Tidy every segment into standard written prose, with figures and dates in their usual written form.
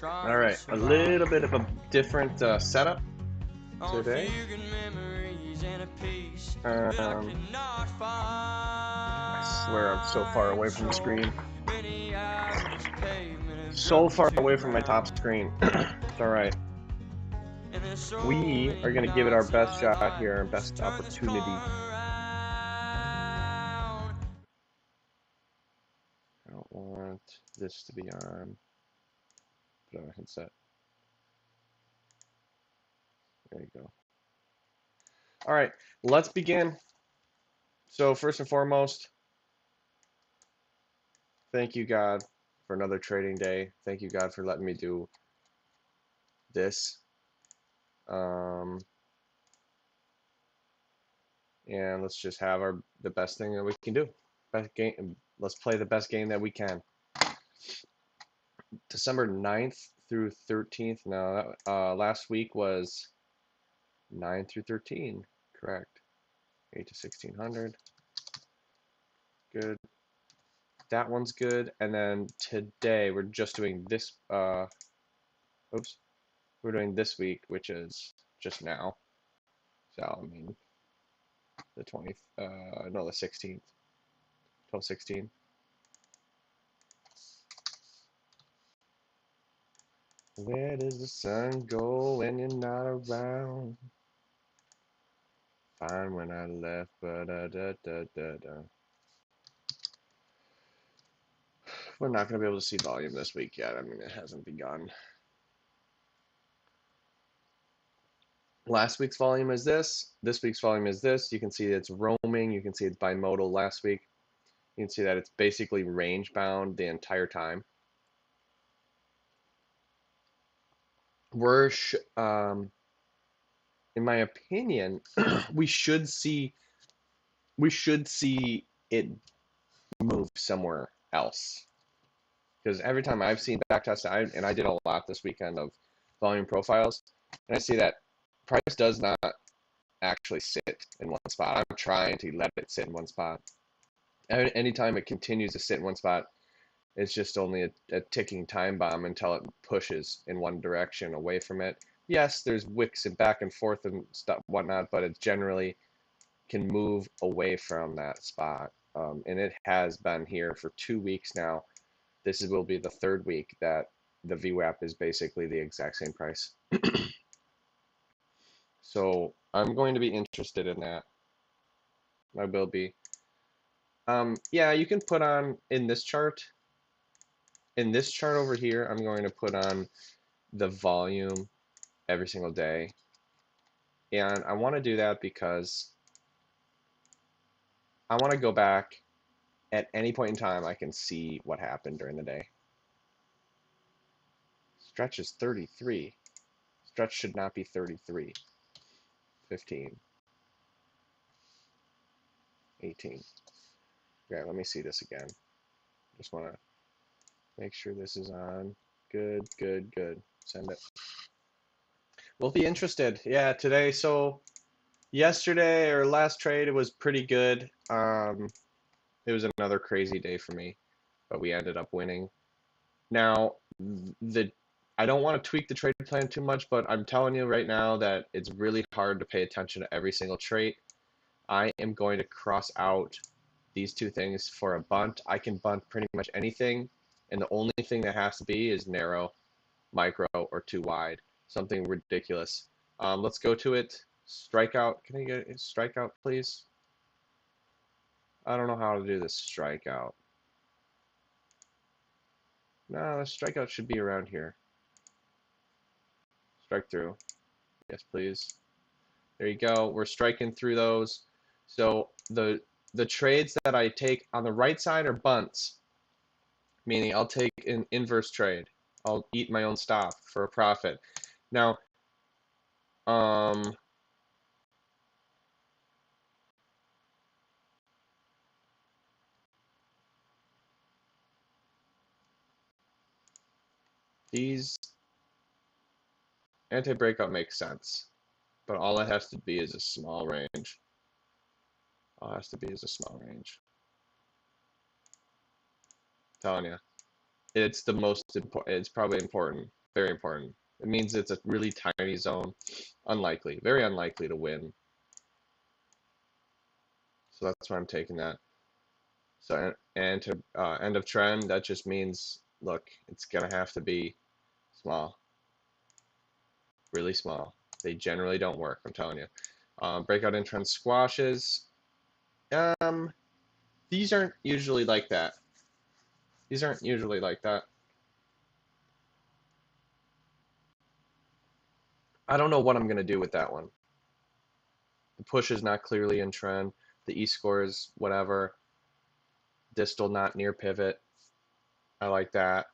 All right, a little bit of a different setup today. I swear I'm so far away from the screen. So far away from my top screen. It's all right. We are going to give it our best shot here, our best opportunity. I don't want this to be on. Put on a headset. There you go. All right, let's begin. So first and foremost, thank you, God, for another trading day. Thank you, God, for letting me do this. And let's just have the best thing that we can do. Best game. Let's play the best game that we can. December 9th through 13th. No, last week was 9 through 13. Correct. 8 to 1600. Good. That one's good. And then today we're just doing this. Oops. We're doing this week, which is just now. So I mean, the 20th. No, the 16th. 12/16. Where does the sun go when you're not around? Fine when I left, but we're not going to be able to see volume this week yet. I mean, it hasn't begun. Last week's volume is this. This week's volume is this. You can see it's roaming. You can see it's bimodal last week. You can see that it's basically range bound the entire time. We're, in my opinion, we should see it move somewhere else. Because every time I've seen backtest, and I did a lot this weekend of volume profiles, and I see that price does not actually sit in one spot. I'm trying to let it sit in one spot. Anytime it continues to sit in one spot, it's just only a ticking time bomb until it pushes in one direction away from it. Yes, there's wicks and back and forth and stuff, whatnot, but it generally can move away from that spot. And it has been here for 2 weeks now. This will be the third week that the VWAP is basically the exact same price. So I'm going to be interested in that. I will be. Yeah, you can put on in this chart over here, I'm going to put on the volume every single day. And I want to do that because I want to go back at any point in time. I can see what happened during the day. Stretch is 33. Stretch should not be 33. 15. 18. Okay, let me see this again. Just want to make sure this is on. Good, good, good. Send it. We'll be interested. Yeah, today. So yesterday or last trade, it was pretty good. It was another crazy day for me, but we ended up winning. Now, I don't want to tweak the trade plan too much, but I'm telling you right now that it's really hard to pay attention to every single trait. I am going to cross out these two things for a bunt. I can bunt pretty much anything, and the only thing that has to be is narrow, micro, or too wide. Something ridiculous. Let's go to it. Strikeout. Can I get a strikeout, please? I don't know how to do this strikeout. No, the strikeout should be around here. Strike through. Yes, please. There you go. We're striking through those. So the trades that I take on the right side are bunts, meaning I'll take an inverse trade. I'll eat my own stop for a profit. Now, these anti-breakout makes sense, but all it has to be is a small range. All it has to be is a small range. telling you. It's the most important. It's probably important. Very important. It means it's a really tiny zone. Unlikely. Very unlikely to win. So that's why I'm taking that. So and to end of trend, that just means, look, it's gonna have to be small, really small. They generally don't work, I'm telling you. Breakout in trend squashes. Um, these aren't usually like that. These aren't usually like that. I don't know what I'm gonna do with that one. The push is not clearly in trend. The E-score is whatever. Distal not near pivot. I like that.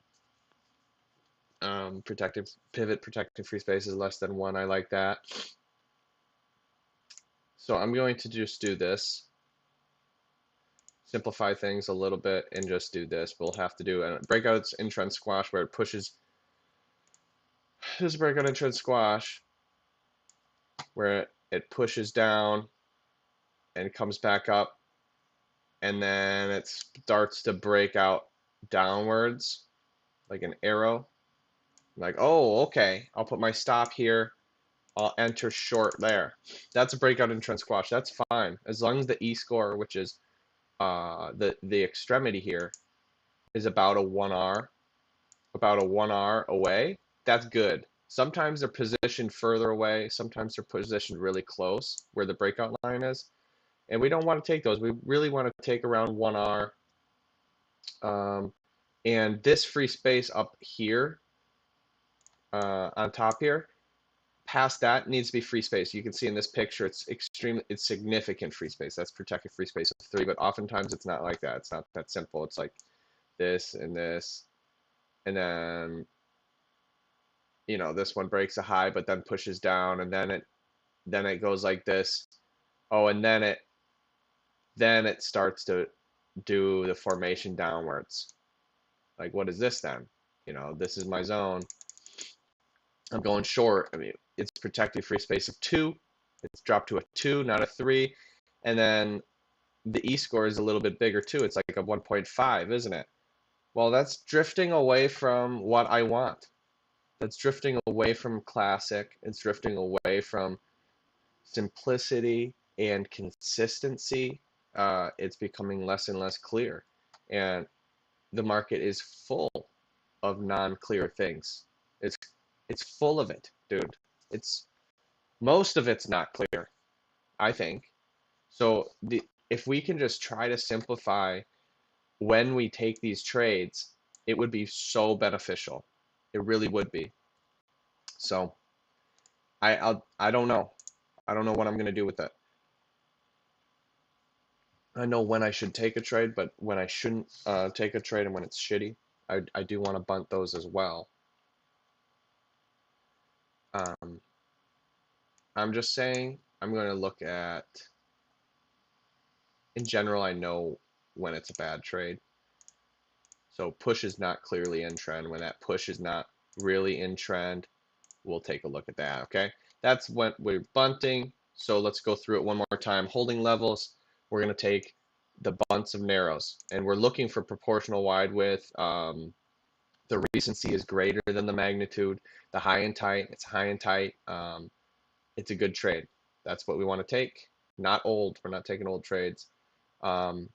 Protective pivot, protective free space is less than 1. I like that. So I'm going to just do this. Simplify things a little bit and just do this. We'll have to do a breakouts in trend squash where it pushes. This breakout in trend squash where it pushes down and comes back up, and then it starts to break out downwards like an arrow. Like, oh, okay, I'll put my stop here. I'll enter short there. That's a breakout in trend squash. That's fine as long as the E-score, which is the extremity here, is about a 1R, away. That's good. Sometimes they're positioned further away. Sometimes they're positioned really close where the breakout line is, and we don't want to take those. We really want to take around 1R. And this free space up here on top here, past that needs to be free space. You can see in this picture, it's significant free space. That's protected free space of 3, but oftentimes it's not like that. It's not that simple. It's like this and this, and then, you know, this one breaks a high, but then pushes down, and then it goes like this. Oh, and then it starts to do the formation downwards. Like, what is this then? You know, this is my zone. I'm going short. I mean, it's protected free space of 2. It's dropped to a 2, not a 3. And then the E-score is a little bit bigger too. It's like a 1.5, isn't it? Well, that's drifting away from what I want. That's drifting away from classic. It's drifting away from simplicity and consistency. It's becoming less and less clear. And the market is full of non-clear things. It's full of it, dude. It's most of it's not clear, I think. So if we can just try to simplify when we take these trades, it would be so beneficial. It really would be. So I don't know. I don't know what I'm gonna do with it. I know when I should take a trade, but when I shouldn't take a trade and when it's shitty, I do want to bunt those as well. I'm just saying I'm going to look at, in general, I know when it's a bad trade. So push is not clearly in trend. When that push is not really in trend, we'll take a look at that, okay? That's when we're bunting. So let's go through it one more time. Holding levels, we're going to take the bunts of narrows, and we're looking for proportional wide width. The recency is greater than the magnitude. The high and tight, it's high and tight. It's a good trade. That's what we want to take. Not old. We're not taking old trades. And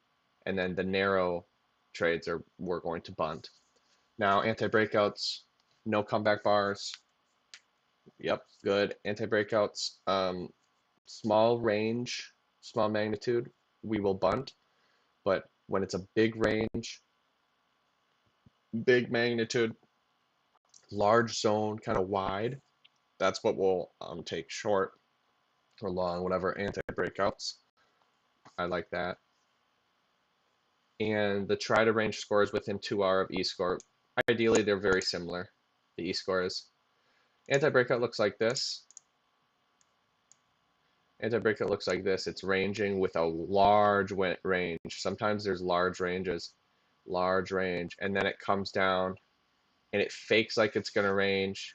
then the narrow trades we're going to bunt. Now, anti-breakouts, no comeback bars. Yep, good. Anti-breakouts, small range, small magnitude, we will bunt. But when it's a big range, big magnitude, large zone, kind of wide, that's what we'll take short or long, whatever, anti-breakouts. I like that. And the try to range scores within 2R of E-score. Ideally, they're very similar, the E-scores. Anti-breakout looks like this. Anti-breakout looks like this. It's ranging with a large range. Sometimes there's large ranges, large range, and then it comes down and it fakes like it's going to range.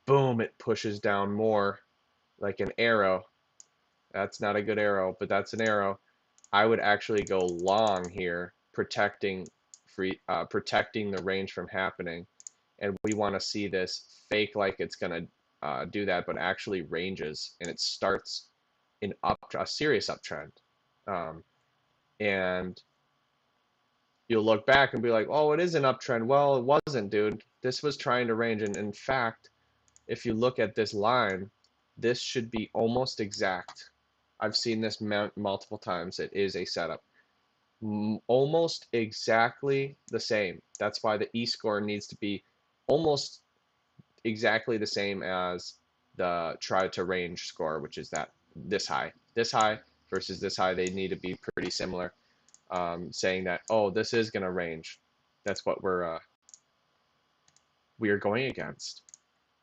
Boom, it pushes down more like an arrow. That's not a good arrow, but that's an arrow. I would actually go long here, protecting protecting the range from happening, and we want to see this fake like it's gonna do that, but actually ranges, and it starts in a serious uptrend, and you'll look back and be like, oh, it is an uptrend. Well, it wasn't, dude. This was trying to range, and in fact, if you look at this line, this should be almost exact. I've seen this multiple times. It is a setup. Almost exactly the same. That's why the E-score needs to be almost exactly the same as the try to range score, which is that this high. This high versus this high, they need to be pretty similar. Saying that, oh, this is going to range. That's what we are going against.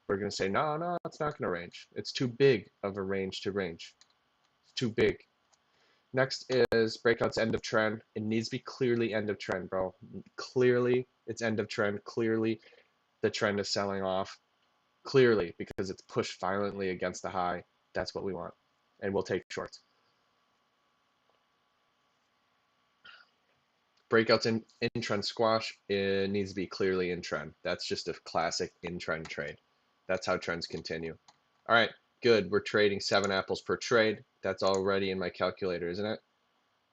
We're going to say, no, no, it's not going to range. It's too big of a range to range. It's too big. Next is breakout's end of trend. It needs to be clearly end of trend, bro. Clearly, it's end of trend. Clearly, the trend is selling off. Clearly, because it's pushed violently against the high. That's what we want. And we'll take shorts. Breakouts in trend squash, it needs to be clearly in trend. That's just a classic in trend trade. That's how trends continue. All right, good. We're trading 7 apples per trade. That's already in my calculator, isn't it?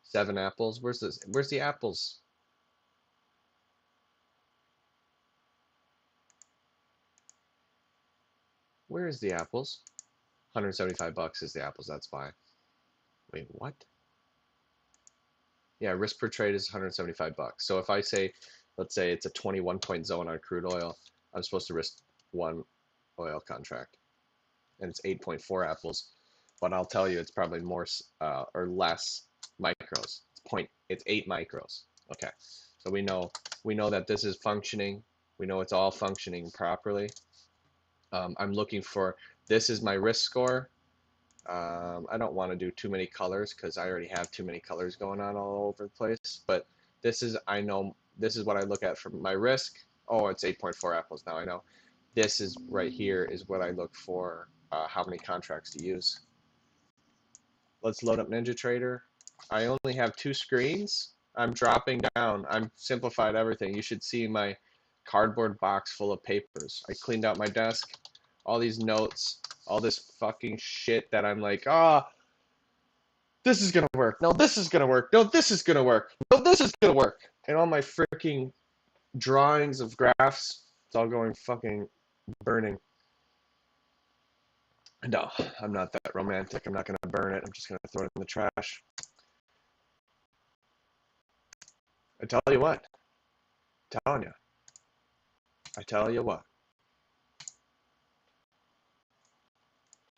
7 apples. Where's this? Where's the apples? Where is the apples? 175 bucks is the apples. That's why. Wait, what? Yeah, risk per trade is 175 bucks. So if I say, let's say it's a 21 point zone on crude oil, I'm supposed to risk 1 oil contract, and it's 8.4 apples. But I'll tell you, it's probably more or less micros. It's 8 micros. Okay, so we know that this is functioning. We know it's all functioning properly. I'm looking for, this is my risk score. I don't want to do too many colors because I already have too many colors going on all over the place. But this is, I know, this is what I look at for my risk. Oh, it's 8.4 apples now, I know. This is right here is what I look for, how many contracts to use. Let's load up NinjaTrader. I only have 2 screens. I'm dropping down. I'm simplified everything. You should see my cardboard box full of papers. I cleaned out my desk, all these notes, all this fucking shit that I'm like, ah, oh, this is gonna work. No, this is gonna work. No, this is gonna work. No, this is gonna work. And all my freaking drawings of graphs, it's all going fucking burning. No, I'm not that romantic. I'm not gonna burn it. I'm just gonna throw it in the trash. I tell you what. I'm telling you. I tell you what.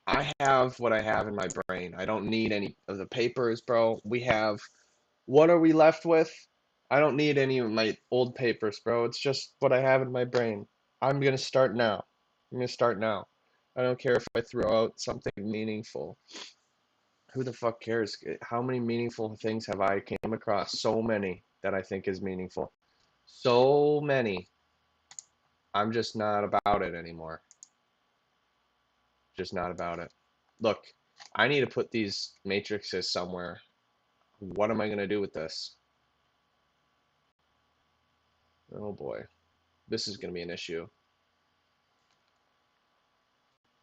I have what I have in my brain. I don't need any of the papers, bro. We have, what are we left with? I don't need any of my old papers, bro. It's just what I have in my brain. I'm gonna start now. I'm gonna start now. I don't care if I throw out something meaningful. Who the fuck cares? How many meaningful things have I came across? So many that I think is meaningful. So many. I'm just not about it anymore. Just not about it. Look, I need to put these matrices somewhere. What am I going to do with this? Oh boy. This is going to be an issue.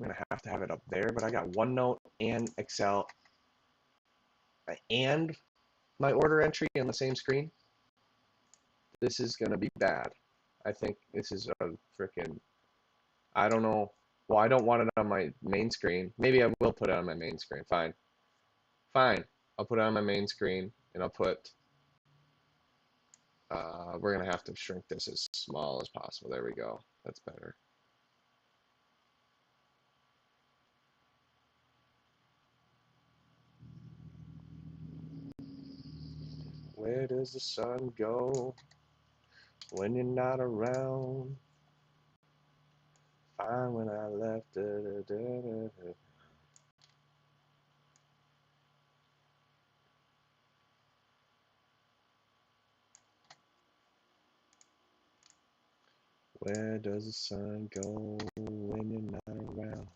I'm going to have it up there, but I got OneNote and Excel and my order entry on the same screen. This is going to be bad. I think this is a freaking, I don't know. Well, I don't want it on my main screen. Maybe I will put it on my main screen. Fine. Fine. I'll put it on my main screen, and I'll put, we're going to have to shrink this as small as possible. There we go. That's better. Where does the sun go when you're not around? Fine when I left. Da, da, da, da, da. Where does the sun go when you're not around?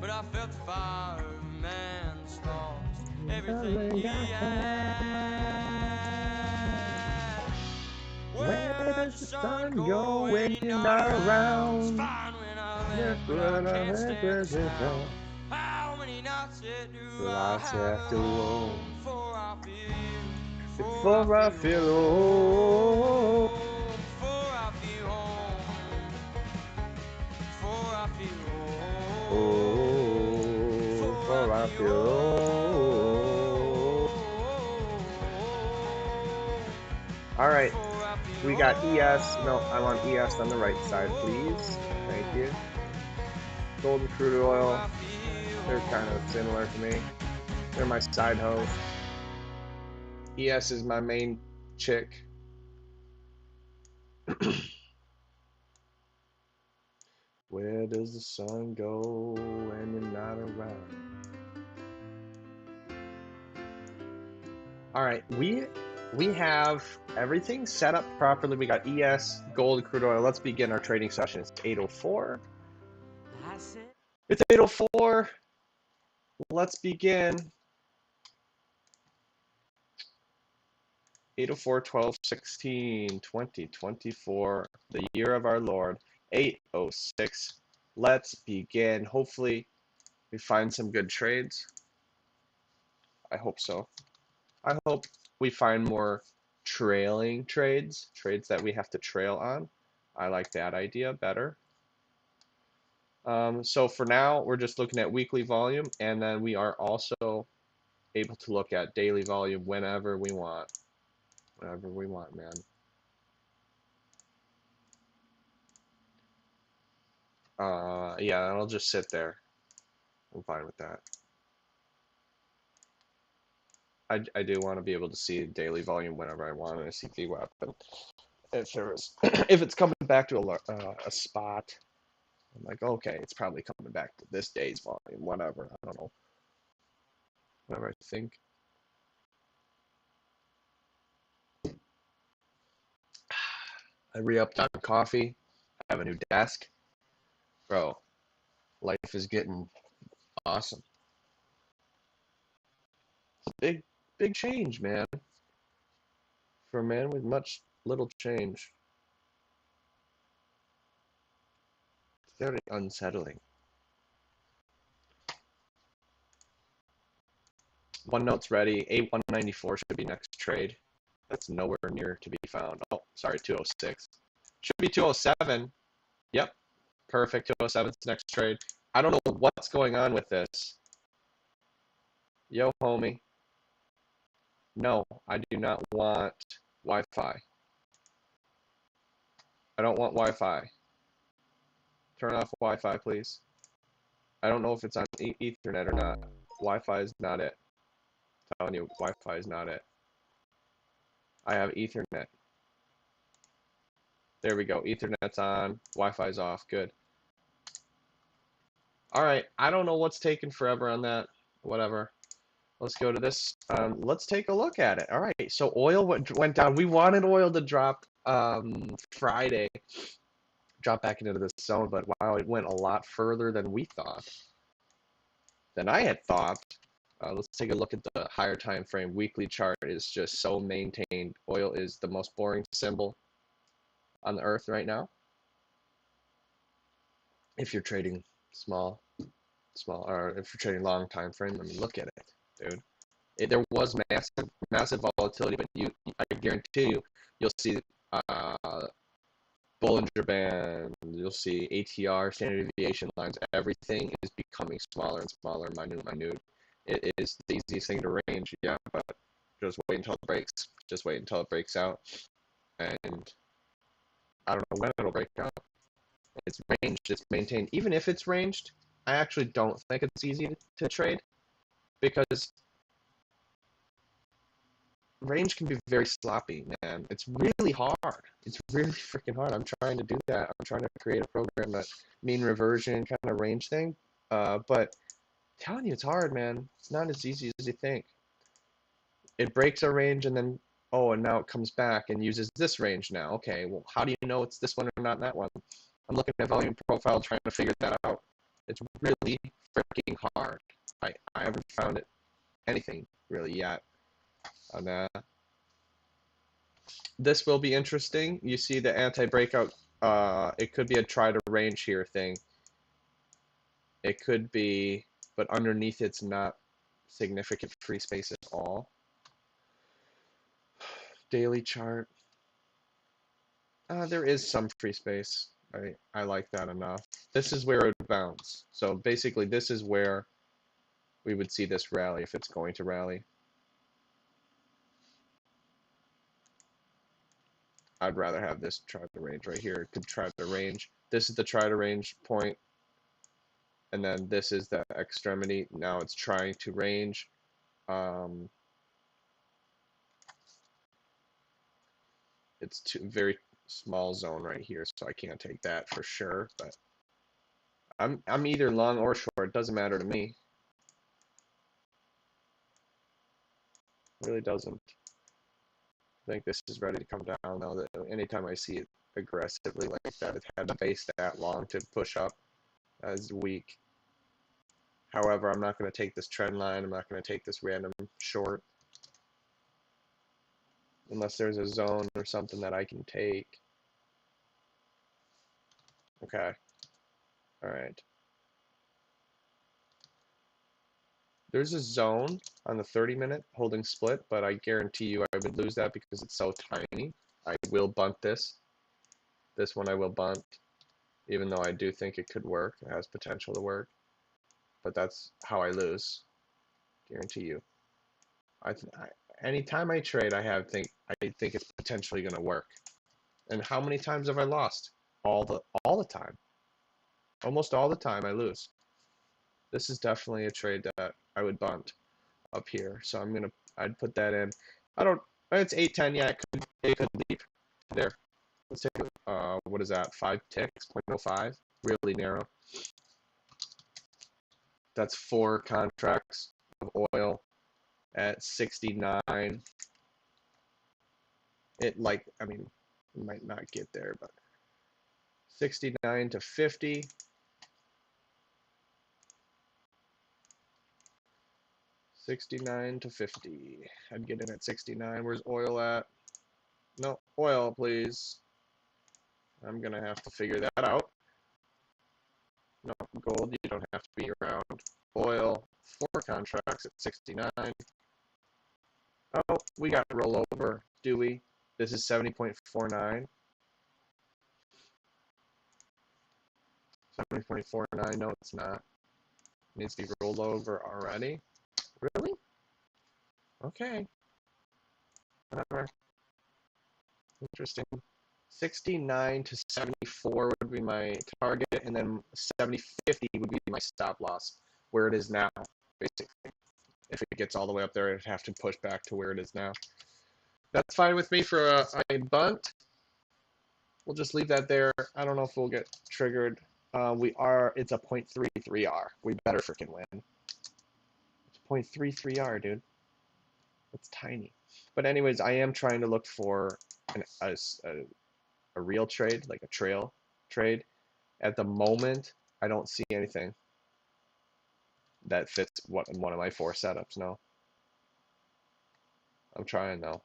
But I felt the fireman's thoughts everything he had. Where does the sun go when you're not around? It's fine when I'm there, but I can't stand the sound. How many nights do I have to roam before I feel you? Before I feel old. Before I feel home. Before I feel Oh, before I feel old. All right, we got ES. No, I want ES on the right side, please. Thank you. Golden crude oil. They're kind of similar to me. They're my side hoes. ES is my main chick. Where does the sun go when you're not around? All right, we have everything set up properly. We got ES, gold, crude oil. Let's begin our trading session. It's 8:04. It's 8:04. Let's begin. 8:04, 12, 16, 20, 24, the year of our Lord, 8:06. Let's begin. Hopefully, we find some good trades. I hope so. I hope we find more trailing trades, trades that we have to trail on. I like that idea better. So for now, we're just looking at weekly volume, and then we are also able to look at daily volume whenever we want. Whenever we want, man. Yeah, I'll just sit there. I'm fine with that. I do want to be able to see daily volume whenever I want in a CP weapon. If it's coming back to a spot, I'm like, okay, it's probably coming back to this day's volume, whatever. I don't know. Whatever I think. I re-upped on coffee. I have a new desk. Bro, life is getting awesome. Big, big change, man. For a man with much little change. It's very unsettling. One note's ready. A194 should be next trade. That's nowhere near to be found. Oh, sorry, 206. Should be 207. Yep, perfect. 207's next trade. I don't know what's going on with this. Yo, homie. No, I do not want Wi-Fi. I don't want Wi-Fi. Turn off Wi-Fi, please. I don't know if it's on Ethernet or not. Wi-Fi is not it. I'm telling you, Wi-Fi is not it. I have Ethernet. There we go. Ethernet's on. Wi-Fi's off. Good. All right. I don't know what's taking forever on that. Whatever. Let's go to this. Let's take a look at it. All right. So oil went down. We wanted oil to drop Friday. Drop back into this zone, but wow, it went a lot further than we thought. Than I had thought. Let's take a look at the higher time frame. Weekly chart is just so maintained. Oil is the most boring symbol on the earth right now. If you're trading small, or if you're trading long time frame, I mean, look at it, dude. There was massive volatility, but I guarantee you'll see Bollinger Band, you'll see ATR, standard deviation lines. Everything is becoming smaller and smaller, minute. It is the easiest thing to range, yeah, but just wait until it breaks. Just wait until it breaks out, and I don't know when it'll break out. It's ranged, it's maintained. Even if it's ranged, I actually don't think it's easy to trade because range can be very sloppy, man. It's really hard. It's really freaking hard. I'm trying to do that. I'm trying to create a program that mean reversion kind of range thing. But telling you, it's hard, man. It's not as easy as you think. It breaks a range and then, oh, and now it comes back and uses this range now. Okay, well, how do you know it's this one or not that one? I'm looking at volume profile trying to figure that out. It's really freaking hard. I haven't found it anything really yet on that. This will be interesting. You see the anti-breakout, it could be a try to range here thing. It could be, but underneath it's not significant free space at all. Daily chart. There is some free space. I like that enough. This is where it would bounce. So basically this is where we would see this rally if it's going to rally. I'd rather have this try to range right here. It could try to range. This is the try to range point. And then this is the extremity. Now it's trying to range. It's very small zone right here, so I can't take that for sure. But I'm either long or short. It doesn't matter to me. It really doesn't. I think this is ready to come down now. That anytime I see it aggressively like that, it had to base that long to push up as weak. However, I'm not going to take this trend line. I'm not going to take this random short unless there's a zone or something that I can take. Okay. All right. There's a zone on the 30-minute holding split, but I guarantee you I would lose that because it's so tiny. I will bunt this. This one I will bunt, even though I do think it could work. It has potential to work. But that's how I lose. Guarantee you. Anytime I trade, I think it's potentially going to work. And how many times have I lost? All the time. Almost all the time I lose. This is definitely a trade that I would bunt up here. So I'd put that in. It's 810. Yeah, it could leave there. Let's take what is that? 5 ticks, 0.05. Really narrow. That's 4 contracts of oil at 69. It might not get there, but 69 to 50. 69 to 50. I'd get in at 69. Where's oil at? No, oil, please. I'm going to have to figure that out. No, gold, you don't have to be around. Oil, 4 contracts at 69. Oh, we got to roll over, do we? This is 70.49. 70.49, no, it's not. It needs to be rolled over already. Really? Okay. Whatever. Interesting. 69 to 74 would be my target, and then 70.50 would be my stop loss, where it is now, basically. If it gets all the way up there, it'd have to push back to where it is now. That's fine with me for a bunt. We'll just leave that there. I don't know if we'll get triggered. It's a 0.33R. We better freaking win. It's 0.33R, dude. It's tiny. But anyways, I am trying to look for a real trade, like a trail trade. At the moment, I don't see anything that fits one of my 4 setups. No. I'm trying though.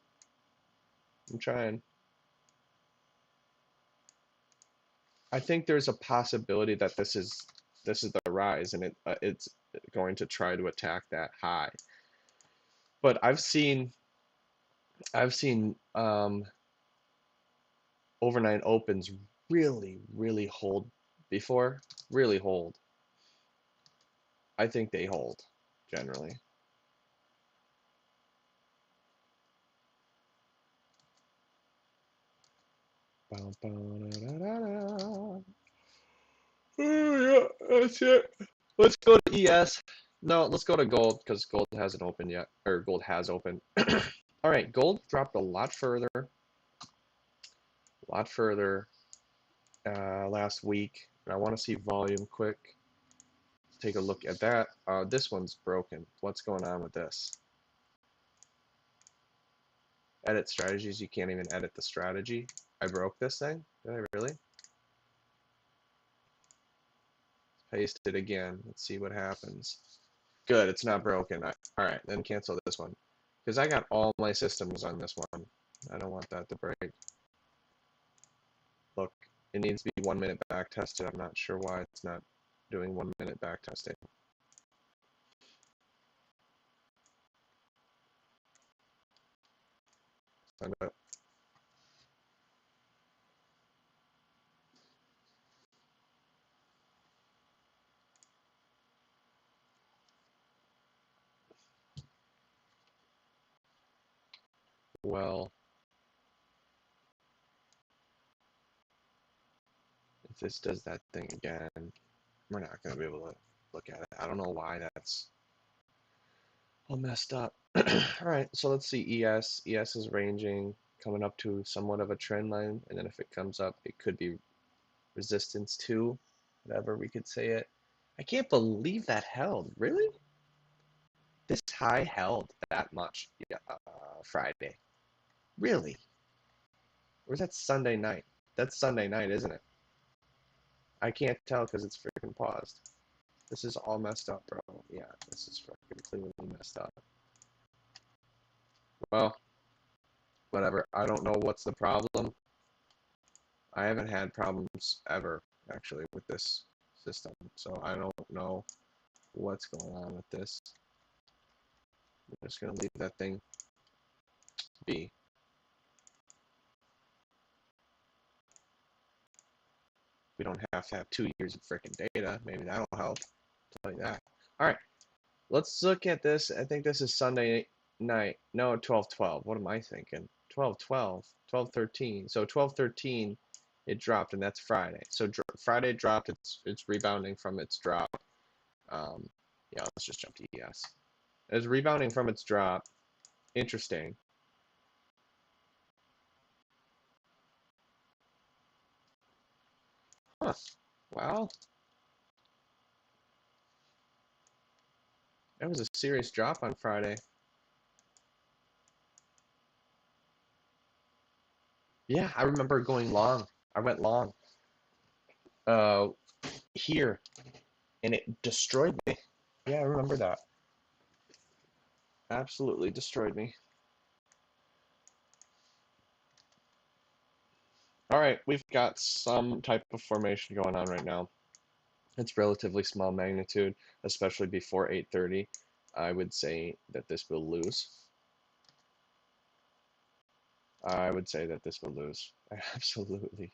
I'm trying. I think there's a possibility that this is the rise, and it's going to try to attack that high. But I've seen overnight opens really hold before. Really hold. I think they hold generally. Yeah, that's it. Let's go to ES. No, let's go to gold because gold hasn't opened yet, or gold has opened. All right, gold dropped a lot further last week. And I want to see volume quick. Let's take a look at that. This one's broken. What's going on with this? Edit strategies. You can't even edit the strategy. I broke this thing. Did I really? Paste it again. Let's see what happens. Good, it's not broken. Alright, then cancel this one. Because I got all my systems on this one. I don't want that to break. Look, it needs to be 1 minute back tested. I'm not sure why it's not doing 1 minute back testing. Send it. Well, if this does that thing again, we're not going to be able to look at it. I don't know why that's all messed up. Alright, so let's see ES. ES is ranging, coming up to somewhat of a trend line, and then if it comes up, it could be resistance 2, whatever we could say it. I can't believe that held. Really? This high held that much Friday. Really? Or is that Sunday night? That's Sunday night, isn't it? I can't tell because it's freaking paused. This is all messed up, bro. Yeah, this is fucking clearly messed up. Well, whatever. I don't know what's the problem. I haven't had problems ever, actually, with this system. So I don't know what's going on with this. I'm just going to leave that thing be. We don't have to have 2 years of freaking data. Maybe that'll help. I'll tell you that. All right. Let's look at this. I think this is Sunday night. No, 12/12. What am I thinking? 12/12. 12/13. So 12/13, it dropped, and that's Friday. So Friday dropped. It's rebounding from its drop. Yeah, let's just jump to ES. It's rebounding from its drop. Interesting. Huh. Well, that was a serious drop on Friday. Yeah, I remember going long. I went long. Here, and it destroyed me. Yeah, I remember that. Absolutely destroyed me. All right, we've got some type of formation going on right now. It's relatively small magnitude, especially before 8:30. I would say that this will lose. I would say that this will lose. Absolutely.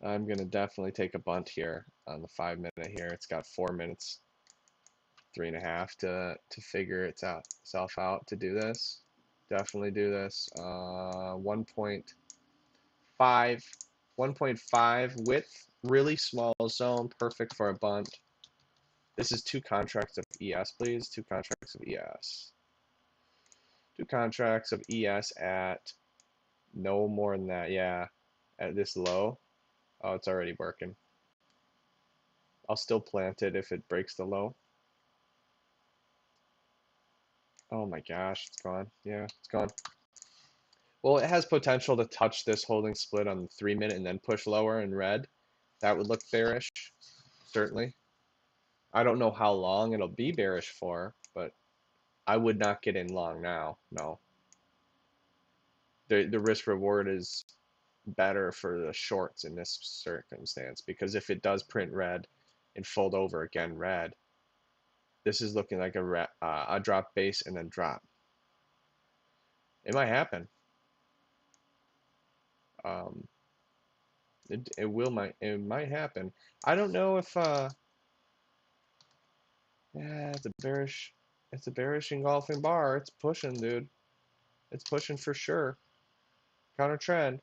I'm going to definitely take a bunt here on the 5 minute here. It's got 4 minutes, 3.5 to figure itself out to do this. Definitely do this. 1.5 width, really small zone, perfect for a bunt. This is 2 contracts of ES, please. 2 contracts of ES. 2 contracts of ES at no more than that. Yeah, at this low. Oh, it's already working. I'll still plant it if it breaks the low. Oh my gosh, it's gone. Yeah, it's gone. Well, it has potential to touch this holding split on the 3 minute and then push lower in red. That would look bearish, certainly. I don't know how long it'll be bearish for, but I would not get in long now. No. The risk reward is better for the shorts in this circumstance because if it does print red and fold over again red, this is looking like a drop base and then drop. It might happen. It might happen. I don't know if yeah, it's a bearish engulfing bar. It's pushing, dude. It's pushing for sure. Counter trend.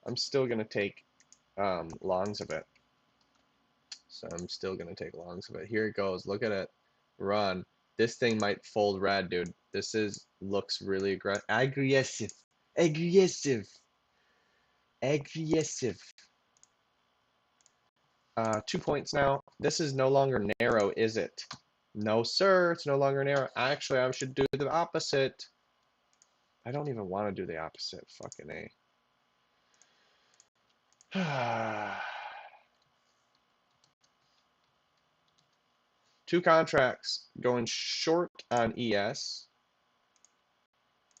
I'm still gonna take longs of it. So I'm still gonna take longs of it. Here it goes. Look at it. Run. This thing might fold red, dude. This looks really aggressive. Aggressive. Aggressive. 2 points now. This is no longer narrow, is it? No, sir. It's no longer narrow. Actually, I should do the opposite. I don't even want to do the opposite. Fucking A. 2 contracts going short on ES.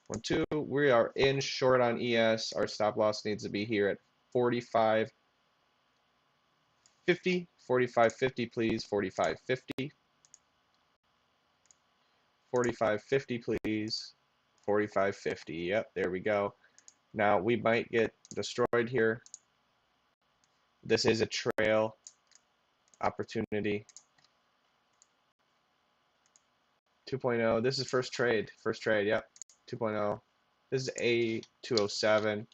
1, 2. We are in short on ES. Our stop loss needs to be here at 45.50. 45.50, please. 45.50. 45.50, please. 45.50. Yep, there we go. Now we might get destroyed here. This is a trail opportunity. 2.0. This is first trade. First trade. Yep. 2.0. This is A207.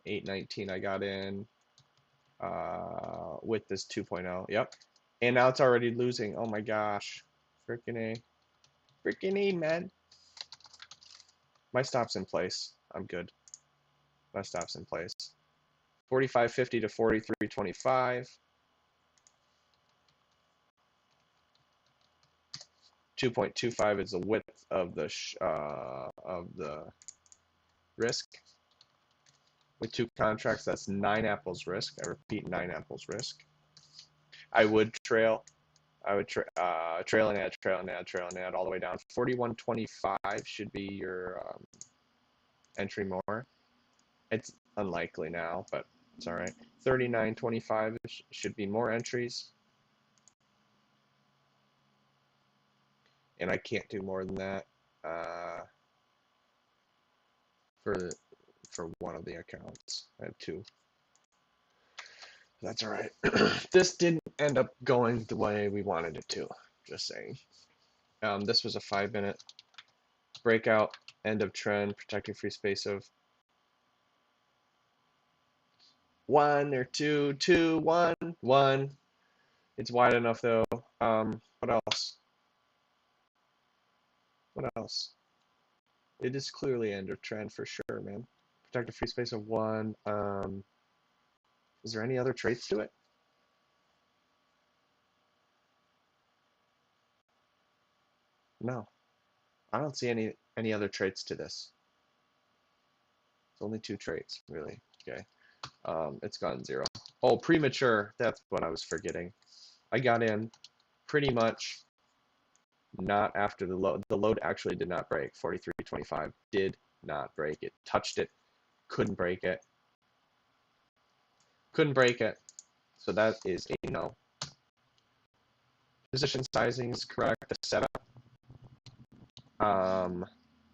819 I got in with this 2.0. Yep. And now it's already losing. Oh my gosh. Freaking A. Freaking A, man. My stop's in place. I'm good. My stop's in place. 45.50 to 43.25. 2.25 is the width of the risk. With 2 contracts, that's 9 apples risk. I repeat, 9 apples risk. I would trail. I would trail and add, trail and add, trail and add all the way down. 41.25 should be your entry more. It's unlikely now, but it's all right. 39.25 should be more entries. And I can't do more than that for one of the accounts. I have 2. That's all right. This didn't end up going the way we wanted it to. Just saying. This was a 5-minute breakout, end of trend, protecting free space of 1 or 2, 2, 1, 1. It's wide enough though. What else? What else? It is clearly end of trend for sure, man. Protected free space of 1. Is there any other traits to it? No. I don't see any other traits to this. It's only 2 traits, really. Okay. It's gone 0. Oh, premature. That's what I was forgetting. I got in pretty much not after the load. The load actually did not break. 43.25 did not break. It touched it, couldn't break it. Couldn't break it. So that is a no. Position sizing is correct. The setup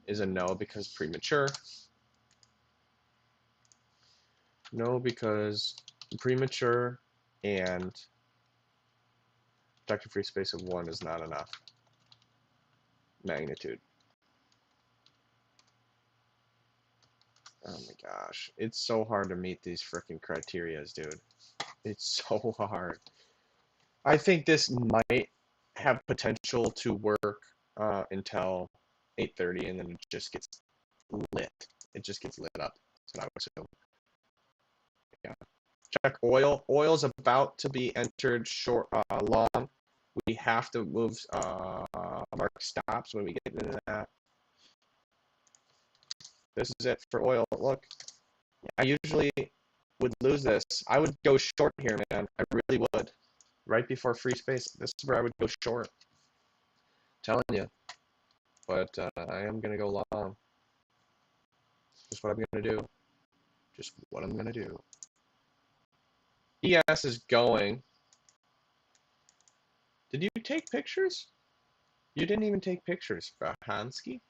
is a no because premature. No, because premature and protected free space of 1 is not enough. Magnitude. Oh my gosh. It's so hard to meet these freaking criterias, dude. It's so hard. I think this might have potential to work until 8:30, and then it just gets lit. It just gets lit up. That's what I would assume. Yeah. Check oil. Oil's about to be entered short, long. We have to move mark stops when we get into that. This is it for oil. Look, I usually would lose this. I would go short here, man. I really would. Right before free space. This is where I would go short. I'm telling you. But I am going to go long. Just what I'm going to do. Just what I'm going to do. ES is going. Did you take pictures? You didn't even take pictures, Bahansky.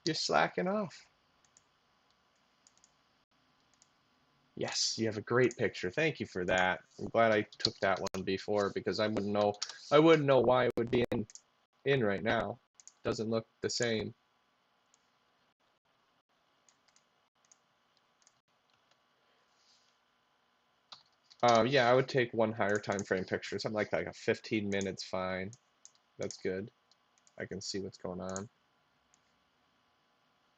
You're slacking off. Yes, you have a great picture. Thank you for that. I'm glad I took that one before because I wouldn't know why it would be in right now. Doesn't look the same. Yeah, I would take one higher time frame picture. Something like a 15 minutes fine. That's good. I can see what's going on.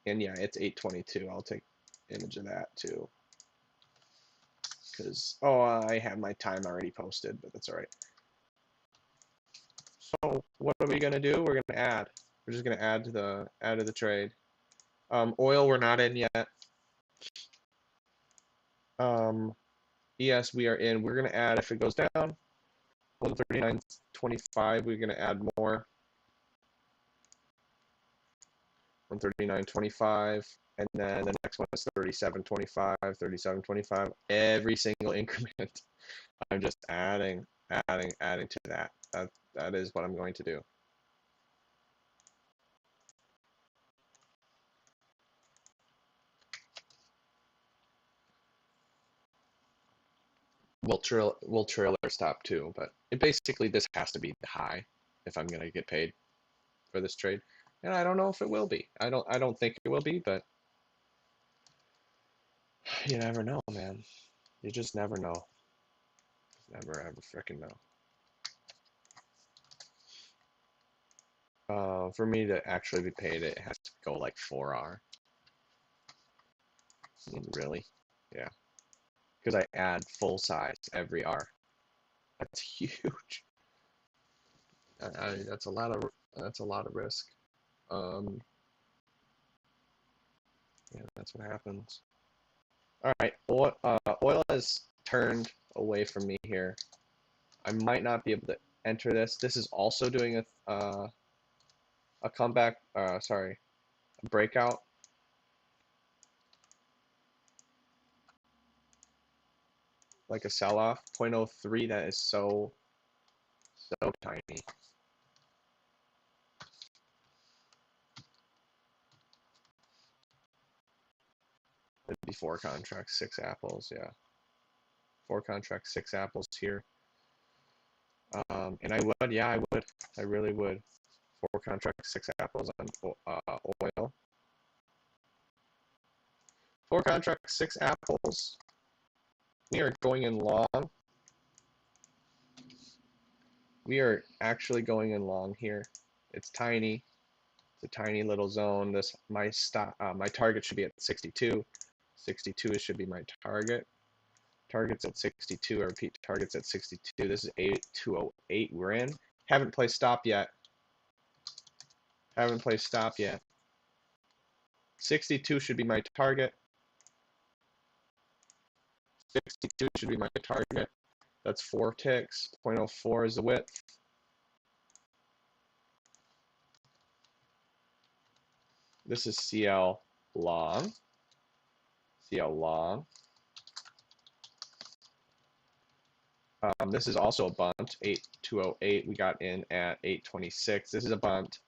And yeah, it's 8:22. I'll take image of that too. Because, I have my time already posted, but that's all right. So what are we gonna do? We're gonna add. We're just gonna add to the trade. Oil we're not in yet. ES we are in. We're gonna add if it goes down. 139.25, we're going to add more. 139.25, and then the next one is 37.25, 37.25. Every single increment, I'm just adding to that. That is what I'm going to do. We'll trailer stop too, but basically this has to be high if I'm gonna get paid for this trade, and I don't know if it will be. I don't think it will be, but you never know, man. You just never know. Never ever freaking know. For me to actually be paid, it has to go like 4R. I mean, really? Yeah. Because I add full size every R. That's huge. That's a lot of risk. Yeah, that's what happens. All right, oil has turned away from me here. I might not be able to enter this. This is also doing a comeback. Sorry, a breakout. Like a sell-off. 0.03. That is so tiny. It'd be 4 contracts, 6 apples. Yeah, 4 contracts, 6 apples here. And I would, yeah, I would. I really would. 4 contracts, 6 apples on oil. 4 contracts, 6 apples. We are going in long. We are actually going in long here. It's tiny. It's a tiny little zone. My target should be at 62. 62 should be my target. Target's at 62. I repeat, target's at 62. This is 8208. We're in. Haven't placed stop yet. 62 should be my target. 62 should be my target. That's 4 ticks. 0.04 is the width. This is CL long. CL long. This is also a bunt. 8208. We got in at 826. This is a bunt.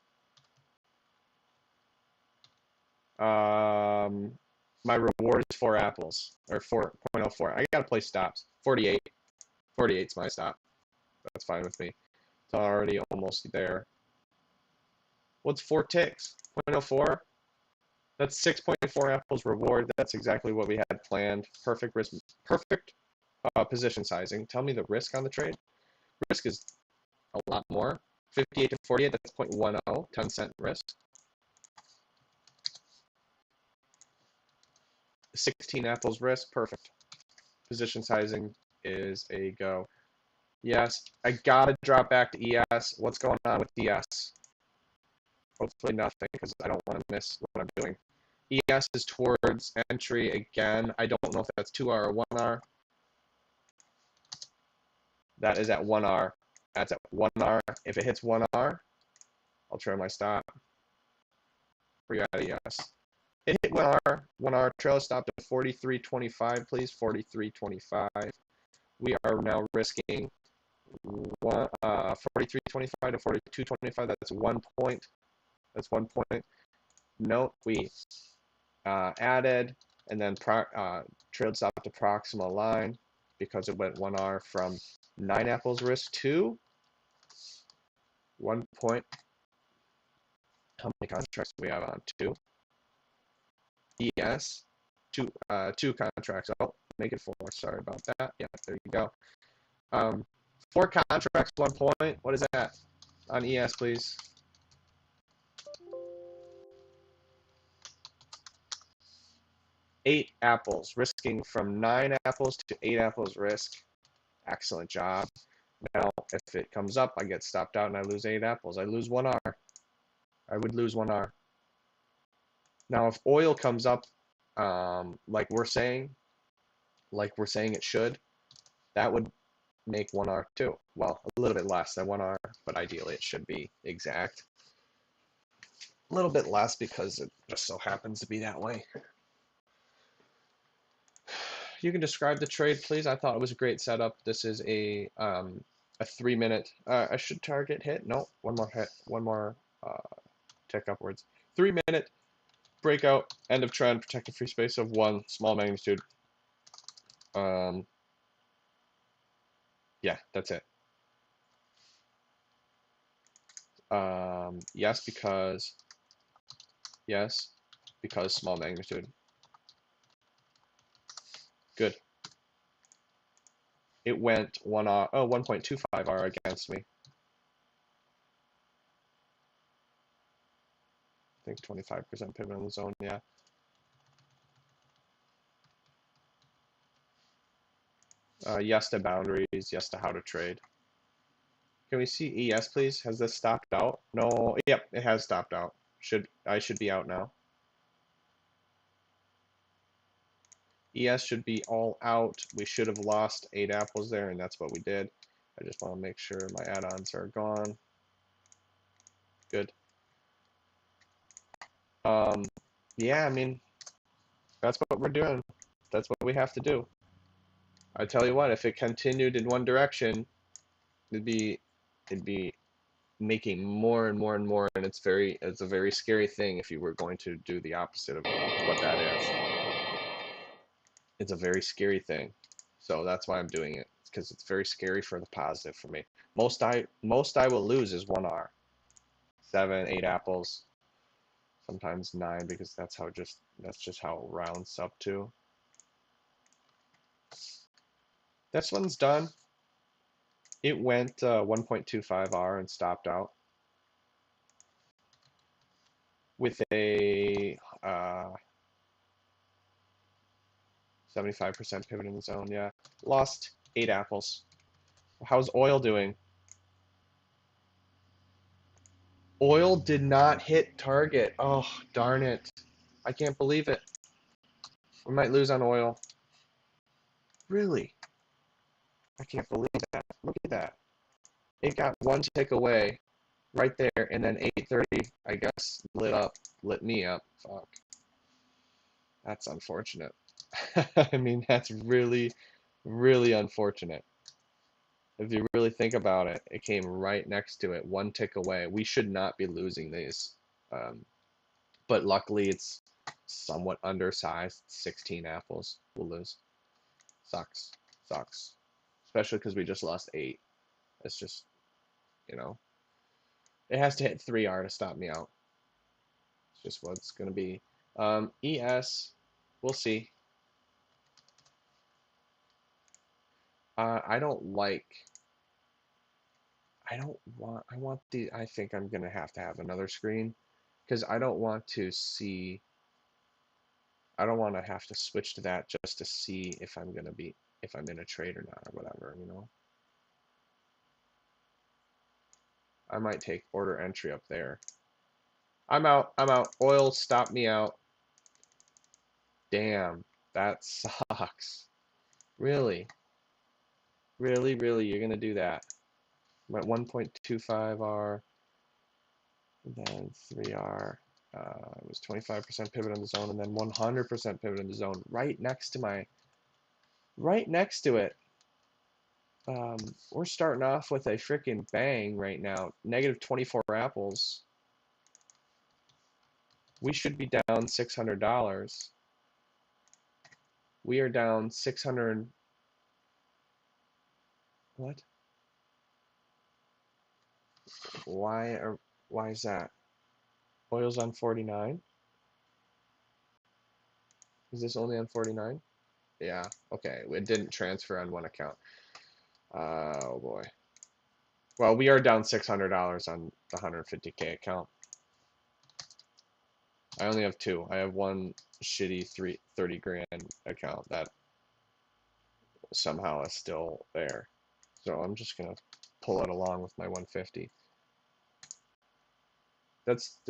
My reward is 4 apples, or 4.04. I gotta play stops. 48. 48's my stop. That's fine with me. It's already almost there. What's 4 ticks? 0.04? That's 6.4 apples reward. That's exactly what we had planned. Perfect risk, perfect position sizing. Tell me the risk on the trade. Risk is a lot more. 58 to 48, that's 0.10, 10-cent risk. 16 apples risk, perfect. Position sizing is a go. Yes, I gotta drop back to ES. What's going on with ES? Hopefully nothing, because I don't want to miss what I'm doing. ES is towards entry again. I don't know if that's 2R or 1R. That is at 1R. That's at 1R. If it hits 1R, I'll try my stop. Where you at, ES? It hit 1R trail stop to 43.25, please. 43.25. We are now risking 43.25 to 42.25. That's 1 point. That's 1 point. Note we added and then trailed stop to proximal line because it went 1R from 9 apples risk to 1 point. How many contracts do we have on? 2. ES, 2 contracts. Oh, make it 4. Sorry about that. Yeah, there you go. 4 contracts, 1 point. What is that on ES, please? Eight apples, risking from 9 apples to 8 apples risk. Excellent job. Now, if it comes up, I get stopped out and I lose 8 apples. I lose 1R. I would lose 1R. Now, if oil comes up, like we're saying it should, that would make 1R too. Well, a little bit less than 1R, but ideally it should be exact. A little bit less because it just so happens to be that way. You can describe the trade, please. I thought it was a great setup. This is a 3-minute. I should target hit. No, one more hit. One more tick upwards. 3-minute breakout. End of trend. Protected free space of 1. Small magnitude. Yeah, that's it. Yes, because small magnitude. Good. It went 1.25R against me. I think 25% pivot in the zone, yeah. Yes to boundaries, yes to how to trade. Can we see ES, please? Has this stopped out? No, yep, it has stopped out. I should be out now. ES should be all out. We should have lost 8 apples there, and that's what we did. I just want to make sure my add-ons are gone. Good. Yeah, I mean, that's what we're doing. That's what we have to do. I tell you what, if it continued in one direction, it'd be making more and more and more, and it's a very scary thing if you were going to do the opposite of what that is. It's a very scary thing. So that's why I'm doing it, because it's very scary for the positive for me. Most I will lose is 1R. 7, 8 apples, sometimes 9, because that's just how it rounds up to. This one's done. It went 1.25R and stopped out with a 75% pivot in the zone. Yeah, lost 8 apples. How's oil doing? Oil did not hit target. Oh, darn it. I can't believe it. We might lose on oil. Really? I can't believe that. Look at that. It got one tick away right there, and then 8:30, I guess, lit me up. Fuck. That's unfortunate. I mean, that's really, really unfortunate. If you really think about it, it came right next to it, one tick away. We should not be losing these. But luckily, it's somewhat undersized. 16 apples we'll lose. Sucks. Sucks. Especially because we just lost 8. It's just, you know, it has to hit 3R to stop me out. It's just what it's going to be. ES, we'll see. I think I'm going to have another screen because I don't want to have to switch to that just to see if I'm in a trade or not or whatever, you know. I might take order entry up there. I'm out. Oil stopped me out. Damn, that sucks. Really? Really, really, you're gonna do that? I'm at 1.25R, then 3R. It was 25% pivot in the zone, and then 100% pivot in the zone, right next to it. We're starting off with a freaking bang right now. Negative 24 apples. We should be down $600. We are down 600. What? Why is that? Oil's on 49. Is this only on 49? Yeah, okay. It didn't transfer on one account. Oh boy. Well, we are down $600 on the 150K account. I only have 2. I have one shitty 30 grand account that somehow is still there. So I'm just gonna pull it along with my 150.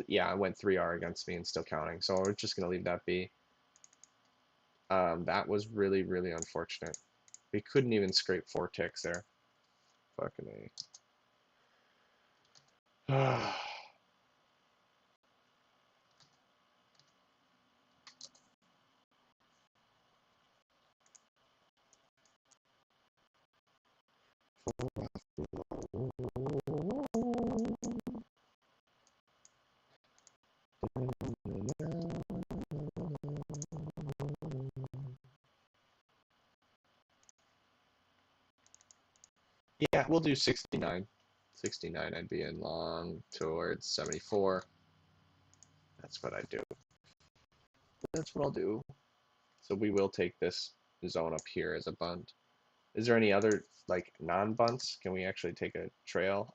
Yeah, I went 3R against me and still counting. So we're just gonna leave that be. That was really, really unfortunate. We couldn't even scrape 4 ticks there. fucking A. Yeah, we'll do 69. 69, I'd be in long towards 74. That's what I do. That's what I'll do. So we will take this zone up here as a bunt. Is there any other like non-bunts? Can we actually take a trail?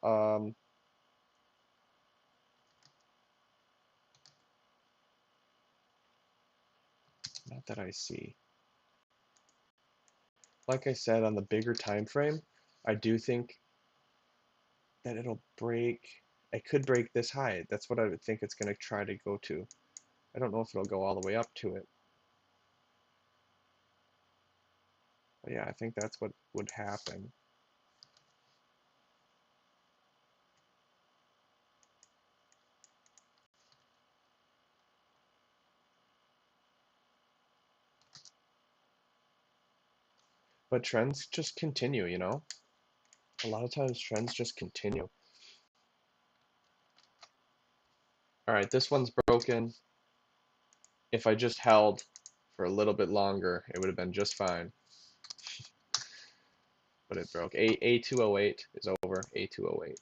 Not that I see. Like I said, on the bigger time frame, I do think that it'll break. It could break this high. That's what I would think it's going to try to go to. I don't know if it'll go all the way up to it. But yeah, I think that's what would happen. But trends just continue, you know? A lot of times trends just continue. All right, this one's broken. If I just held for a little bit longer, it would have been just fine. But it broke. A208 is over. A208.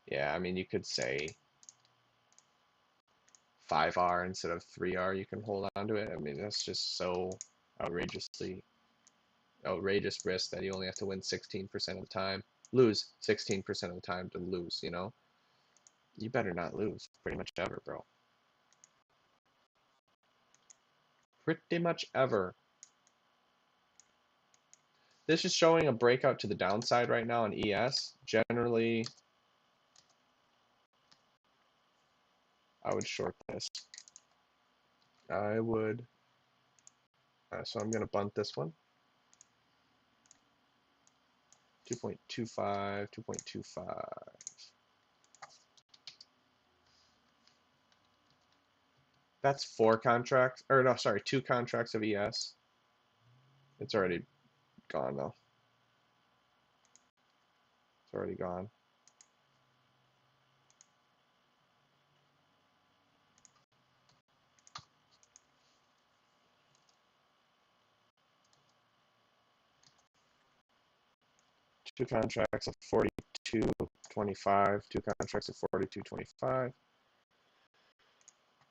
Yeah, I mean, you could say 5R instead of 3R. You can hold on to it. I mean, that's just so outrageous risk that you only have to win 16% of the time. Lose 16% of the time to lose, you know? You better not lose pretty much ever, bro. Pretty much ever. This is showing a breakout to the downside right now in ES. Generally, I would short this. I would. So I'm going to bunt this one. 2.25, 2.25. That's 4 contracts, or no, sorry, 2 contracts of ES. It's already gone though. It's already gone. Two contracts of 42.25. 2 contracts of 42.25.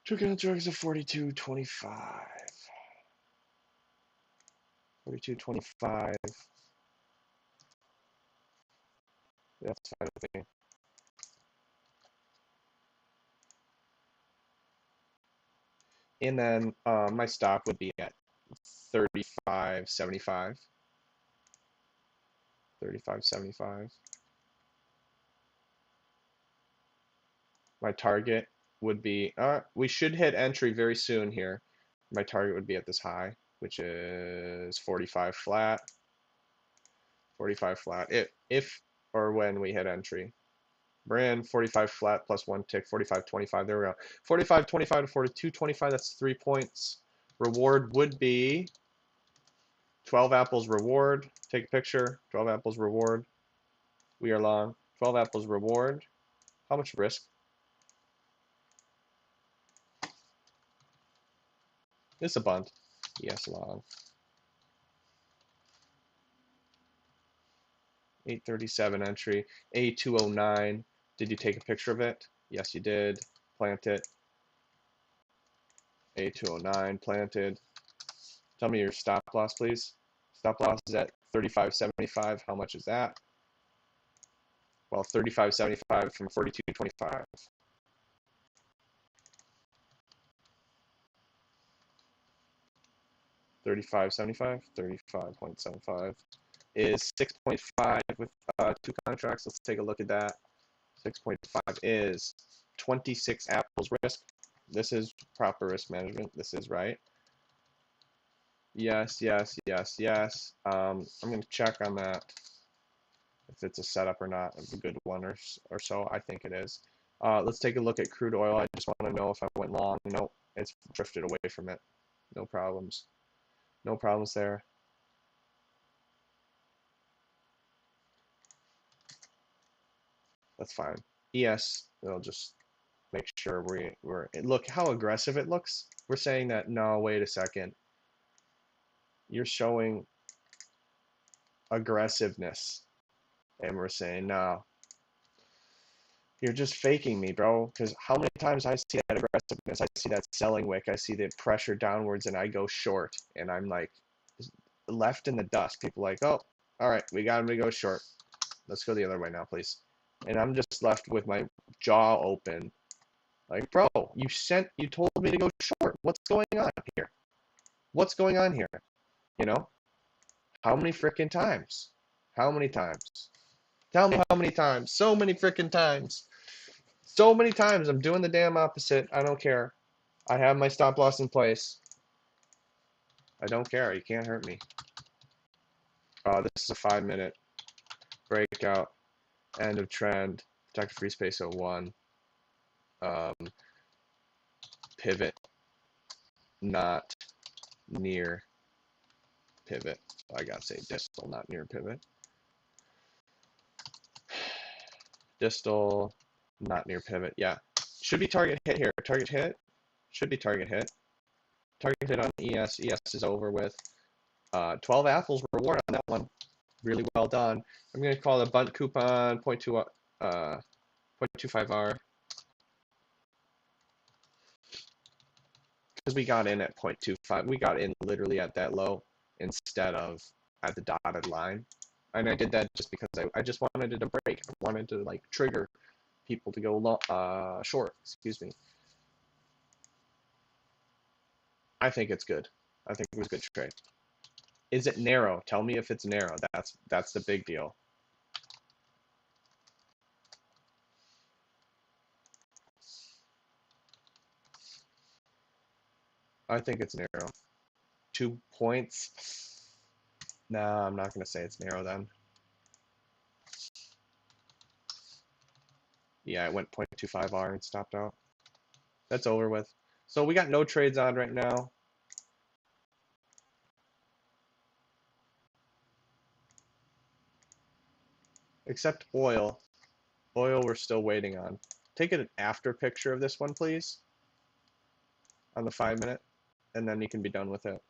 2 contracts of 42.25. 42.25. That's fine with me. And then my stop would be at 35.75. 35.75. My target would be, we should hit entry very soon here. My target would be at this high, which is 45 flat. 45 flat. If or when we hit entry. Brand 45 flat plus 1 tick, 45.25. There we go. 45.25 to 42.25. That's 3 points. Reward would be 12 apples reward. Take a picture. 12 apples reward. We are long. 12 apples reward. How much risk? It's a bunt. Yes, long. 837 entry. A209. Did you take a picture of it? Yes, you did. Plant it. A209 planted. Tell me your stop loss, please. Stop loss is at 35.75. How much is that? Well, 35.75 from 42.25. 35.75. 35.75 is 6.5 with 2 contracts. Let's take a look at that. 6.5 is 26 apples risk. This is proper risk management. This is right. Yes, yes, yes, yes. I'm going to check on that. if it's a setup or not, a good one or so. I think it is. Let's take a look at crude oil. I just want to know if I went long. Nope, it's drifted away from it. No problems. No problems there. That's fine. ES, it'll just make sure look how aggressive it looks. We're saying that, no, wait a second. You're showing aggressiveness. And we're saying, no, you're just faking me, bro. Because how many times I see that aggressiveness, I see that selling wick, I see the pressure downwards, and I go short. And I'm like, left in the dust. People like, oh, all right, we got him to go short. Let's go the other way now, please. And I'm just left with my jaw open. Like, bro, you told me to go short. What's going on here? What's going on here? You know? How many freaking times? How many times? Tell me how many times. So many freaking times. So many times I'm doing the damn opposite. I don't care. I have my stop loss in place. I don't care. You can't hurt me. This is a 5-minute breakout. End of trend. Protected free space 01. Pivot. Not near pivot. I gotta say distal, not near pivot. Distal, not near pivot. Yeah. Should be target hit here. Target hit. Should be target hit. Target hit on ES. ES is over with. 12 apples reward on that one. Really well done. I'm going to call the bunt coupon 0.25R. Because we got in at 0.25. We got in literally at that low instead of at the dotted line. And I did that just because I just wanted it to break. I wanted to like trigger people to go long, short. Excuse me. I think it's good. I think it was a good trade. Is it narrow? Tell me if it's narrow. That's the big deal. I think it's narrow. 2 points. Nah, I'm not going to say it's narrow then. Yeah, it went 0.25R and stopped out. That's over with. So we got no trades on right now. Except oil. Oil we're still waiting on. Take an after picture of this one, please. On the 5-minute. And then you can be done with it.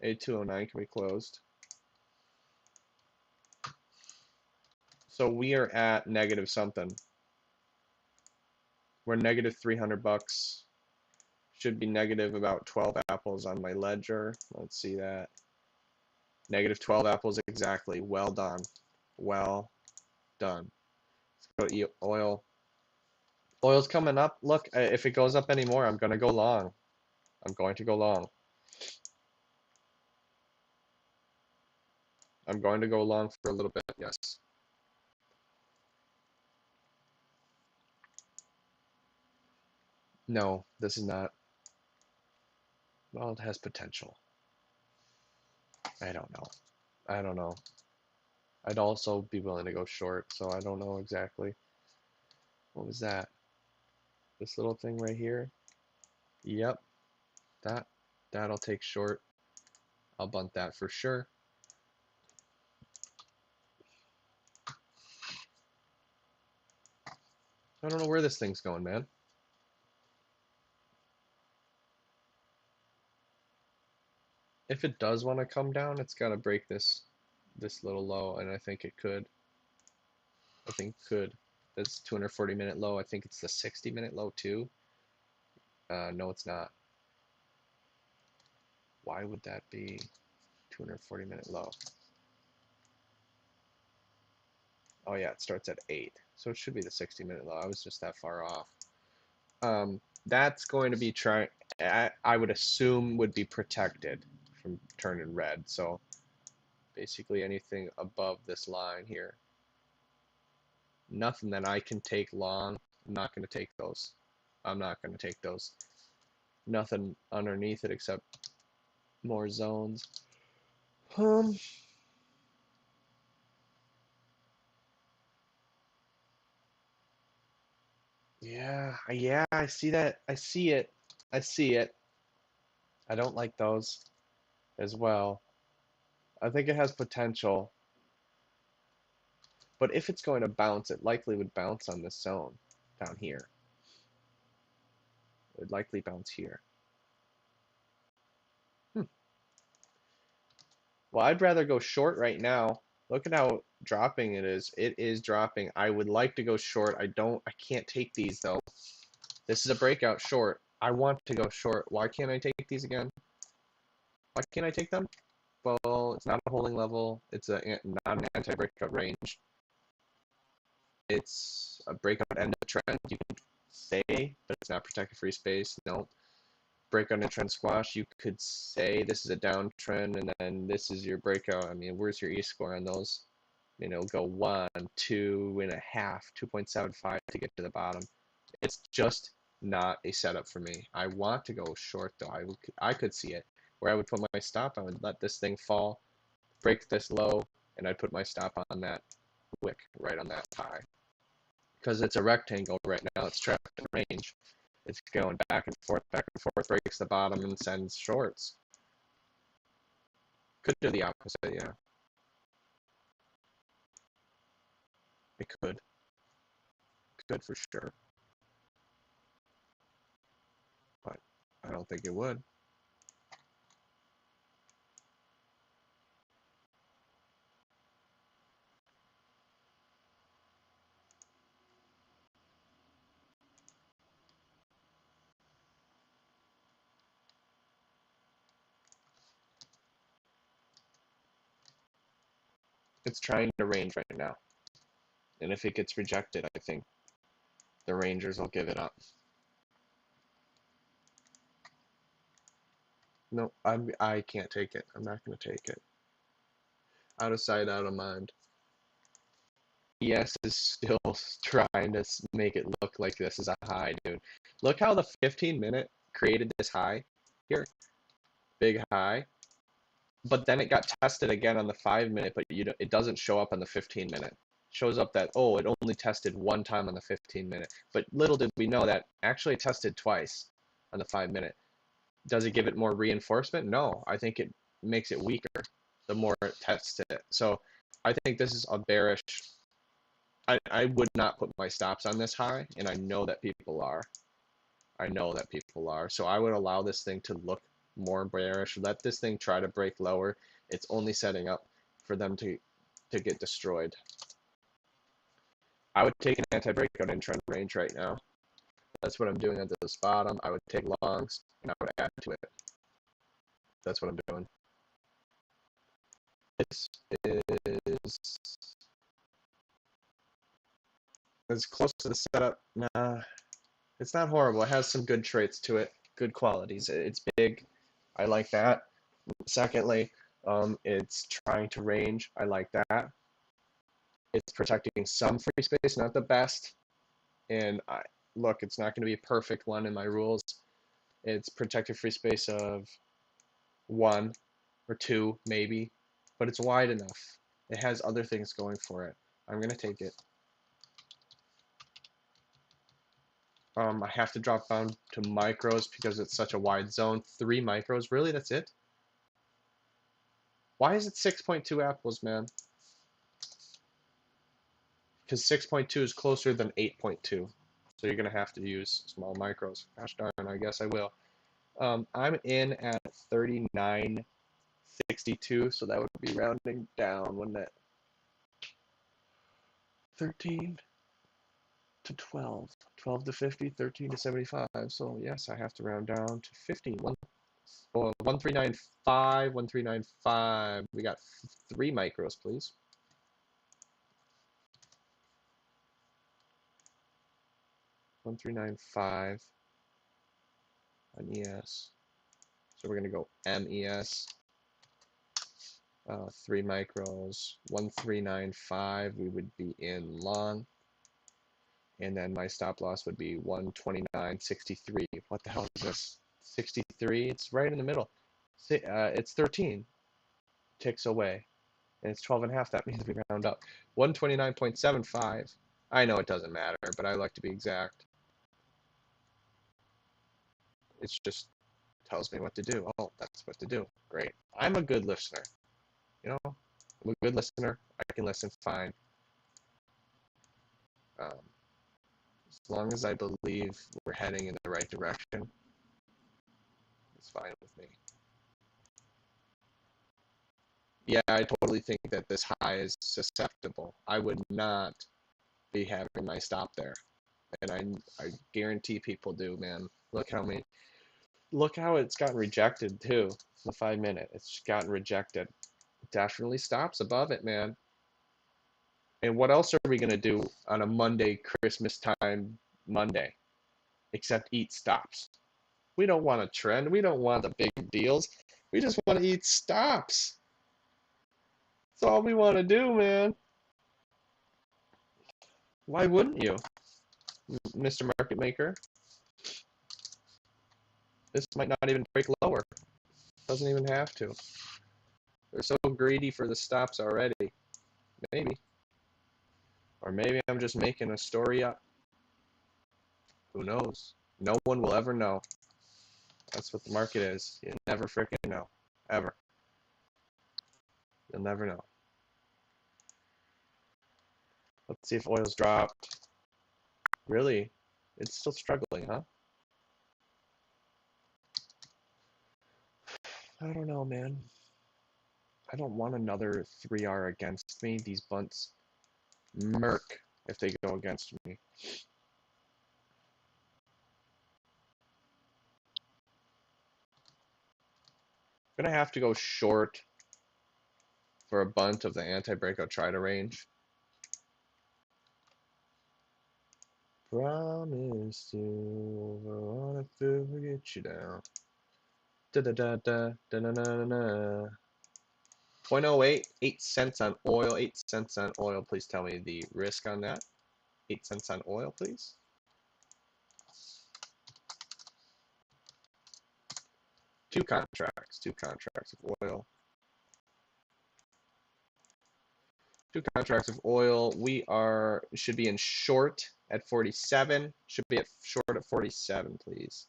A209 can be closed. So we are at negative something. We're negative 300 bucks. Should be negative about 12 apples on my ledger. Let's see that. Negative 12 apples exactly. Well done. Well done. Let's go oil. Oil's coming up. Look, if it goes up anymore, I'm going to go long. I'm going to go long. I'm going to go long for a little bit, yes. No, this is not. Well, it has potential. I don't know. I don't know. I'd also be willing to go short, so I don't know exactly. What was that? This little thing right here? Yep. That'll take short. I'll bunt that for sure. I don't know where this thing's going, man. If it does want to come down, it's got to break this little low, and I think it could. I think it could. That's 240-minute low. I think it's the 60-minute low too. No, it's not. Why would that be 240-minute low? Oh yeah, it starts at 8. So it should be the 60-minute low. I was just that far off. That's going to be I would assume would be protected from turning red. So basically anything above this line here. Nothing that I can take long. I'm not going to take those. I'm not going to take those. Nothing underneath it except more zones. Yeah, I see that. I see it. I see it. I don't like those as well. I think it has potential, but if it's going to bounce, it likely would bounce on this zone down here. It would likely bounce here. Well, I'd rather go short right now. Look at how dropping it is. It is dropping. I would like to go short. I can't take these though. This is a breakout short. I want to go short. Why can't I take these again? Why can't I take them? Well, it's not a holding level. It's not an anti-breakout range. It's a breakout end of trend, you could say, but it's not protected free space. No. Breakout and trend squash, you could say this is a downtrend and then this is your breakout. I mean, where's your E-score on those? You know, go 1, 2.5, 2.75 to get to the bottom. It's just not a setup for me. I want to go short though. I could see it. Where I would put my stop, I would let this thing fall, break this low, and I'd put my stop on that wick right on that high. Because it's a rectangle right now, it's trapped in range. It's going back and forth, breaks the bottom and sends shorts. Could do the opposite, yeah. It could. Could for sure. But I don't think it would. It's trying to range right now. And if it gets rejected, I think the Rangers will give it up. No, I can't take it. I'm not going to take it. Out of sight, out of mind. ES is still trying to make it look like this is a high, dude. Look how the 15-minute created this high here. Big high. But then it got tested again on the 5-minute, but it doesn't show up on the 15-minute. It shows up that, oh, it only tested one time on the 15-minute. But little did we know that actually it tested twice on the 5-minute. Does it give it more reinforcement? No, I think it makes it weaker the more it tests it. So I think this is a bearish. I would not put my stops on this high, and I know that people are. I know that people are. So I would allow this thing to look more bearish. Let this thing try to break lower. It's only setting up for them to get destroyed. I would take an anti-breakout in trend range right now. That's what I'm doing at this bottom. I would take longs and I would add to it. That's what I'm doing. This is as close to the setup. Nah, it's not horrible. It has some good traits to it, good qualities. It's big. I like that. Secondly, it's trying to range. I like that. It's protecting some free space, not the best. And look, it's not going to be a perfect one in my rules. It's protected free space of 1 or 2, maybe, but it's wide enough. It has other things going for it. I'm going to take it. I have to drop down to micros because it's such a wide zone. 3 micros, really? That's it? Why is it 6.2 apples, man? Because 6.2 is closer than 8.2. So you're going to have to use small micros. Gosh darn, I guess I will. I'm in at 39.62, so that would be rounding down, wouldn't it? 13 to 12, 12 to 50, 13 to 75. So yes, I have to round down to 50. 1395, 1395. We got 3 micros, please. 1395 on ES. So we're going to go MES. 3 micros. 1395, we would be in long. And then my stop loss would be 129.63. What the hell is this? 63? It's right in the middle. It's 13 ticks away. And it's 12.5. That means we round up. 129.75. I know it doesn't matter, but I like to be exact. It just tells me what to do. Oh, that's what to do. Great. I'm a good listener. You know, I'm a good listener. I can listen fine. As long as I believe we're heading in the right direction, it's fine with me. Yeah, I totally think that this high is susceptible. I would not be having my stop there. And I guarantee people do, man. Look how it's gotten rejected too. The 5 minute, it's gotten rejected. Definitely stops above it, man. And what else are we gonna do on a Monday, Christmas time Monday, except eat stops? We don't want a trend. We don't want the big deals. We just want to eat stops. That's all we want to do, man. Why wouldn't you, Mr. Market Maker? This might not even break lower. Doesn't even have to. They're so greedy for the stops already. Maybe. Or maybe I'm just making a story up. Who knows? No one will ever know. That's what the market is. You never freaking know. Ever. You'll never know. Let's see if oil's dropped. Really? It's still struggling, huh? I don't know, man. I don't want another 3R against me. These bunts murk if they go against me. I'm gonna have to go short for a bunt of the anti-breakout try to range. Promise to wanna forget you down. Da da da da da da da da. 0.08, 8 cents on oil, 8 cents on oil. Please tell me the risk on that. 8 cents on oil, please. Two contracts of oil. 2 contracts of oil. We should be in short at 47. Should be at short at 47, please.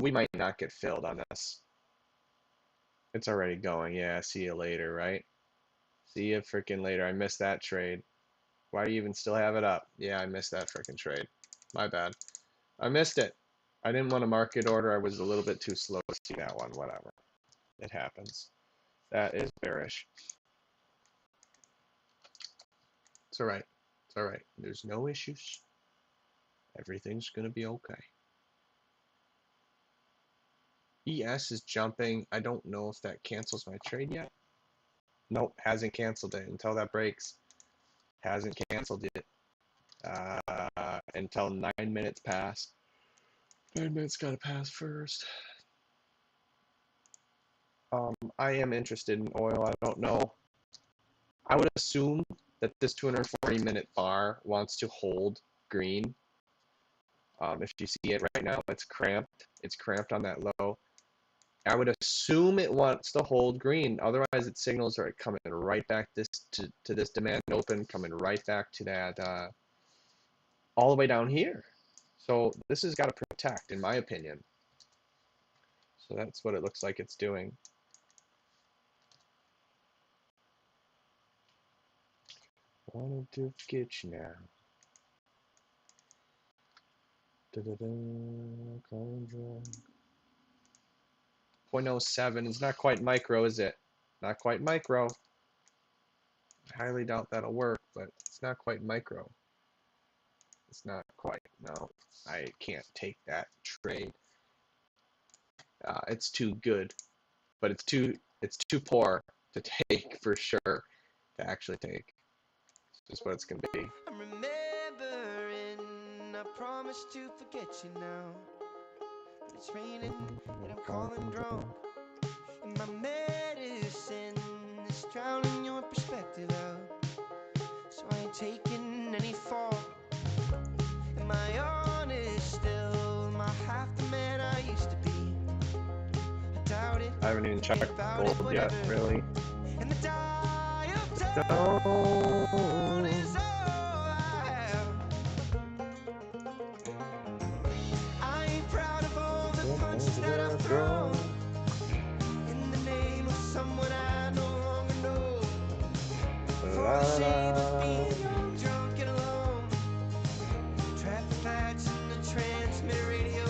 We might not get filled on this. It's already going. Yeah, see you later, right? See you freaking later. I missed that trade. Why do you even still have it up? Yeah, I missed that freaking trade. My bad. I missed it. I didn't want a market order. I was a little bit too slow to see that one. Whatever. It happens. That is bearish. It's all right. It's all right. There's no issues. Everything's going to be okay. ES is jumping. I don't know if that cancels my trade yet. Nope, hasn't canceled it until that breaks. Hasn't canceled it until 9 minutes pass. 9 minutes gotta pass first. I am interested in oil. I don't know. I would assume that this 240-minute bar wants to hold green. If you see it right now, it's cramped. It's cramped on that low. I would assume it wants to hold green. Otherwise, its signals are coming right back to this demand open, coming right back to that all the way down here. So this has got to protect, in my opinion. So that's what it looks like it's doing. Wanted to get you now. Calling drunk. 0.07 is not quite micro, is it? Not quite micro. I highly doubt that'll work, but it's not quite micro. It's not quite. No, I can't take that trade. It's too good, but it's too poor to take for sure. To actually take. It's just what it's gonna be. I'm remembering, I promise to forget you now. But it's raining and I'm calling drunk. And my medicine is drowning your perspective out. So I ain't taking any fault. Am I honest still? Am I half the man I used to be? I doubt it. I haven't even checked gold yet, really. And the die of tone is all I have. the shame of being young, drunk, and alone. Traffic lights and the transmitter radio.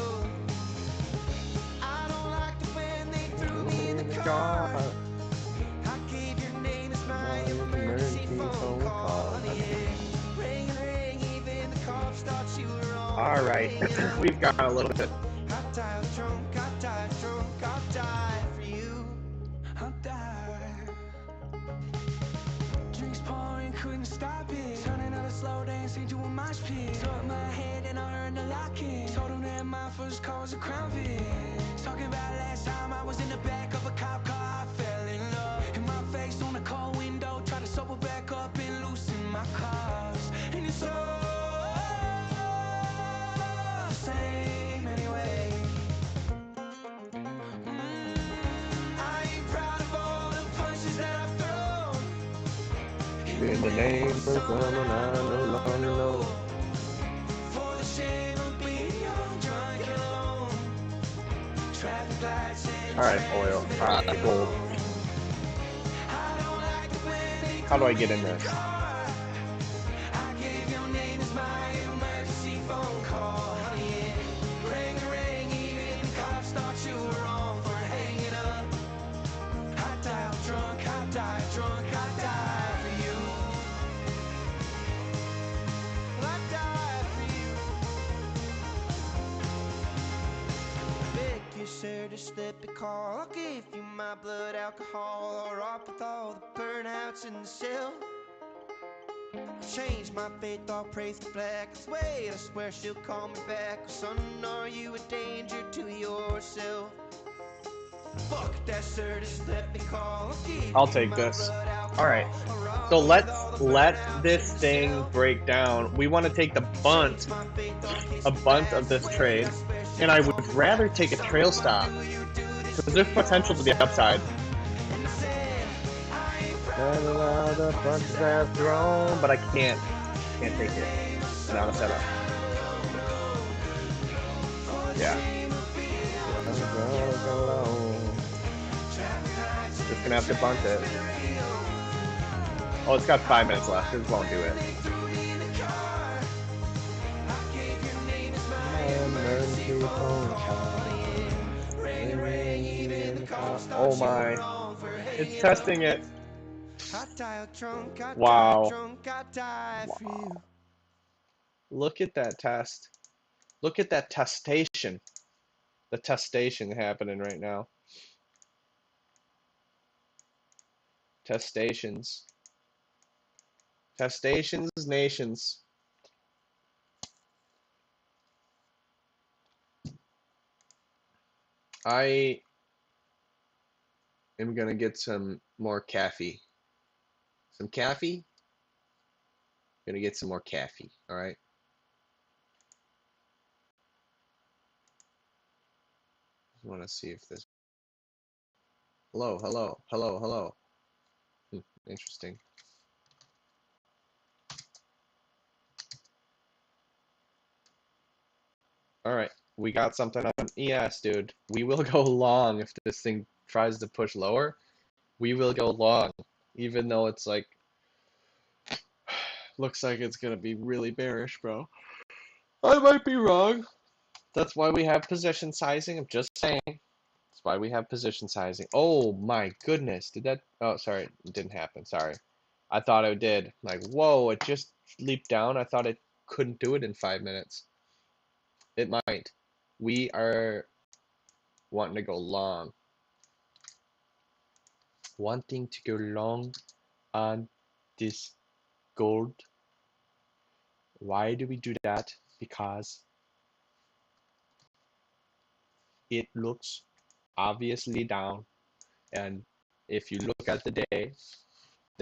I don't like it when they threw me in the car. I gave your name as my emergency phone call. Honey, ring and ring, even the cops thought you were wrong. All right, we've got a little bit. I died drunk, I died drunk, I'll die for you. I'll die. Drinks pouring, couldn't stop it. Turning up a slow dance into a mosh pit. Took my head and I earned a lock-in. Told him that my first car was a Crown Vic. Talking about last time I was in the back of a cop car, I fell in love. And my face on the car window, tried to sober back up and loosen my cuffs. And it's all the same anyway. I ain't proud of all the punches that I've thrown. In the name of someone I no longer know. For the shame of being young, drunk, and alone. Traffic lights and All right, oil. Gold. I don't like it when they How do I get in this? I gave your name as my emergency phone call. Honey, ring a ring, even the cops thought you were wrong for hanging up. I died drunk, I died drunk, I died for you. I died for you. Beg you, sir, to slip a call. I'll give you my blood alcohol, or up with all the burnouts in the cell. Change my faith, I'll praise the flag. Wait, I swear she'll call me back. Son, are you a danger to yourself? Fuck that, sir, just let me call. I'll take this. All right. So let this thing break down. We want to take a bunt of this trade, and I would rather take a trail stop because there's potential to the upside. The punches I've thrown, but I can't take it. Not a setup. Yeah. Just gonna have to bunt it. Oh, it's got 5 minutes left. This won't do it. Oh my. It's testing it. Wow. Wow. Look at that test. Look at that testation. The testation happening right now. Testations. Testations, nations. I am gonna get some more coffee. Some coffee? Gonna get some more coffee, alright? I wanna see if this. Hello, hello, hello, hello. Interesting. Alright, we got something on ES, dude. We will go long if this thing tries to push lower. We will go long, even though it's like, looks like it's gonna be really bearish, bro. I might be wrong. That's why we have position sizing. I'm just saying. That's why we have position sizing. Oh my goodness. Did that? Oh, sorry. It didn't happen. Sorry. I thought it did. Like, whoa, it just leaped down. I thought it couldn't do it in 5 minutes. It might. We are wanting to go long. Wanting to go long on this gold. Why do we do that? Because it looks obviously down, and if you look at the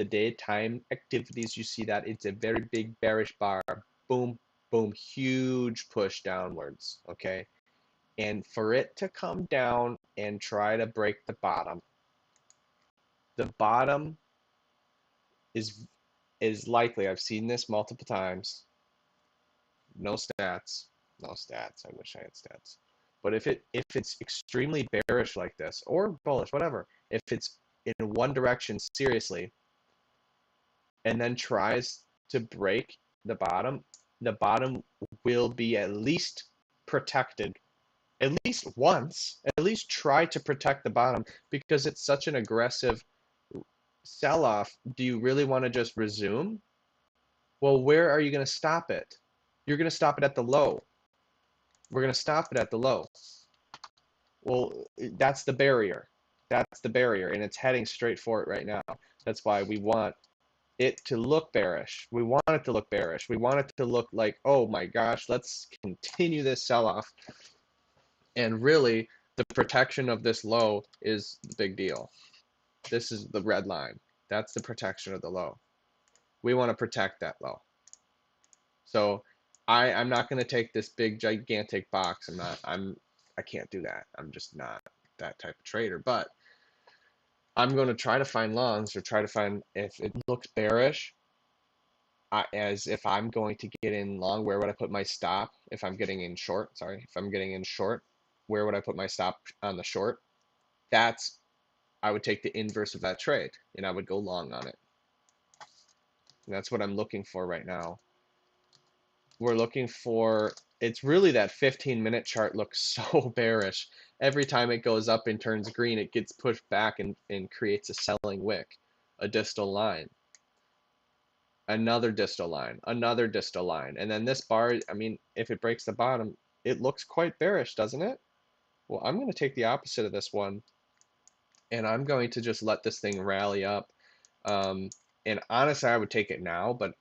daytime activities, you see that it's a very big bearish bar. Boom, boom, huge push downwards, okay? And for it to come down and try to break the bottom is likely. I've seen this multiple times. No stats. No stats. I wish I had stats. But if it's extremely bearish like this, or bullish, whatever, if it's in one direction seriously, and then tries to break the bottom will be at least protected at least once. At least try to protect the bottom because it's such an aggressive sell off. Do you really want to just resume? Well, where are you going to stop it? You're going to stop it at the low. We're going to stop it at the low. Well, that's the barrier. That's the barrier, and it's heading straight for it right now. That's why we want it to look bearish. We want it to look bearish. We want it to look like, oh my gosh, let's continue this sell-off. And really, the protection of this low is the big deal. This is the red line. That's the protection of the low. We want to protect that low. So I'm not going to take this big gigantic box. I can't do that. I'm just not that type of trader. But I'm going to try to find longs or try to find, if it looks bearish, as if I'm going to get in long, where would I put my stop? If I'm getting in short, sorry, if I'm getting in short, where would I put my stop on the short? I would take the inverse of that trade and I would go long on it. And that's what I'm looking for right now. We're looking for, it's really that 15-minute chart looks so bearish. Every time it goes up and turns green, it gets pushed back and creates a selling wick, a distal line, another distal line, another distal line. And then this bar, I mean, if it breaks the bottom, it looks quite bearish, doesn't it? Well, I'm going to take the opposite of this one, and I'm going to just let this thing rally up. And honestly, I would take it now, but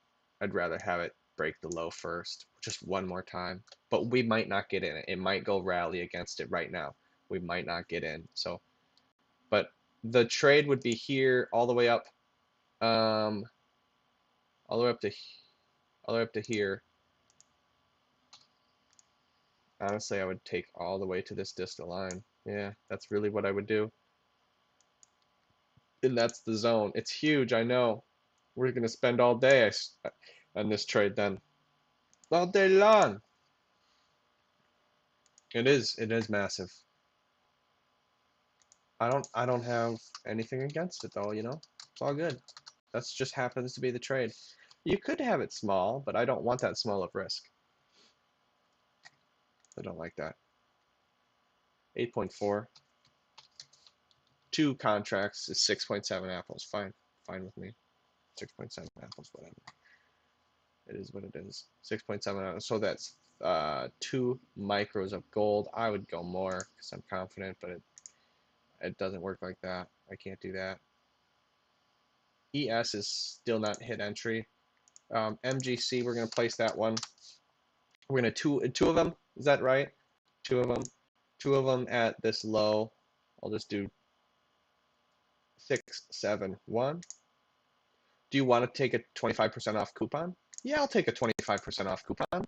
I'd rather have it break the low first, just one more time. But we might not get in it. It might go rally against it right now. We might not get in. So, but the trade would be here all the way up, all the way up to here. Honestly, I would take all the way to this distal line. Yeah, that's really what I would do. And that's the zone. It's huge, I know. We're gonna spend all day on this trade then. All day long. It is massive. I don't have anything against it though, you know? It's all good. That's just happens to be the trade. You could have it small, but I don't want that small of risk. I don't like that. 8.4. 2 contracts is 6.7 apples. Fine. Fine with me. 6.7 apples, whatever. It is what it is. 6.7 apples. So that's 2 micros of gold. I would go more because I'm confident, but it doesn't work like that. I can't do that. ES is still not hit entry. MGC, we're going to place that one. We're going to two of them. Is that right? Two of them at this low. I'll just do 6, 7, 1. Do you want to take a 25% off coupon? Yeah, I'll take a 25% off coupon.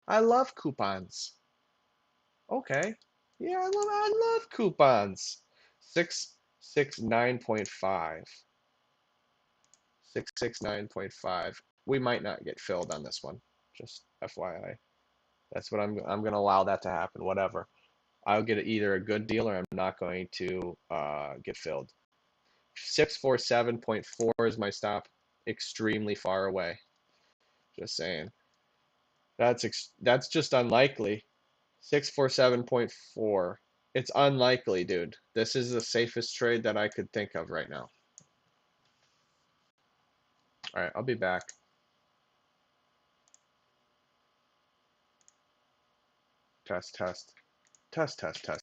I love coupons. Okay. Yeah, I love coupons. 669.5. 669.5. We might not get filled on this one. Just FYI. That's what I'm going to allow that to happen. Whatever. I'll get either a good deal or I'm not going to get filled. 647.4 is my stop. Extremely far away. Just saying. That's just unlikely. 647.4. It's unlikely, dude. This is the safest trade that I could think of right now. All right, I'll be back. Test, test. Test, test, test.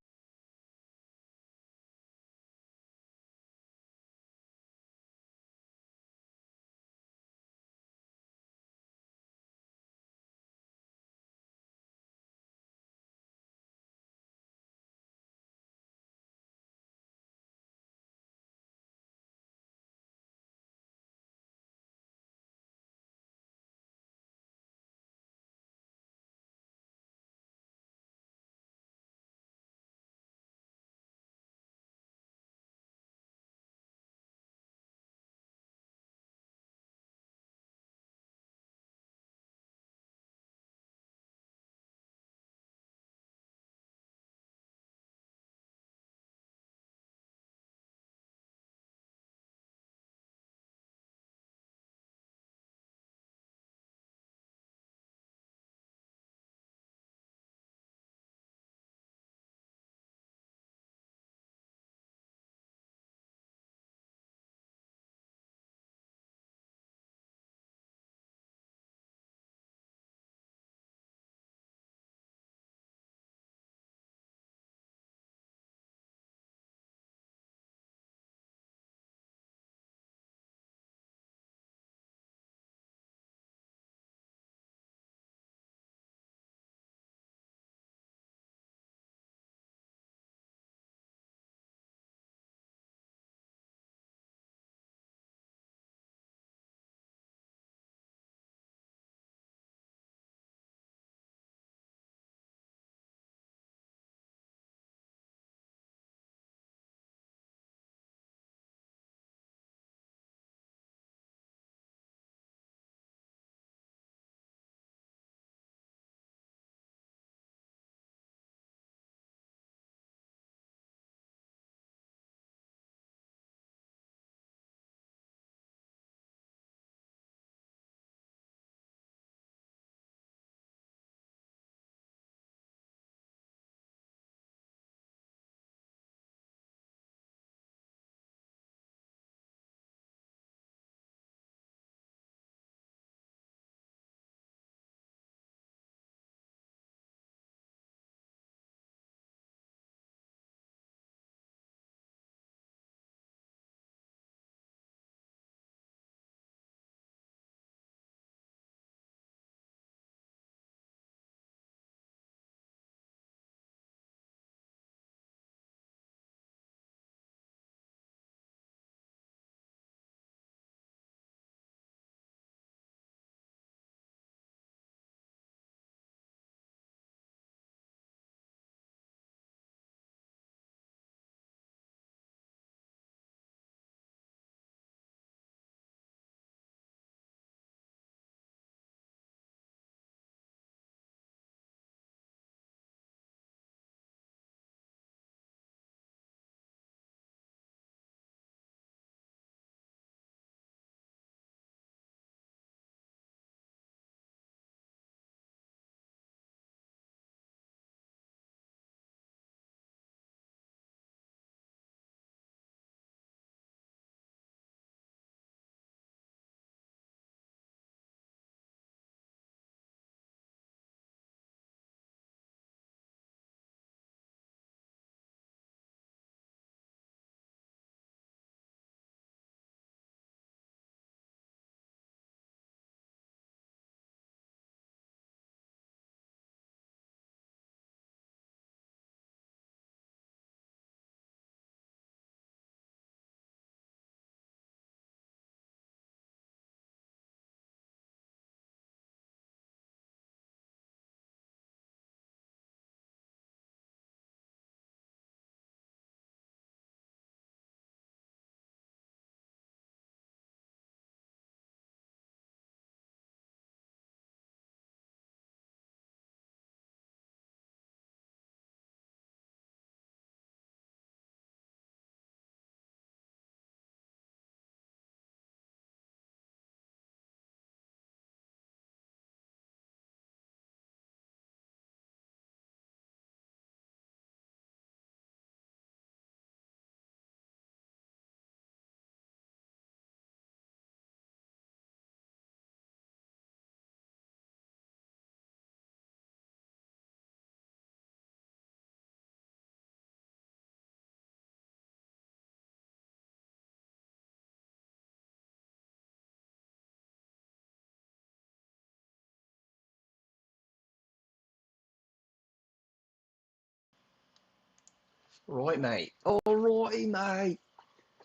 Right, mate. All right, mate.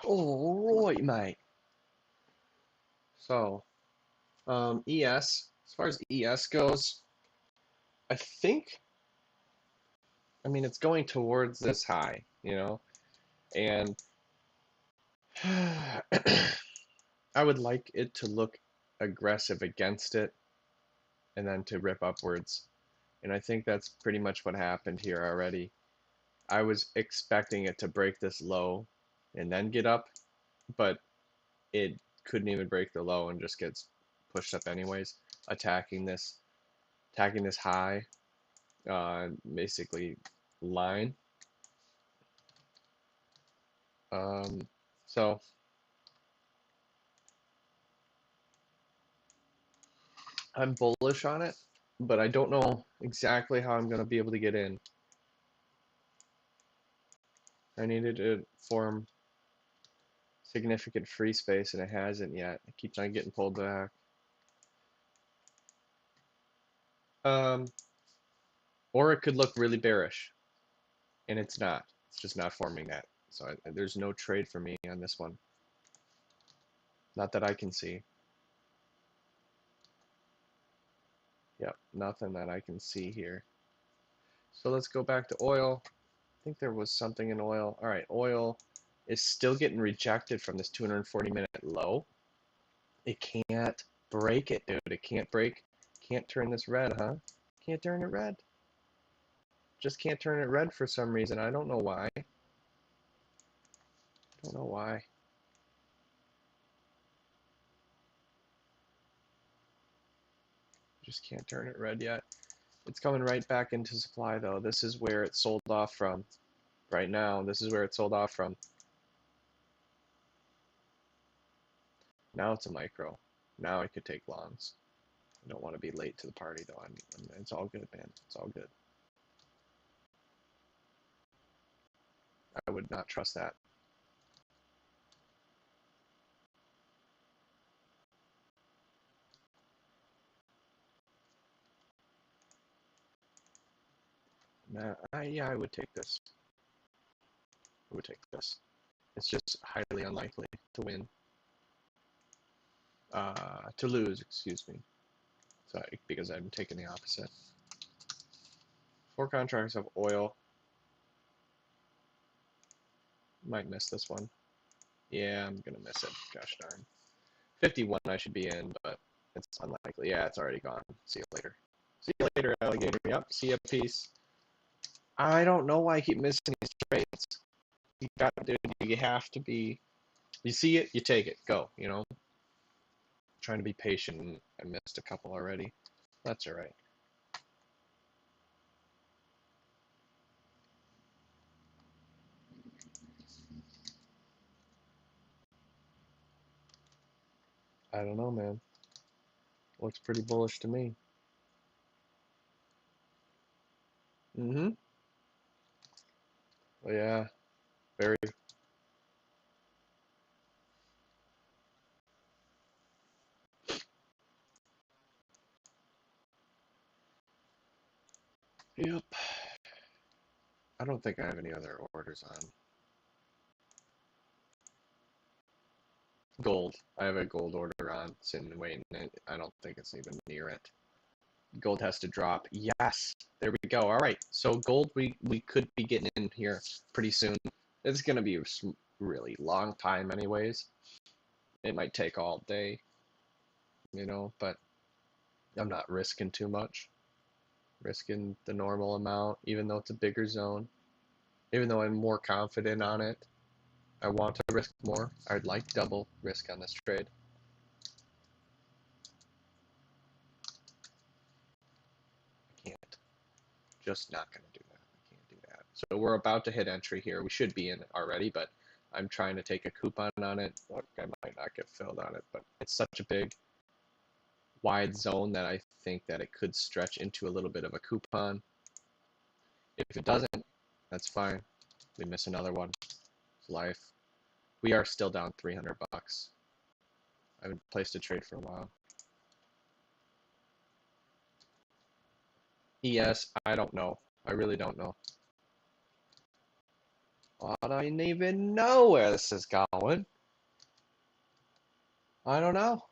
All right, mate. So, ES, as far as ES goes, I think, I mean, it's going towards this high, you know, and I would like it to look aggressive against it and then to rip upwards. And I think that's pretty much what happened here already. I was expecting it to break this low and then get up, but it couldn't even break the low and just gets pushed up anyways, attacking this high, basically line. So I'm bullish on it, but I don't know exactly how I'm going to be able to get in. I needed to form significant free space, and it hasn't yet. It keeps on getting pulled back. Or it could look really bearish, and it's not. It's just not forming that. So there's no trade for me on this one. Not that I can see. Yep, nothing that I can see here. So let's go back to oil. I think there was something in oil. All right, oil is still getting rejected from this 240-minute low. It can't break it, dude. It can't break. Can't turn this red, huh? Can't turn it red. Just can't turn it red for some reason. I don't know why. Don't know why. Just can't turn it red yet. It's coming right back into supply though. This is where it sold off from. Right now, this is where it sold off from. Now it's a micro. Now I could take longs. I don't want to be late to the party though. I mean, it's all good, man. It's all good. I would not trust that. Nah, yeah, I would take this. I would take this. It's just highly unlikely to win. To lose, excuse me. So, because I'm taking the opposite. 4 contracts of oil. Might miss this one. Yeah, I'm gonna miss it. Gosh darn. 51 I should be in, but it's unlikely. Yeah, it's already gone. See you later. See you later, alligator. Yep, see ya, peace. I don't know why I keep missing these trades. You got, dude, you have to be. You see it, you take it. Go. You know. Trying to be patient. I missed a couple already. That's all right. I don't know, man. Looks pretty bullish to me. Mm-hmm. Well, yeah. Very. Yep. I don't think I have any other orders on. Gold. I have a gold order on, sitting and waiting. I don't think it's even near it. Gold has to drop. Yes, there we go. All right, so gold, we could be getting in here pretty soon. It's gonna be a really long time, anyways. It might take all day, you know, but I'm not risking too much. Risking the normal amount, even though it's a bigger zone. Even though I'm more confident on it, I want to risk more. I'd like double risk on this trade. I can't. Just not going to do that. I can't do that. So we're about to hit entry here. We should be in it already, but I'm trying to take a coupon on it. Look, I might not get filled on it, but it's such a big, wide zone that I think that it could stretch into a little bit of a coupon. If it doesn't, that's fine. We miss another one. It's life. We are still down 300 bucks. I haven't placed a trade for a while. ES, I don't know. I really don't know. I don't even know where this is going. I don't know.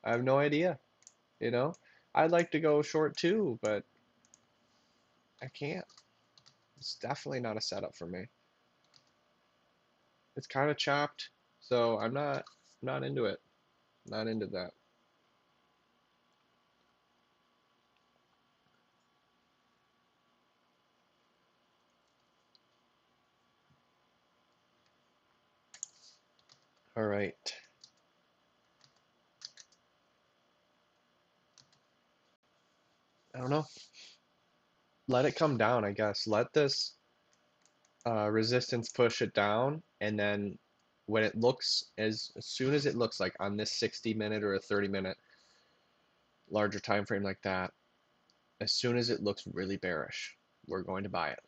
I have no idea. You know, I'd like to go short too, but I can't. It's definitely not a setup for me. It's kind of chopped, so I'm not into it. Not into that. All right. I don't know. Let it come down, I guess. Let this resistance push it down, and then when it looks as soon as it looks like on this 60-minute or a 30-minute larger time frame like that, as soon as it looks really bearish, we're going to buy it.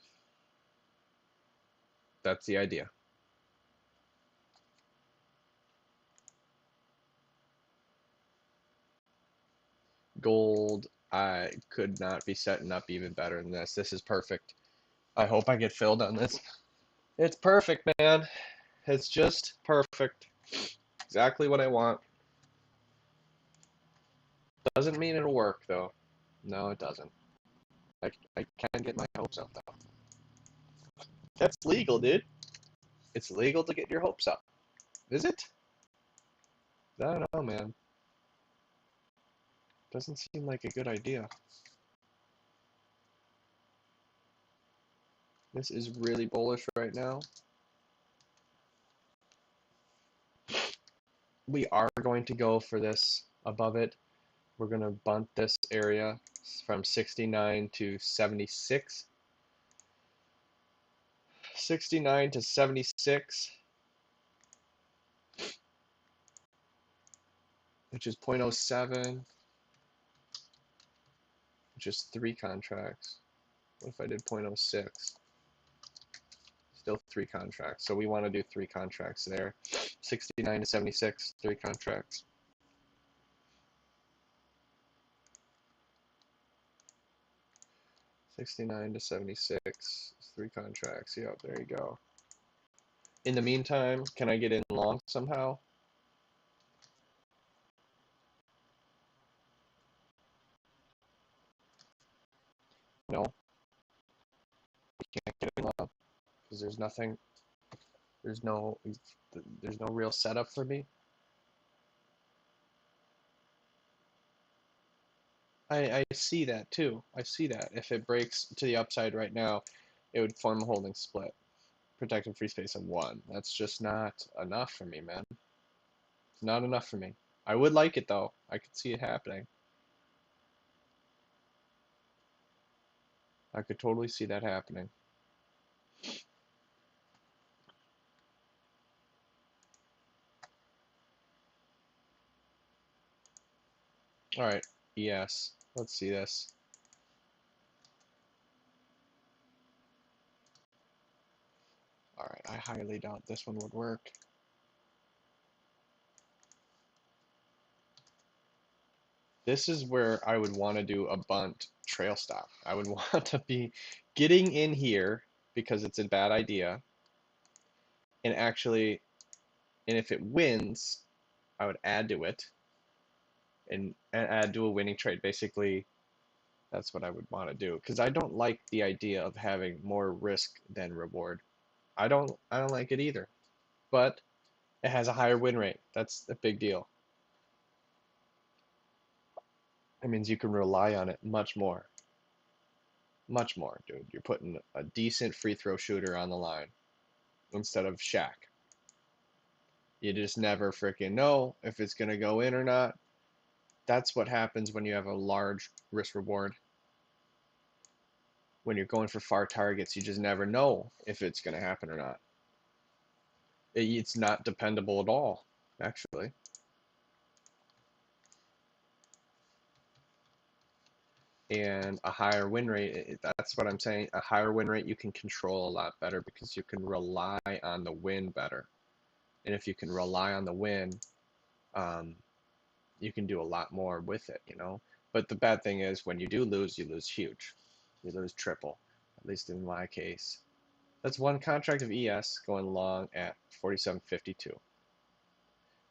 That's the idea. Gold, I could not be setting up even better than this. This is perfect. I hope I get filled on this. It's perfect, man. It's just perfect. Exactly what I want. Doesn't mean it'll work, though. No, it doesn't. I can get my hopes up, though. That's legal, dude. It's legal to get your hopes up. Is it? I don't know, man. Doesn't seem like a good idea. This is really bullish right now. We are going to go for this above it. We're going to bunt this area from 69 to 76. 69 to 76, which is 0.07, which is 3 contracts. What if I did 0.06? Still 3 contracts. So we want to do 3 contracts there. 69 to 76, 3 contracts. $69 to $76, 3 contracts. Yep, there you go. In the meantime, can I get in long somehow? No, we can't get in long because there's nothing. There's no real setup for me. I see that too. I see that. If it breaks to the upside right now, it would form a holding split. Protecting free space of 1. That's just not enough for me, man. It's not enough for me. I would like it though. I could see it happening. I could totally see that happening. All right, yes. Let's see this. All right, I highly doubt this one would work. This is where I would want to do a bunt trail stop. I would want to be getting in here because it's a bad idea. And actually, and if it wins, I would add to it and add to a winning trade. Basically, that's what I would want to do because I don't like the idea of having more risk than reward. I don't like it either. But it has a higher win rate. That's a big deal. It means you can rely on it much more. Much more, dude. You're putting a decent free throw shooter on the line instead of Shaq. You just never freaking know if it's going to go in or not. That's what happens when you have a large risk reward. When you're going for far targets, you just never know if it's going to happen or not. It's not dependable at all, actually. And a higher win rate, that's what I'm saying. A higher win rate you can control a lot better because you can rely on the win better. And if you can rely on the win, you can do a lot more with it, you know. But the bad thing is when you lose huge. You lose triple, at least in my case. That's one contract of ES going long at 47.52.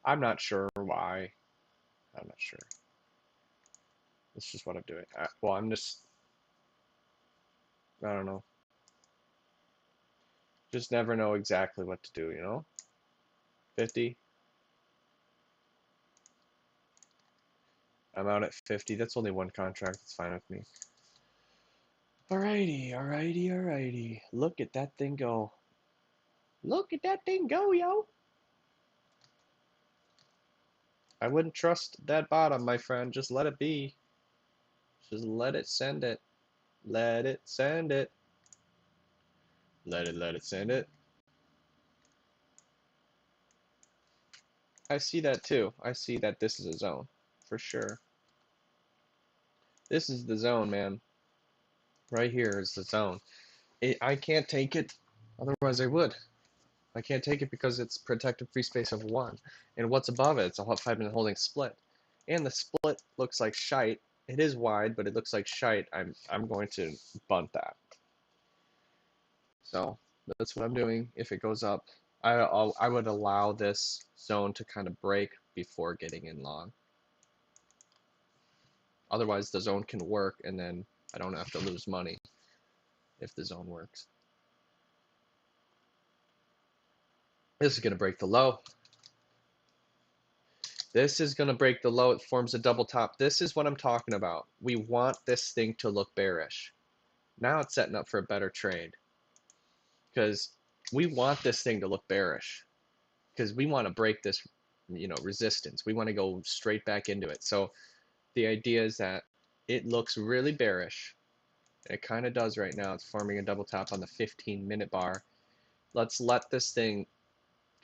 I'm not sure why. I'm not sure. That's just what I'm doing. Well, I'm just, I don't know. Just never know exactly what to do, you know? 50. I'm out at 50. That's only one contract. That's fine with me. Alrighty, alrighty, alrighty. Look at that thing go. Look at that thing go, yo. I wouldn't trust that bottom, my friend. Just let it be. Just let it send it. Let it send it. Let it send it. I see that too. I see that this is a zone. For sure. This is the zone, man. Right here is the zone. I can't take it. Otherwise I would. I can't take it because it's protected free space of 1. And what's above it? It's a 5-minute holding split. And the split looks like shite. It is wide, but it looks like shite. I'm going to bunt that. So that's what I'm doing. If it goes up, I would allow this zone to kind of break before getting in long. Otherwise, the zone can work, and then I don't have to lose money if the zone works. This is going to break the low. This is going to break the low. It forms a double top. This is what I'm talking about. We want this thing to look bearish. Now it's setting up for a better trade. Because we want this thing to look bearish. Because we want to break this, resistance. We want to go straight back into it. So the idea is that it looks really bearish. It kind of does right now. It's forming a double top on the 15-minute bar. Let's let this thing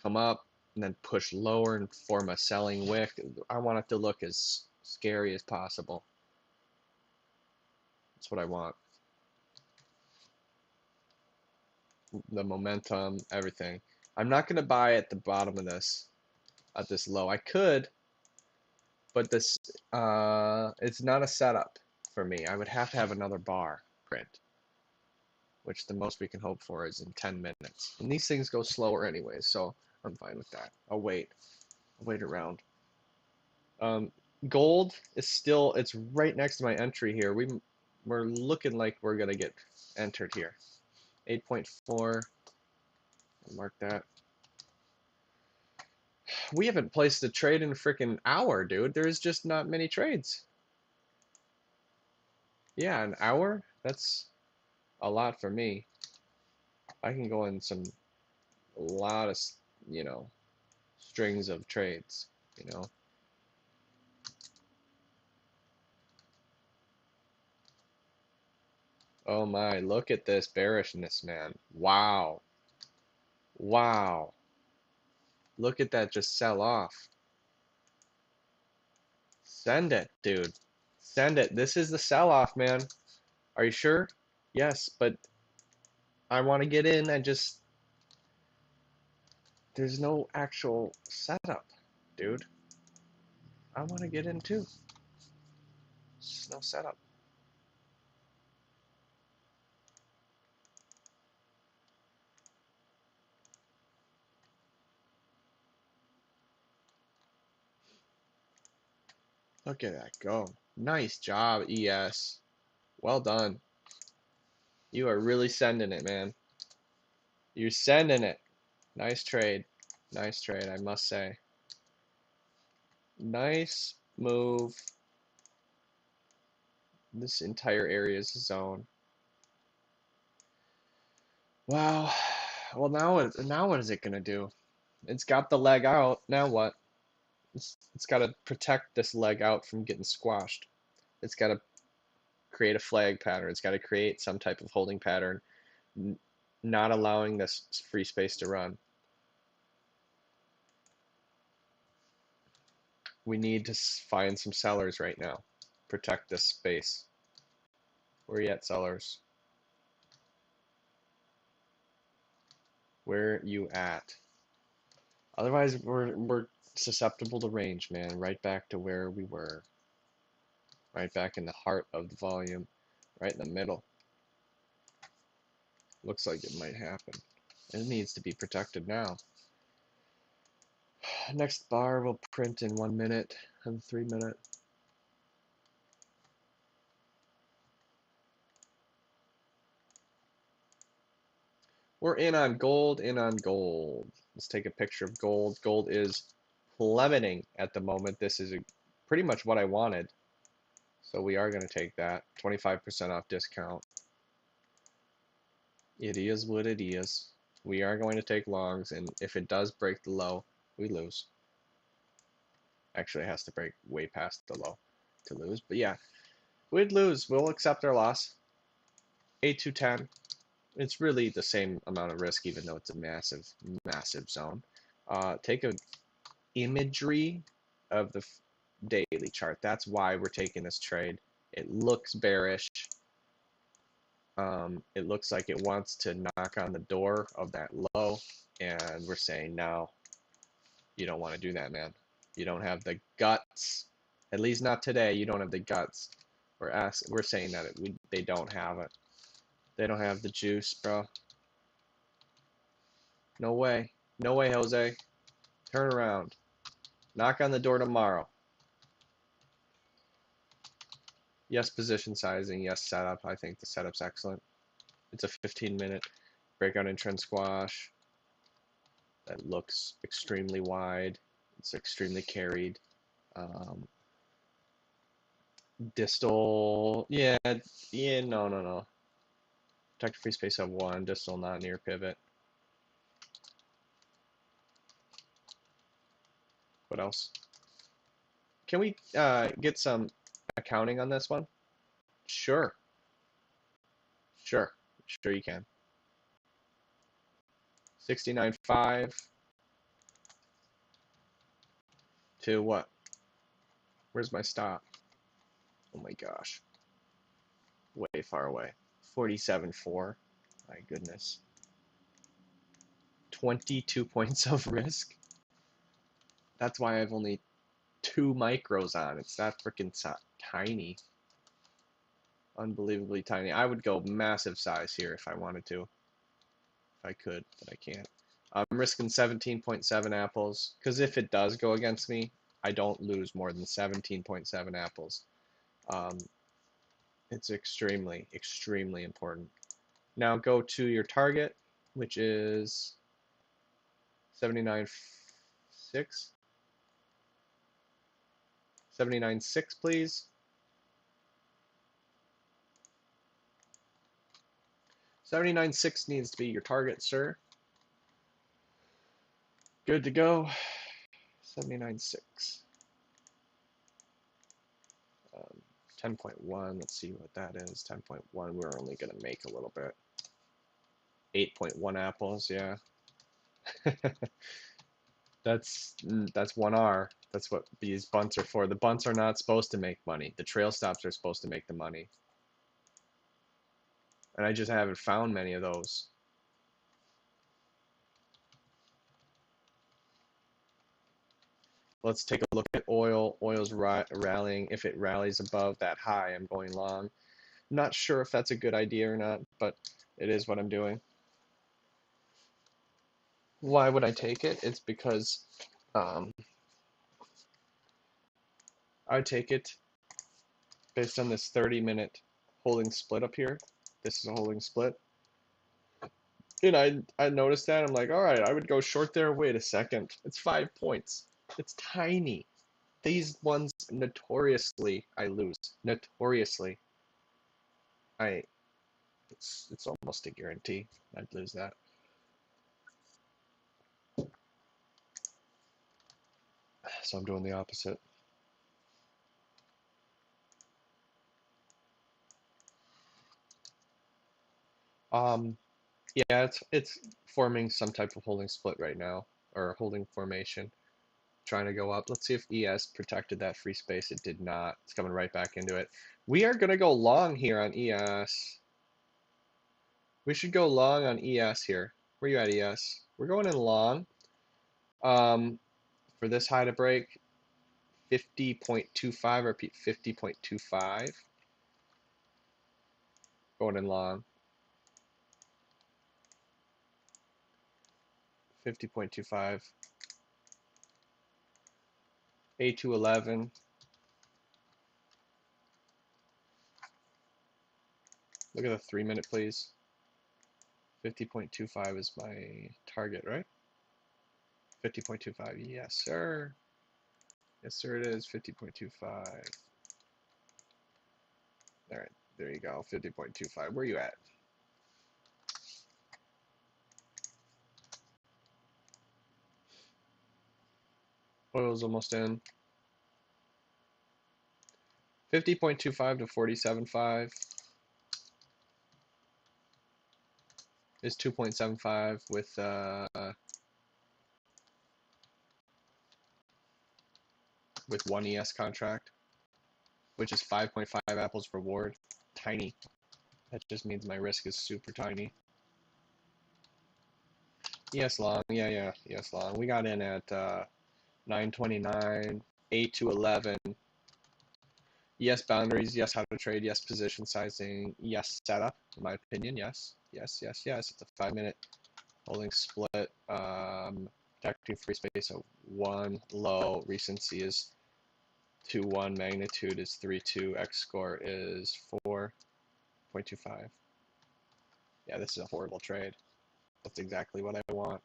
come up and then push lower and form a selling wick. I want it to look as scary as possible. That's what I want. The momentum, everything. I'm not going to buy at the bottom of this, at this low. I could, but this, it's not a setup for me. I would have to have another bar print, which the most we can hope for is in 10 minutes. And these things go slower anyways, so I'm fine with that. I'll wait. I'll wait around. Gold is still, it's right next to my entry here. We're looking like we're going to get entered here. 8.4. Mark that. We haven't placed a trade in a freaking hour, dude. There's just not many trades. Yeah, an hour? That's a lot for me. I can go in a lot of, strings of trades, Oh my, look at this bearishness, man. Wow. Wow. Look at that just sell off. Send it, dude. Send it. This is the sell-off, man. Are you sure? Yes, but I want to get in. There's no actual setup, dude. I want to get in too. There's no setup. Look at that go. Nice job, ES. Well done. You are really sending it, man. You're sending it. Nice trade. Nice trade, I must say. Nice move. This entire area is a zone. Wow. Well, now what is it gonna do? It's got the leg out. Now what? It's got to protect this leg out from getting squashed. It's got to create a flag pattern. It's got to create some type of holding pattern, not allowing this free space to run. We need to find some sellers right now. Protect this space. Where you at, sellers? Where you at? Otherwise, we're susceptible to range, man. Right back to where we were. Right back in the heart of the volume. Right in the middle. Looks like it might happen. It needs to be protected now. Next bar will print in 1 minute and 3 minute. We're in on gold, in on gold. Let's take a picture of gold. Gold is plummeting at the moment. This is pretty much what I wanted. So we are going to take that. 25% off discount. It is what it is. We are going to take longs, and if it does break the low, we lose. Actually, it has to break way past the low to lose. But yeah, we'd lose. We'll accept our loss. 8-10. It's really the same amount of risk, even though it's a massive, massive zone. Take a imagery of the daily chart. That's why we're taking this trade. It looks bearish. It looks like it wants to knock on the door of that low, and we're saying, no, you don't want to do that, man. You don't have the guts. At least not today. You don't have the guts. We're saying that they don't have it. They don't have the juice, bro. No way. No way, Jose. Turn around. Knock on the door tomorrow. Yes, position sizing. Yes, setup. I think the setup's excellent. It's a 15-minute breakout and trend squash. That looks extremely wide. It's extremely carried. Distal. Yeah, no. Protected free space of 1. Distal not near pivot. What else? Can we get some accounting on this one? Sure. Sure you can. 69.5 to what? Where's my stop? Oh my gosh. Way far away. 47.4. My goodness. 22 points of risk. That's why I have only 2 micros on. It's that freaking tiny. Unbelievably tiny. I would go massive size here if I wanted to. If I could, but I can't. I'm risking 17.7 apples, because if it does go against me, I don't lose more than 17.7 apples. It's extremely, extremely important. Now go to your target, which is 79.6. 79.6, please. 79.6 needs to be your target, sir. Good to go. 79.6. 10.1, let's see what that is. 10.1, we're only going to make a little bit. 8.1 apples, yeah. That's 1R. That's what these bunts are for. The bunts are not supposed to make money. The trail stops are supposed to make the money. And I just haven't found many of those. Let's take a look at oil. Oil's rallying. If it rallies above that high, I'm going long. I'm not sure if that's a good idea or not, but it is what I'm doing. Why would I take it? It's because I take it based on this 30-minute holding split up here. This is a holding split. And I noticed that. I'm like, all right, I would go short there. Wait a second. It's 5 points. It's tiny. These ones, notoriously, I lose. Notoriously. It's almost a guarantee I'd lose that. So I'm doing the opposite. Yeah, it's forming some type of holding split right now, or holding formation. Trying to go up. Let's see if ES protected that free space. It did not. It's coming right back into it. We are going to go long here on ES. We should go long on ES here. Where you at, ES? We're going in long. For this high to break, 50.25, repeat 50.25. Going in long. 50.25. A211. Look at the 3-minute, please. 50.25 is my target, right? 50.25, yes, sir. Yes, sir, it is 50.25. All right, there you go, 50.25. Where are you at? Oil's almost in. 50.25 to 47.5 is 2.75 with one ES contract, which is 5.5 apples reward. Tiny. That just means my risk is super tiny. ES long, yeah, ES long. We got in at 929, 8 to 11. Yes, boundaries. Yes, how to trade. Yes, position sizing. Yes, setup. In my opinion, yes. Yes. It's a 5-minute holding split. Protecting free space of 1. Low. Recency is 2.1. Magnitude is 3.2. X score is 4.25. Yeah, this is a horrible trade. That's exactly what I want.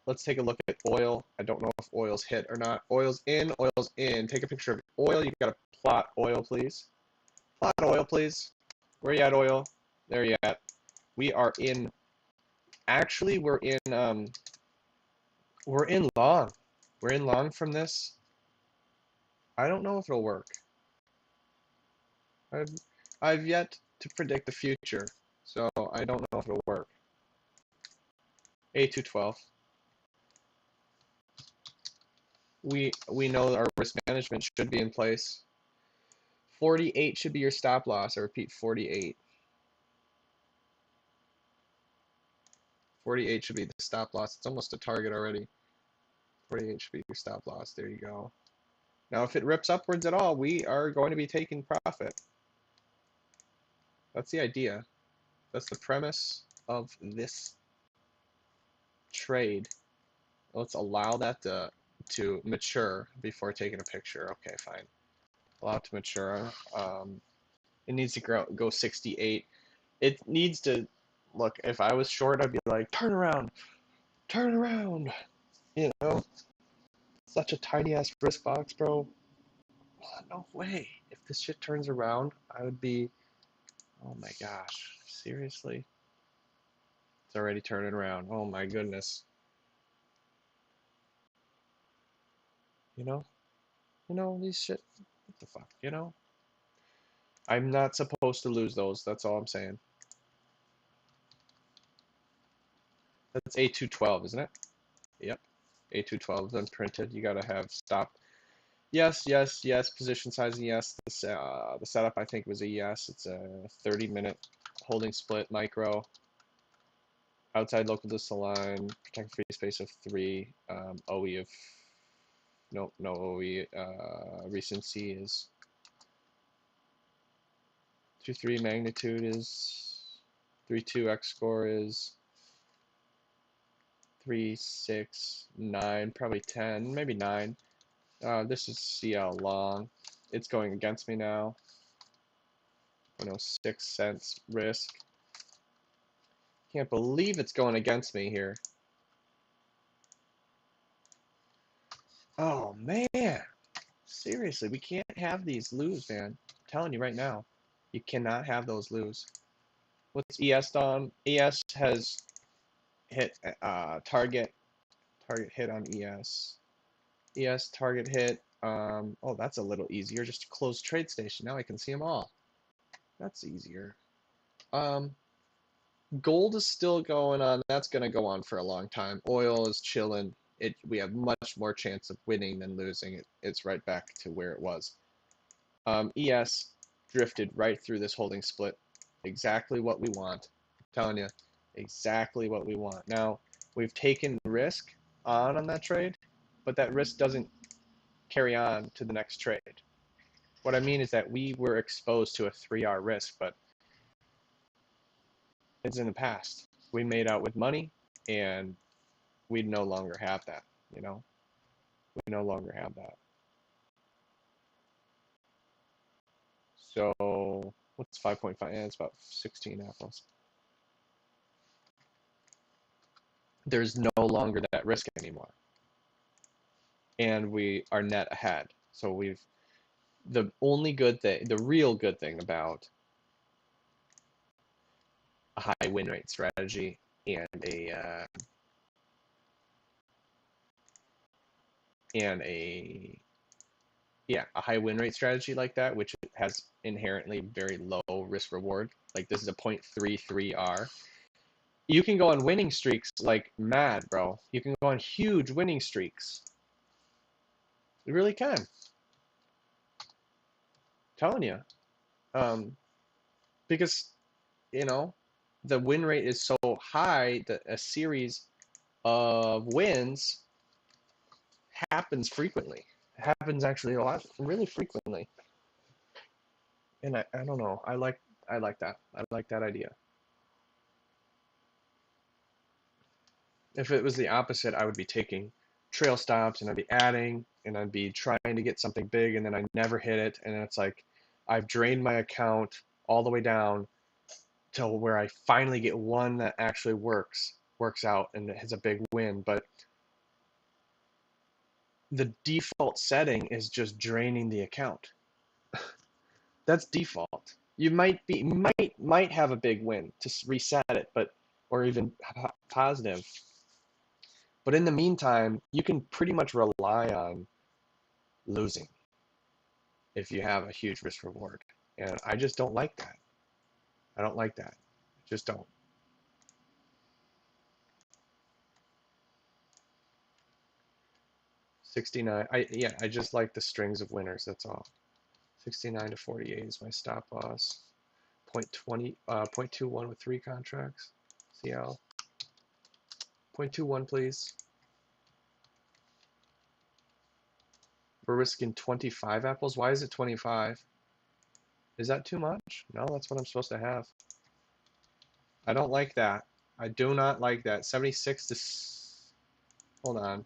Let's take a look at oil. I don't know if oil's hit or not. Oil's in. Oil's in. Take a picture of oil. You gotta plot oil, please. Plot oil, please. Where you at, oil? There you at. We are in. Actually, we're in long. We're in long from this. I don't know if it'll work. I've yet to predict the future, so I don't know if it'll work. A212. We know our risk management should be in place. 48 should be your stop loss. I repeat, 48. 48 should be the stop loss. It's almost a target already. 48 should be your stop loss. There you go. Now, if it rips upwards at all, we are going to be taking profit. That's the idea. That's the premise of this trade. Let's allow that to mature before taking a picture. Okay, fine. Allow it to mature. It needs to go 68. It needs to, look, if I was short, I'd be like, turn around. You know, such a tiny ass risk box, bro. No way. If this shit turns around, I would be, oh my gosh, seriously? It's already turning around. Oh my goodness. You know, these shit, what the fuck, you know? I'm not supposed to lose those, that's all I'm saying. That's A212, isn't it? Yep. A212 then printed. You gotta have stop. Yes. Position sizing, yes. The setup, I think, was a yes. It's a 30-minute holding split micro. Outside local disalign. Protect free space of 3. OE of no OE. Recency is 2.3. Magnitude is 3.2. X score is 3.6. 9. Probably 10. Maybe 9. This is CL long. It's going against me now. 6 cents risk. Can't believe it's going against me here. Oh man. Seriously, we can't have these lose, man. I'm telling you right now. You cannot have those lose. What's ES done? ES has hit target hit on ES. ES target hit. Oh, that's a little easier. Just a closed trade station. Now I can see them all. That's easier. Gold is still going on. That's going to go on for a long time. Oil is chilling. We have much more chance of winning than losing. It's right back to where it was. ES drifted right through this holding split. Exactly what we want. I'm telling you, exactly what we want. Now, we've taken risk on that trade, but that risk doesn't carry on to the next trade. What I mean is that we were exposed to a 3R risk, but it's in the past. We made out with money, and we'd no longer have that, you know? We no longer have that. So what's 5.5? Yeah, it's about 16 apples. There's no longer that risk anymore. And we are net ahead. So the only good thing, the real good thing about a high win rate strategy and a high win rate strategy like that, which has inherently very low risk reward. Like this is a 0.33 R. You can go on winning streaks like mad, bro. You can go on huge winning streaks. You really can. I'm telling you. Because, you know, the win rate is so high that a series of wins happens frequently. It happens actually a lot, really frequently. And I don't know. I like that. I like that idea. If it was the opposite, I would be taking trail stops and I'd be adding and I'd be trying to get something big and then I never hit it. And it's like I've drained my account all the way down till where I finally get one that actually works out and has a big win. But the default setting is just draining the account. That's default. You might have a big win to reset it, but or even positive. But in the meantime, you can pretty much rely on losing if you have a huge risk reward. And I just don't like that. I don't like that. I just don't. $69. I just like the strings of winners, that's all. 69 to 48 is my stop loss. 0.21 with 3 contracts. CL. 0.21, please. We're risking 25 apples. Why is it 25? Is that too much? No, that's what I'm supposed to have. I don't like that. I do not like that. 76 to... Hold on.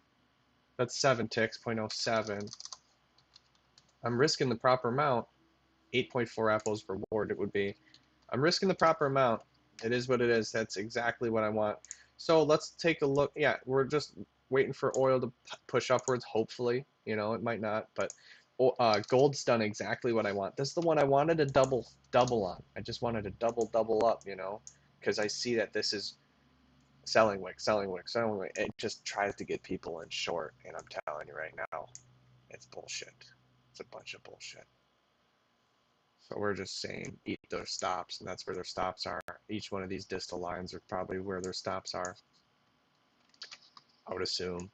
That's 7 ticks, 0.07. I'm risking the proper amount. 8.4 apples reward it would be. I'm risking the proper amount. It is what it is. That's exactly what I want. So let's take a look. Yeah, we're just waiting for oil to push upwards, hopefully. You know, it might not, but gold's done exactly what I want. This is the one I wanted to double on. I just wanted to double up, you know, because I see that this is selling wick. It just tries to get people in short, and I'm telling you right now, it's bullshit. It's a bunch of bullshit. So we're just saying eat their stops, and that's where their stops are. Each one of these distal lines are probably where their stops are. I would assume.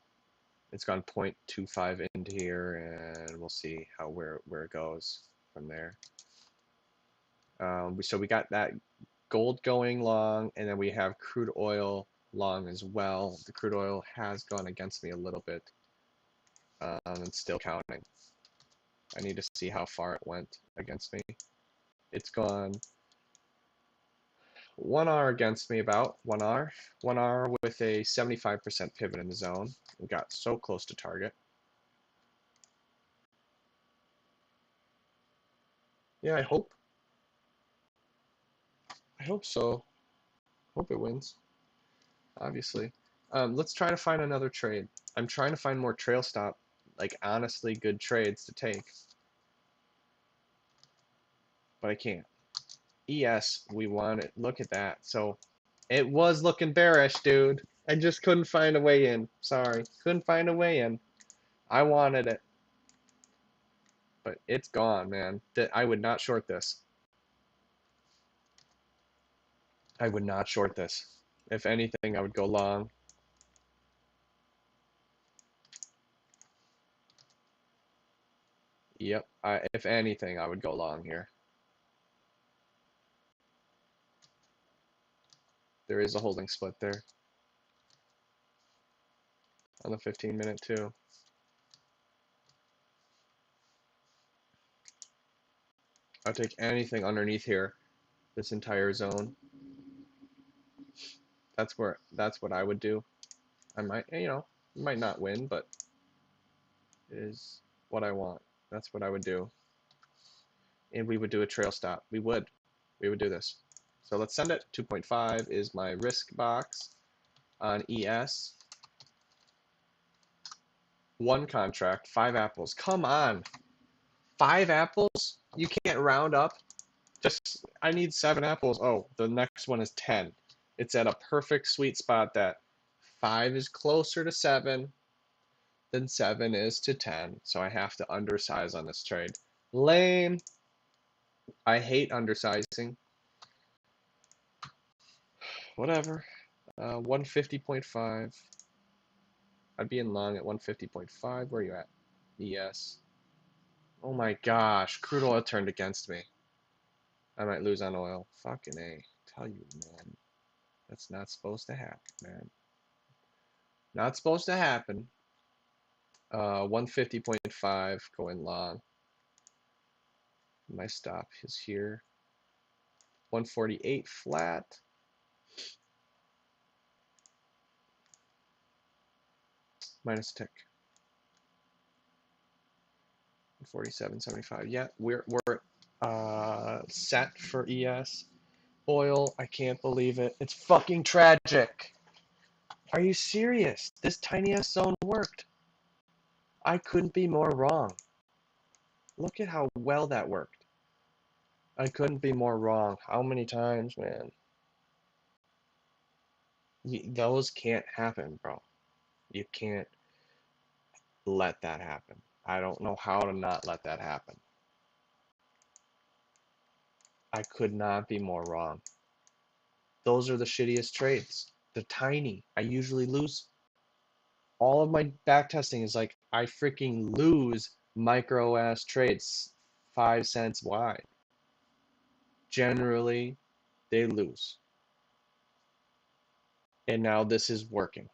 It's gone 0.25 into here, and we'll see where it goes from there. So we got that gold going long, and then we have crude oil long as well. The crude oil has gone against me a little bit. It's still counting. I need to see how far it went against me. It's gone 1 R against me, about 1 R. 1 R with a 75% pivot in the zone. We got so close to target. Yeah, I hope. I hope so. Hope it wins. Obviously. Let's try to find another trade. I'm trying to find more trail stop, like honestly good trades to take. But I can't. ES, we want it. Look at that. So it was looking bearish, dude. I just couldn't find a way in. Sorry. Couldn't find a way in. I wanted it. But it's gone, man. I would not short this. I would not short this. If anything, I would go long. Yep. If anything, I would go long here. There is a holding split there. On the 15-minute too. I'll take anything underneath here. This entire zone. That's what I would do. I might, might not win, but it is what I want. That's what I would do. And we would do a trail stop. We would do this. So let's send it. 2.5 is my risk box on ES. One contract, 5 apples. Come on. 5 apples? You can't round up? Just, I need 7 apples. Oh, the next one is 10. It's at a perfect sweet spot that 5 is closer to 7 than 7 is to 10. So I have to undersize on this trade. Lame. I hate undersizing. Whatever. 150.5. I'd be in long at 150.5. Where are you at? ES. Oh my gosh. Crude oil turned against me. I might lose on oil. Fucking A. Tell you, man. That's not supposed to happen, man. Not supposed to happen. 150.5 going long. My stop is here. 148 flat. Minus tick. 47.75. Yeah, we're set for ES. Oil, I can't believe it. It's fucking tragic. Are you serious? This tiny ass zone worked. I couldn't be more wrong. Look at how well that worked. I couldn't be more wrong. How many times, man? Those can't happen, bro. You can't let that happen. I don't know how to not let that happen. I could not be more wrong. Those are the shittiest trades. They're tiny. I usually lose. All of my back testing is like I freaking lose micro ass trades 5 cents wide. Generally, they lose. And now this is working.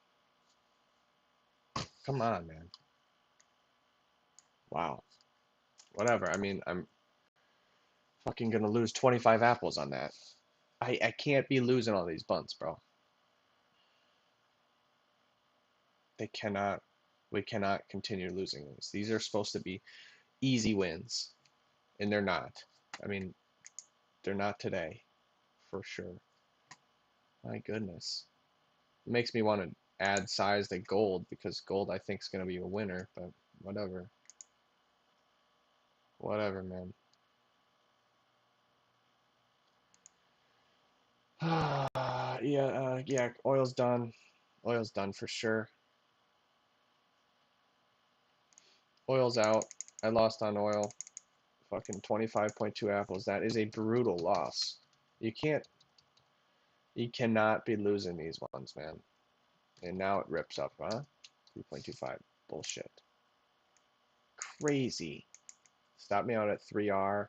Come on, man. Wow. Whatever. I mean, I'm fucking gonna lose 25 apples on that. I can't be losing all these bunts, bro. They cannot, we cannot continue losing these. These are supposed to be easy wins, and they're not. I mean, they're not today, for sure. My goodness. It makes me want to add size to gold, because gold I think is going to be a winner, but whatever. Whatever, man. Yeah, oil's done. Oil's done for sure. Oil's out. I lost on oil. Fucking 25.2 apples. That is a brutal loss. You cannot be losing these ones, man. And now it rips up, huh? 3.25. Bullshit. Crazy. Stop me out at 3R.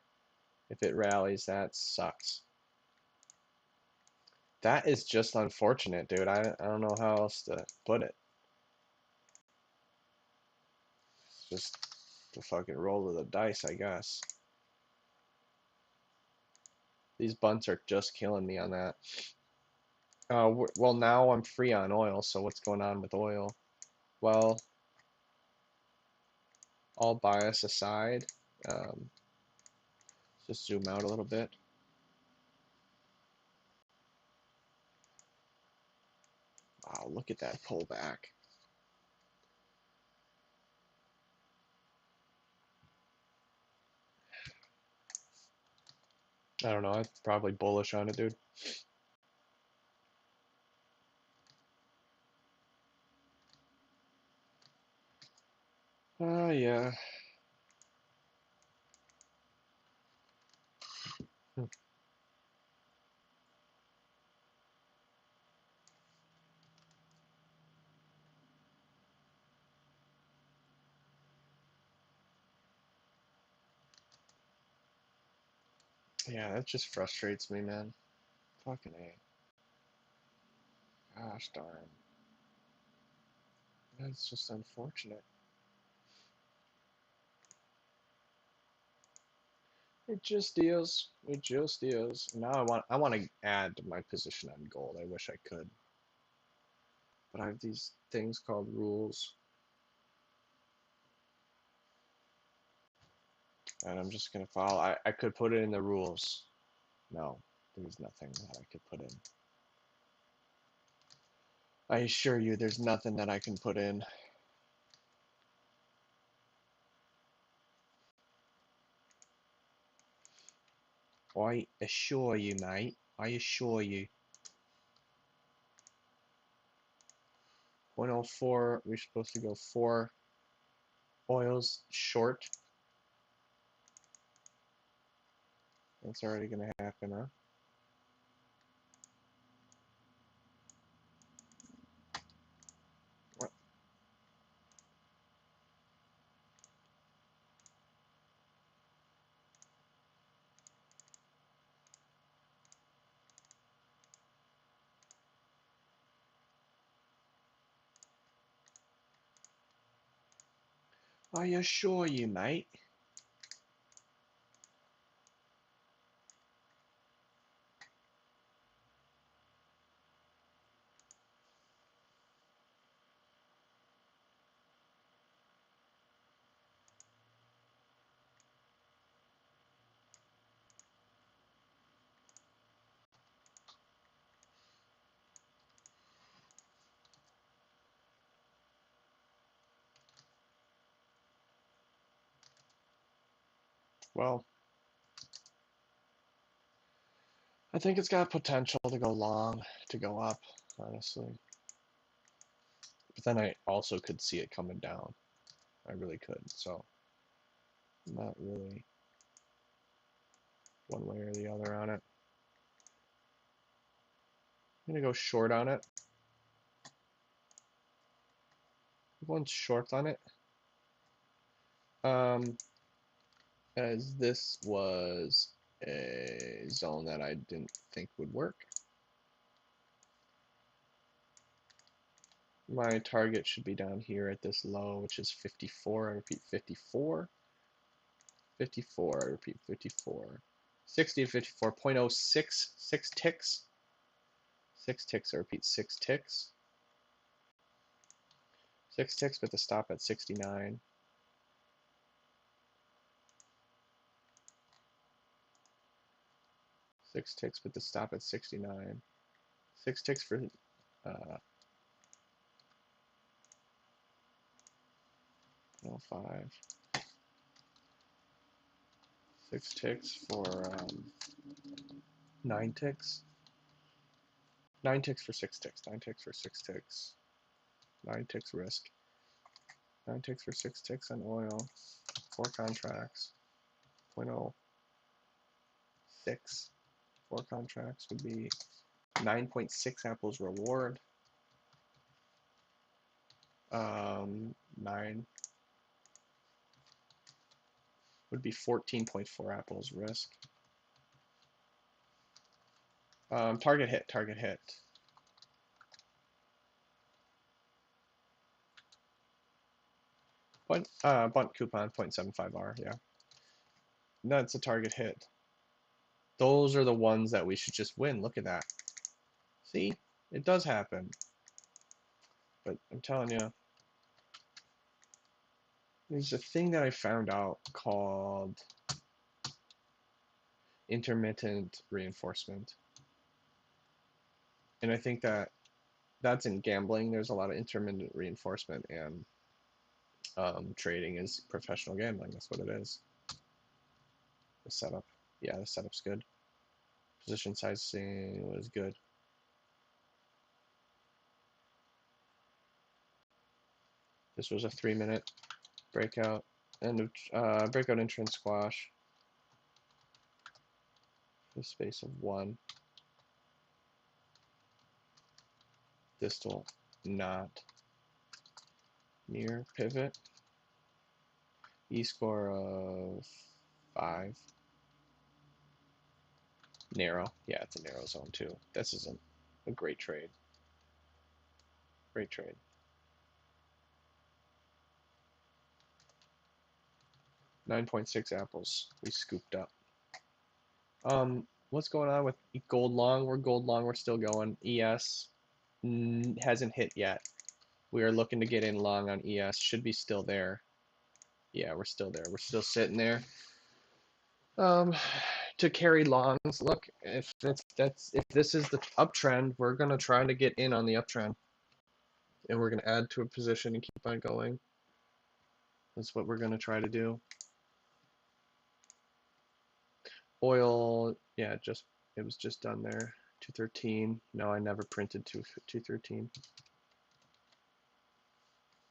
If it rallies, that sucks. That is just unfortunate, dude. I don't know how else to put it. It's just the fucking roll of the dice, I guess. These bunts are just killing me on that. Well, now I'm free on oil, so what's going on with oil? Well, all bias aside, um, just zoom out a little bit. Wow, look at that pullback. I don't know, I'm probably bullish on it, dude. Yeah. Yeah, that just frustrates me, man. Fucking A. Gosh darn. That's just unfortunate. It just is. It just is. Now I want to add to my position on gold. I wish I could. But I have these things called rules. And I'm just going to follow. I could put it in the rules. No, there's nothing that I could put in. I assure you there's nothing that I can put in. I assure you, mate. I assure you. 0.04, we're supposed to go 4 oils short. That's already going to happen, huh? What? I assure you, mate. Well, I think it's got potential to go long, to go up, honestly. But then I also could see it coming down. I really could. So, not really one way or the other on it. I'm going to go short on it. I'm going short on it. As this was a zone that I didn't think would work. My target should be down here at this low, which is 54. I repeat, 54. 54, I repeat, 54. 60 to 54, 0.06, 6 ticks. 6 ticks, I repeat, 6 ticks. 6 ticks with the stop at 69. 6 ticks with the stop at 69. 6 ticks for 05. 6 ticks for 9 ticks. 9 ticks for 6 ticks. 9 ticks for 6 ticks. 9 ticks risk. 9 ticks for 6 ticks on oil. 4 contracts. 0.06. 4 contracts would be 9.6 apples reward. 9 would be 14.4 apples risk. Target hit, target hit. Bunt coupon 0.75R, yeah. That's a target hit. Those are the ones that we should just win. Look at that. See? It does happen. But I'm telling you, there's a thing that I found out called intermittent reinforcement. And I think that that's in gambling. There's a lot of intermittent reinforcement, and trading is professional gambling. That's what it is. The setup. Yeah, the setup's good. Position sizing was good. This was a 3-minute breakout. End of breakout entrance squash. The space of 1. Distal not near pivot. E-score of 5. Narrow. Yeah, it's a narrow zone too. This isn't a great trade. Great trade. $9.6 apples we scooped up. What's going on with gold long? We're gold long. We're still going. ES. hasn't hit yet. We are looking to get in long on ES. Should be still there. Yeah, we're still there. We're still sitting there. To carry longs. Look, if this is the uptrend, we're gonna try to get in on the uptrend, and we're gonna add to a position and keep on going. That's what we're gonna try to do. Oil, yeah, it was just done there. 213. No, I never printed 213.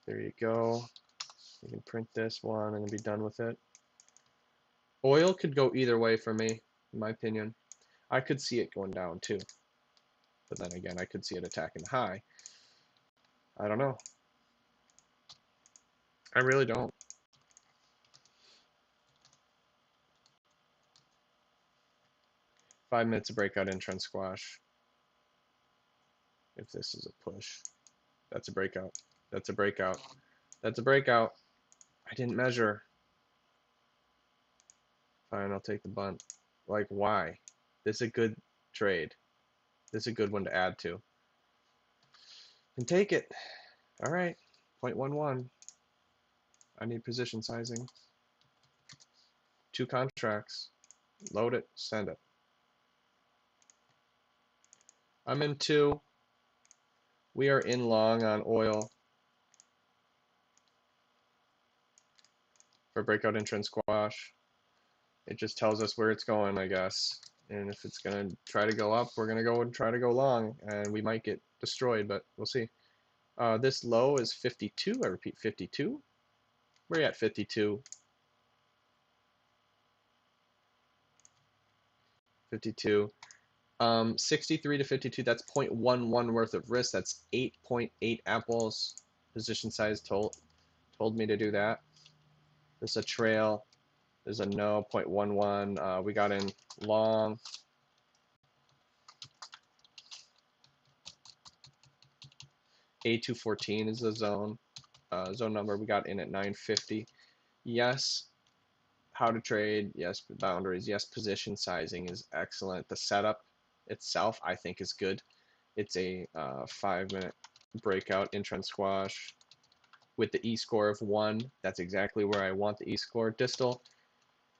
There you go. You can print this one and be done with it. Oil could go either way for me, in my opinion. I could see it going down too. But then again, I could see it attacking high. I don't know. I really don't. Five minutes of breakout in trend squash. If this is a push. That's a breakout. That's a breakout. That's a breakout. I didn't measure. Fine, I'll take the bunt. Like, why? This is a good trade. This is a good one to add to. And take it. All right. 0.11. I need position sizing. 2 contracts. Load it. Send it. I'm in 2. We are in long on oil for breakout in trend squash. It just tells us where it's going, I guess. And if it's going to try to go up, we're going to go and try to go long. And we might get destroyed, but we'll see. This low is 52. I repeat, 52. We're at 52. 52. 63 to 52, that's 0.11 worth of risk. That's 8.8 apples. Position size told me to do that. There's a trail. There's a no, 0.11. We got in long. A214 is the zone. Zone number. We got in at 950. Yes. How to trade. Yes. Boundaries. Yes. Position sizing is excellent. The setup itself, I think, is good. It's a 5-minute breakout in trend squash with the E-score of 1. That's exactly where I want the E-score. Distal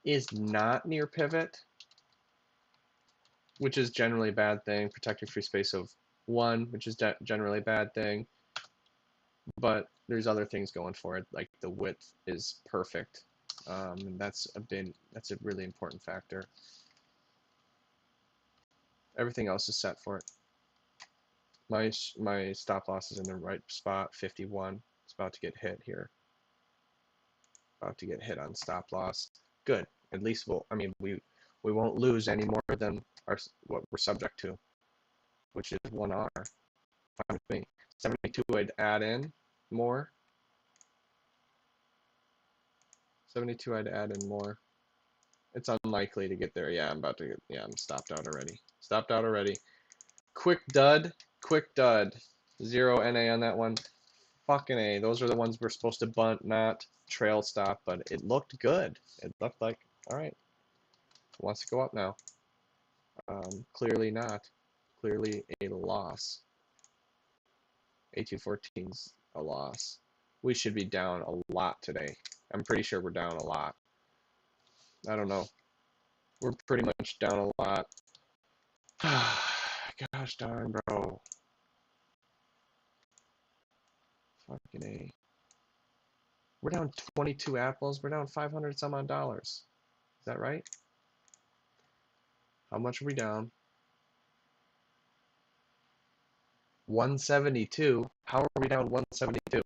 is not near pivot, which is generally a bad thing. Protecting free space of 1, which is generally a bad thing. But there's other things going for it, like the width is perfect. And that's a really important factor. Everything else is set for it. My stop loss is in the right spot, 51. It's about to get hit here. About to get hit on stop loss. Good. At least we won't lose any more than what we're subject to, which is 1R. Fine with me. 72 I'd add in more. 72 I'd add in more. It's unlikely to get there. Yeah, I'm stopped out already. Stopped out already. Quick dud. Quick dud. 0 NA on that one. Fucking A. Those are the ones we're supposed to bunt, not trail stop, but it looked good. It looked like, all right, it wants to go up now. Clearly not. Clearly a loss. A214's a loss. We should be down a lot today. I'm pretty sure we're down a lot. I don't know. We're pretty much down a lot. Gosh darn, bro. Fucking A. We're down 22 apples. We're down 500 some odd dollars. Is that right? How much are we down? 172. How are we down 172?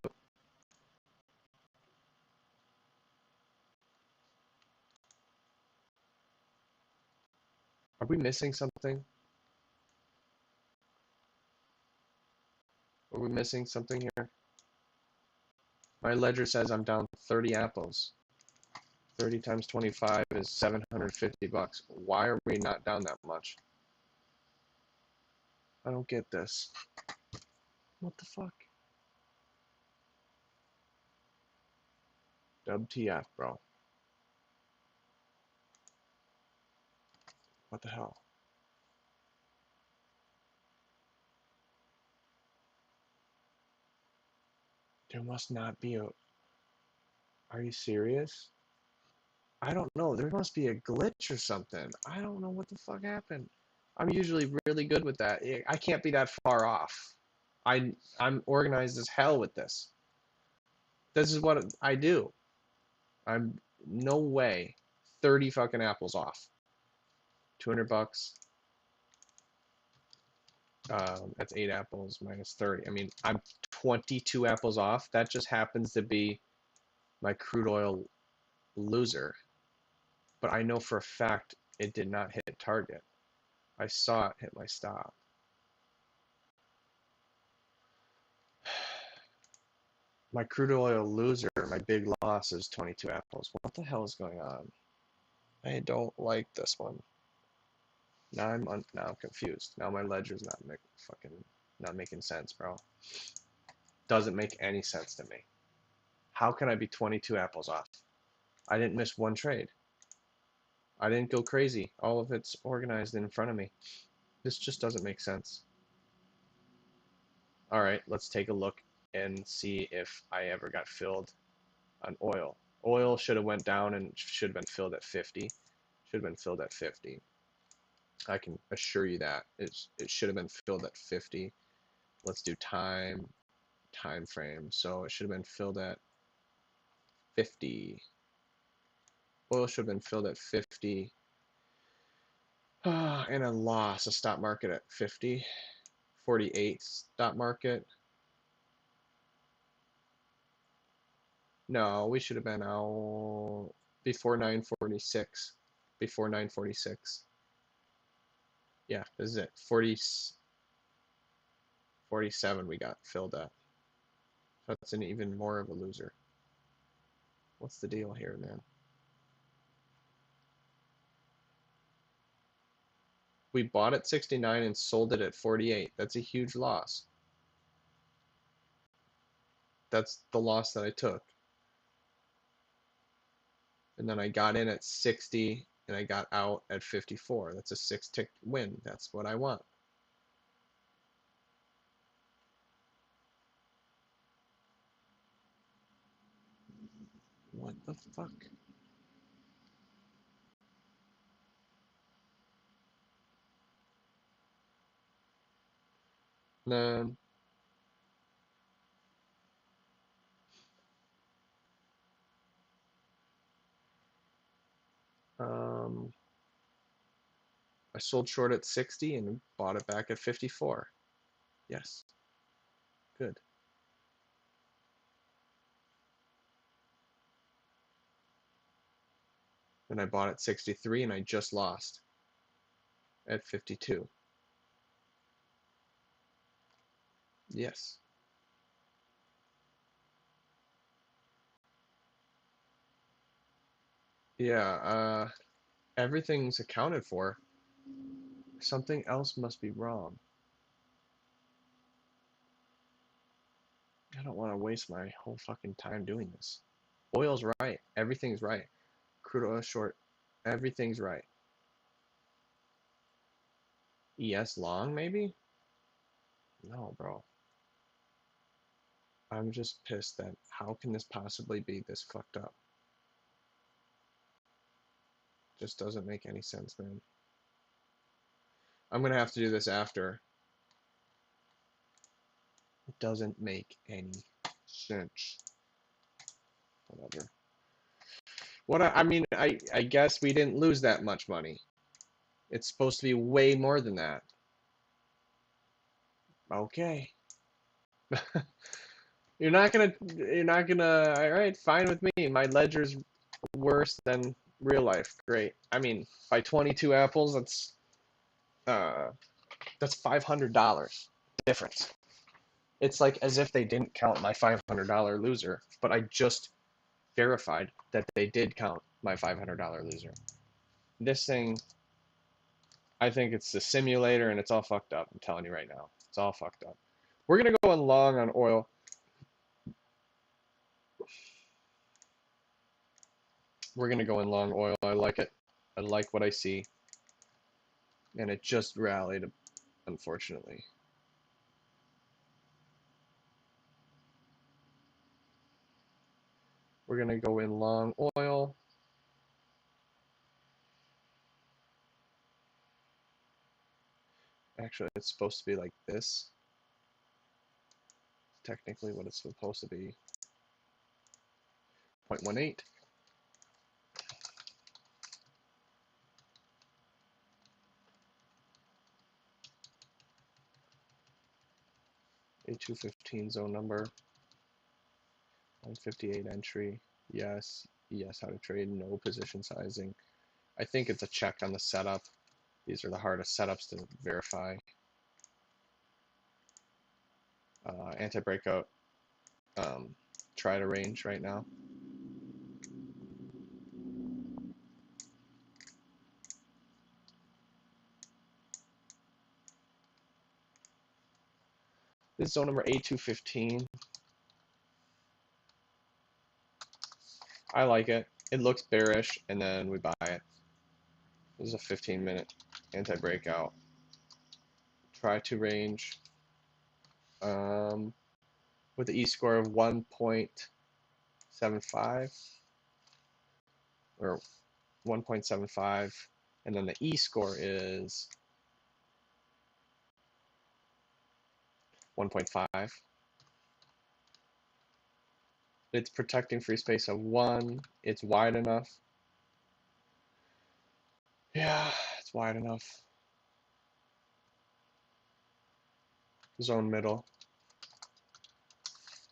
Are we missing something? Are we missing something here? My ledger says I'm down 30 apples. 30 times 25 is 750 bucks. Why are we not down that much? I don't get this. What the fuck? WTF, bro. What the hell? There must not be a... Are you serious? I don't know. There must be a glitch or something. I don't know what the fuck happened. I'm usually really good with that. I can't be that far off. I'm organized as hell with this. This is what I do. I'm no way 30 fucking apples off. 200 bucks. That's 8 apples minus 30. I mean, I'm 22 apples off. That just happens to be my crude oil loser. But I know for a fact it did not hit target. I saw it hit my stop. My crude oil loser, my big loss is 22 apples. What the hell is going on? I don't like this one. Now I'm confused. Now my ledger's not making sense, bro. Doesn't make any sense to me. How can I be 22 apples off? I didn't miss one trade. I didn't go crazy. All of it's organized in front of me. This just doesn't make sense. All right, let's take a look and see if I ever got filled on oil. Oil should have went down and should have been filled at 50. Should have been filled at 50. I can assure you that. It should have been filled at 50. Let's do time frame. So it should have been filled at 50. Oil should have been filled at 50. And a loss, a stop market at 50. 48 stop market. No, we should have been out before 946. Before 946. Yeah, this is it. 47 we got filled at. That's an even more of a loser. What's the deal here, man? We bought at 69 and sold it at 48. That's a huge loss. That's the loss that I took. And then I got in at 60 and I got out at 54. That's a 6-tick win. That's what I want. What the fuck? Then I sold short at 60 and bought it back at 54. Yes. Good. Then I bought at 63 and I just lost at 52. Yes. Yeah, everything's accounted for. Something else must be wrong. I don't want to waste my whole fucking time doing this. Oil's right. Everything's right. Crude oil short. Everything's right. ES long, maybe? No, bro. I'm just pissed that how can this possibly be this fucked up? Just doesn't make any sense, man. I'm gonna have to do this after. It doesn't make any sense. Whatever. I mean, I guess we didn't lose that much money. It's supposed to be way more than that. Okay. You're not gonna, all right, fine with me. My ledger's worse than real life. Great. I mean, by 22 apples, that's $500 difference. It's like as if they didn't count my $500 loser, but I just verified that they did count my $500 loser. This thing, I think it's the simulator and it's all fucked up. I'm telling you right now. It's all fucked up. We're going to go in long on oil. We're going to go in long oil. I like it. I like what I see. And it just rallied, unfortunately. We're going to go in long oil. Actually, it's supposed to be like this. Technically what it's supposed to be. 0.18. A215 zone number. 158 entry. Yes. Yes, how to trade. No position sizing. I think it's a check on the setup. These are the hardest setups to verify. Anti-breakout. Try to range right now. This is zone number A215. I like it. It looks bearish, and then we buy it. This is a 15-minute anti-breakout. Try to range with the E-score of 1.75 or 1.75, and then the E-score is 1.5. It's protecting free space of 1. It's wide enough. Yeah, it's wide enough. Zone middle.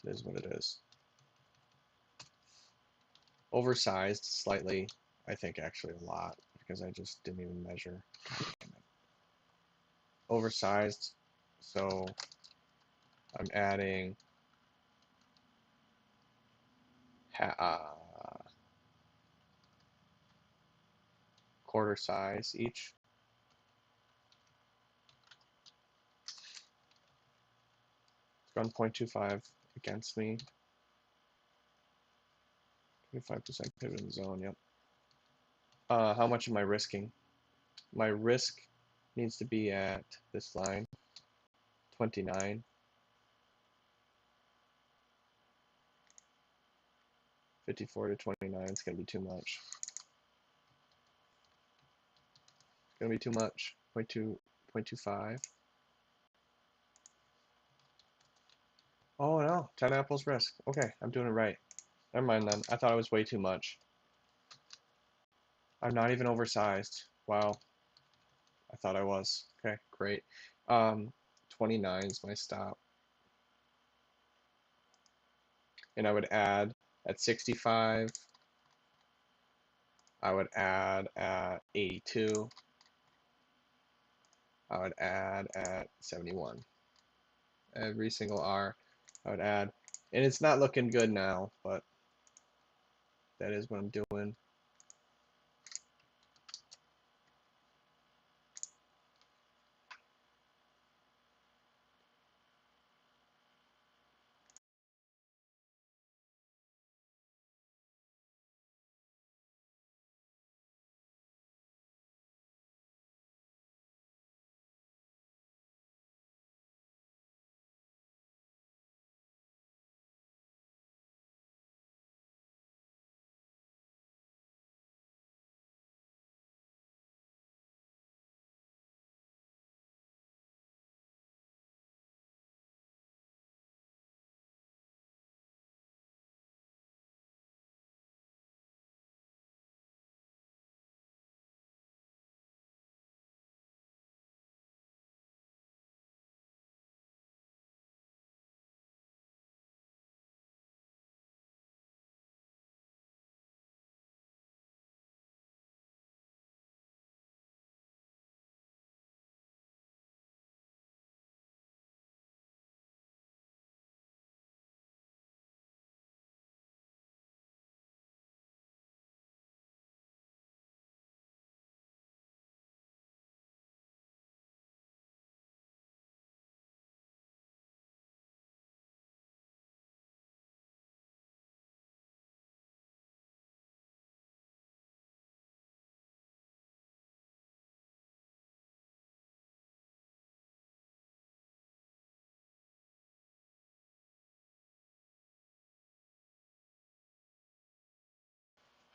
It is what it is. Oversized slightly, I think actually a lot, because I just didn't even measure. Oversized, so I'm adding quarter size each. It's gone 0.25 against me. 25% pivot in the zone, yep. How much am I risking? My risk needs to be at this line, 29. 54 to 29, it's going to be too much. It's going to be too much. 0.25. Oh no, 10 apples risk. Okay, I'm doing it right. Never mind then. I thought it was way too much. I'm not even oversized. Wow. I thought I was. Okay, great. 29 is my stop. And I would add at 65. I would add at 82. I would add at 71. Every single R I would add. And it's not looking good now, but that is what I'm doing.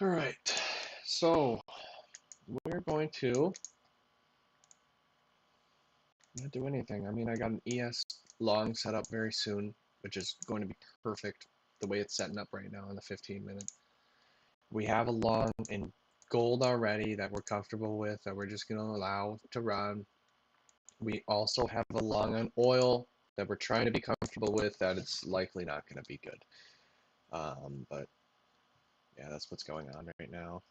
All right, so we're going to not do anything. I mean, I got an ES long set up very soon, which is going to be perfect the way it's setting up right now in the 15-minute. We have a long in gold already that we're comfortable with, that we're just going to allow to run. We also have a long on oil that we're trying to be comfortable with, that it's likely not going to be good. But yeah, that's what's going on right now.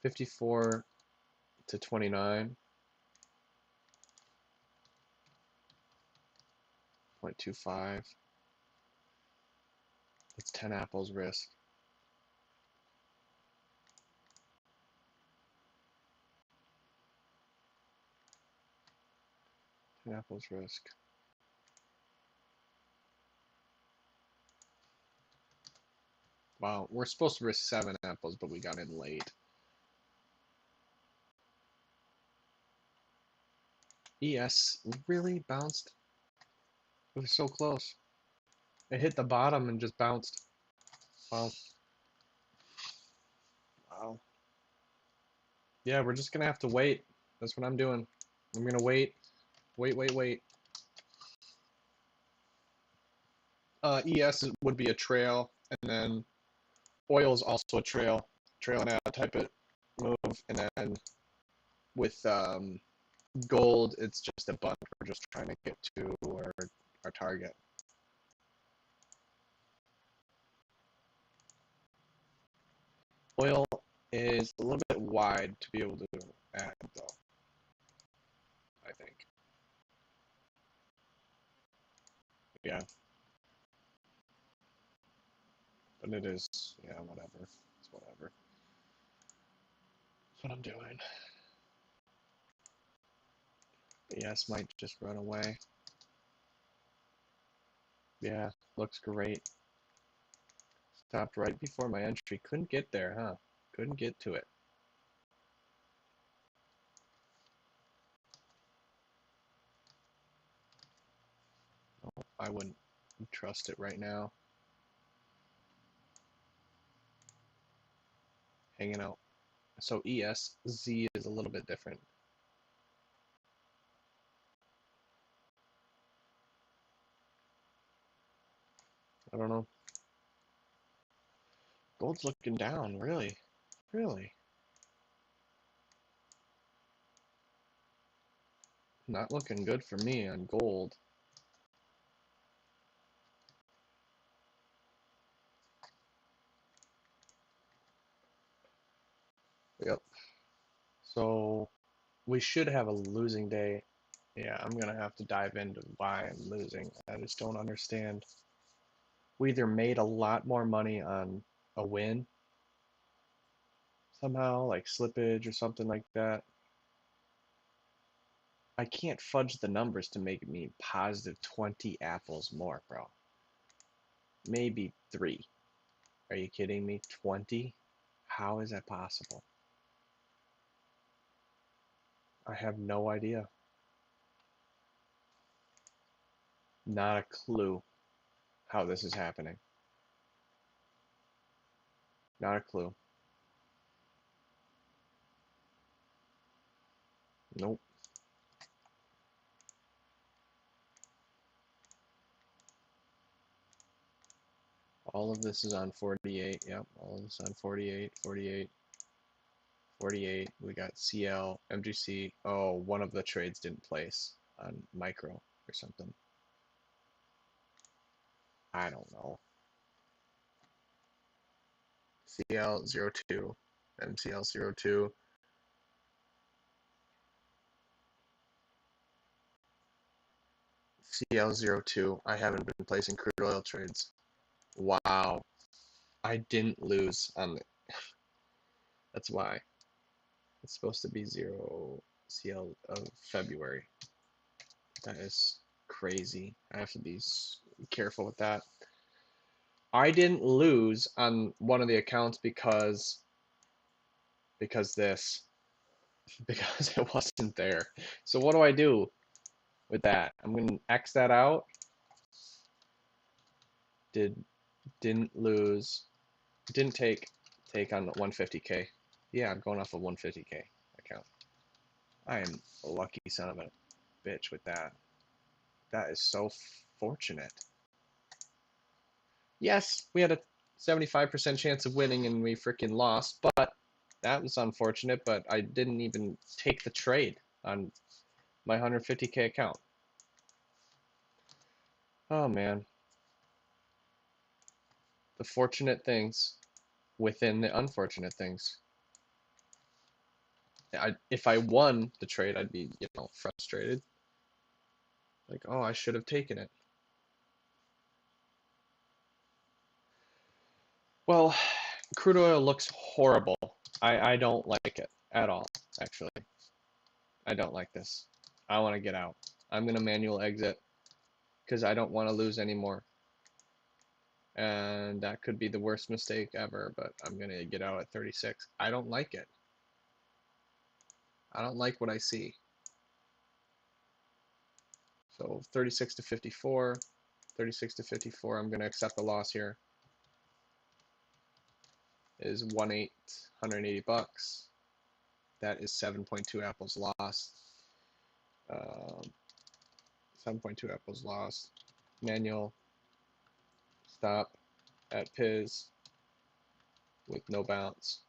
$54 to $29.25. It's 10 apples risk. Apples risk. Wow, we're supposed to risk 7 apples, but we got in late. ES really bounced. It was so close. It hit the bottom and just bounced. Wow. Wow. Yeah, we're just gonna have to wait. That's what I'm doing. I'm gonna wait. Wait. ES would be a trail, and then oil is also a trail. Trail and out type it move, and then with gold, it's just a bunt. We're just trying to get to our target. Oil is a little bit wide to be able to add, though, I think. Yeah. But it is, yeah, whatever. It's whatever. That's what I'm doing. ES might just run away. Yeah, looks great. Stopped right before my entry. Couldn't get there, huh? Couldn't get to it. Oh, I wouldn't trust it right now. Hanging out. So ES, Z is a little bit different. I don't know. Gold's looking down, really. Really. Not looking good for me on gold. Yep. So we should have a losing day. Yeah, I'm gonna have to dive into why I'm losing. I just don't understand. We either made a lot more money on a win somehow, like slippage or something like that. I can't fudge the numbers to make me positive 20 apples more, bro. Maybe 3. Are you kidding me? 20? How is that possible? I have no idea. Not a clue how this is happening. Not a clue. Nope. All of this is on 48. Yep, all of this on 48, 48, 48. We got CL, MGC. Oh, one of the trades didn't place on micro or something. I don't know. CL02, MCL02. CL02. I haven't been placing crude oil trades. Wow. I didn't lose on the. That's why. It's supposed to be 0 CL of February. That is crazy. I have to be careful with that. I didn't lose on one of the accounts because this because it wasn't there. So what do? with that. I'm gonna X that out. Didn't lose. Didn't take on 150K. Yeah, I'm going off of 150K account. I am a lucky son of a bitch with that. That is so fortunate. Yes, we had a 75% chance of winning and we freaking lost, but that was unfortunate, but I didn't even take the trade on my 150K account. Oh man. The fortunate things within the unfortunate things. If I won the trade, I'd be, frustrated. Like, oh, I should have taken it. Well, crude oil looks horrible. I don't like it at all, actually. I don't like this. I want to get out. I'm going to manual exit because I don't want to lose anymore. And that could be the worst mistake ever, but I'm going to get out at 36. I don't like it. I don't like what I see. So 36 to 54, 36 to 54, I'm going to accept the loss here. Is 180 bucks. That is 7.2 apples lost. 7.2 apples lost. Manual stop at Piz with no bounce.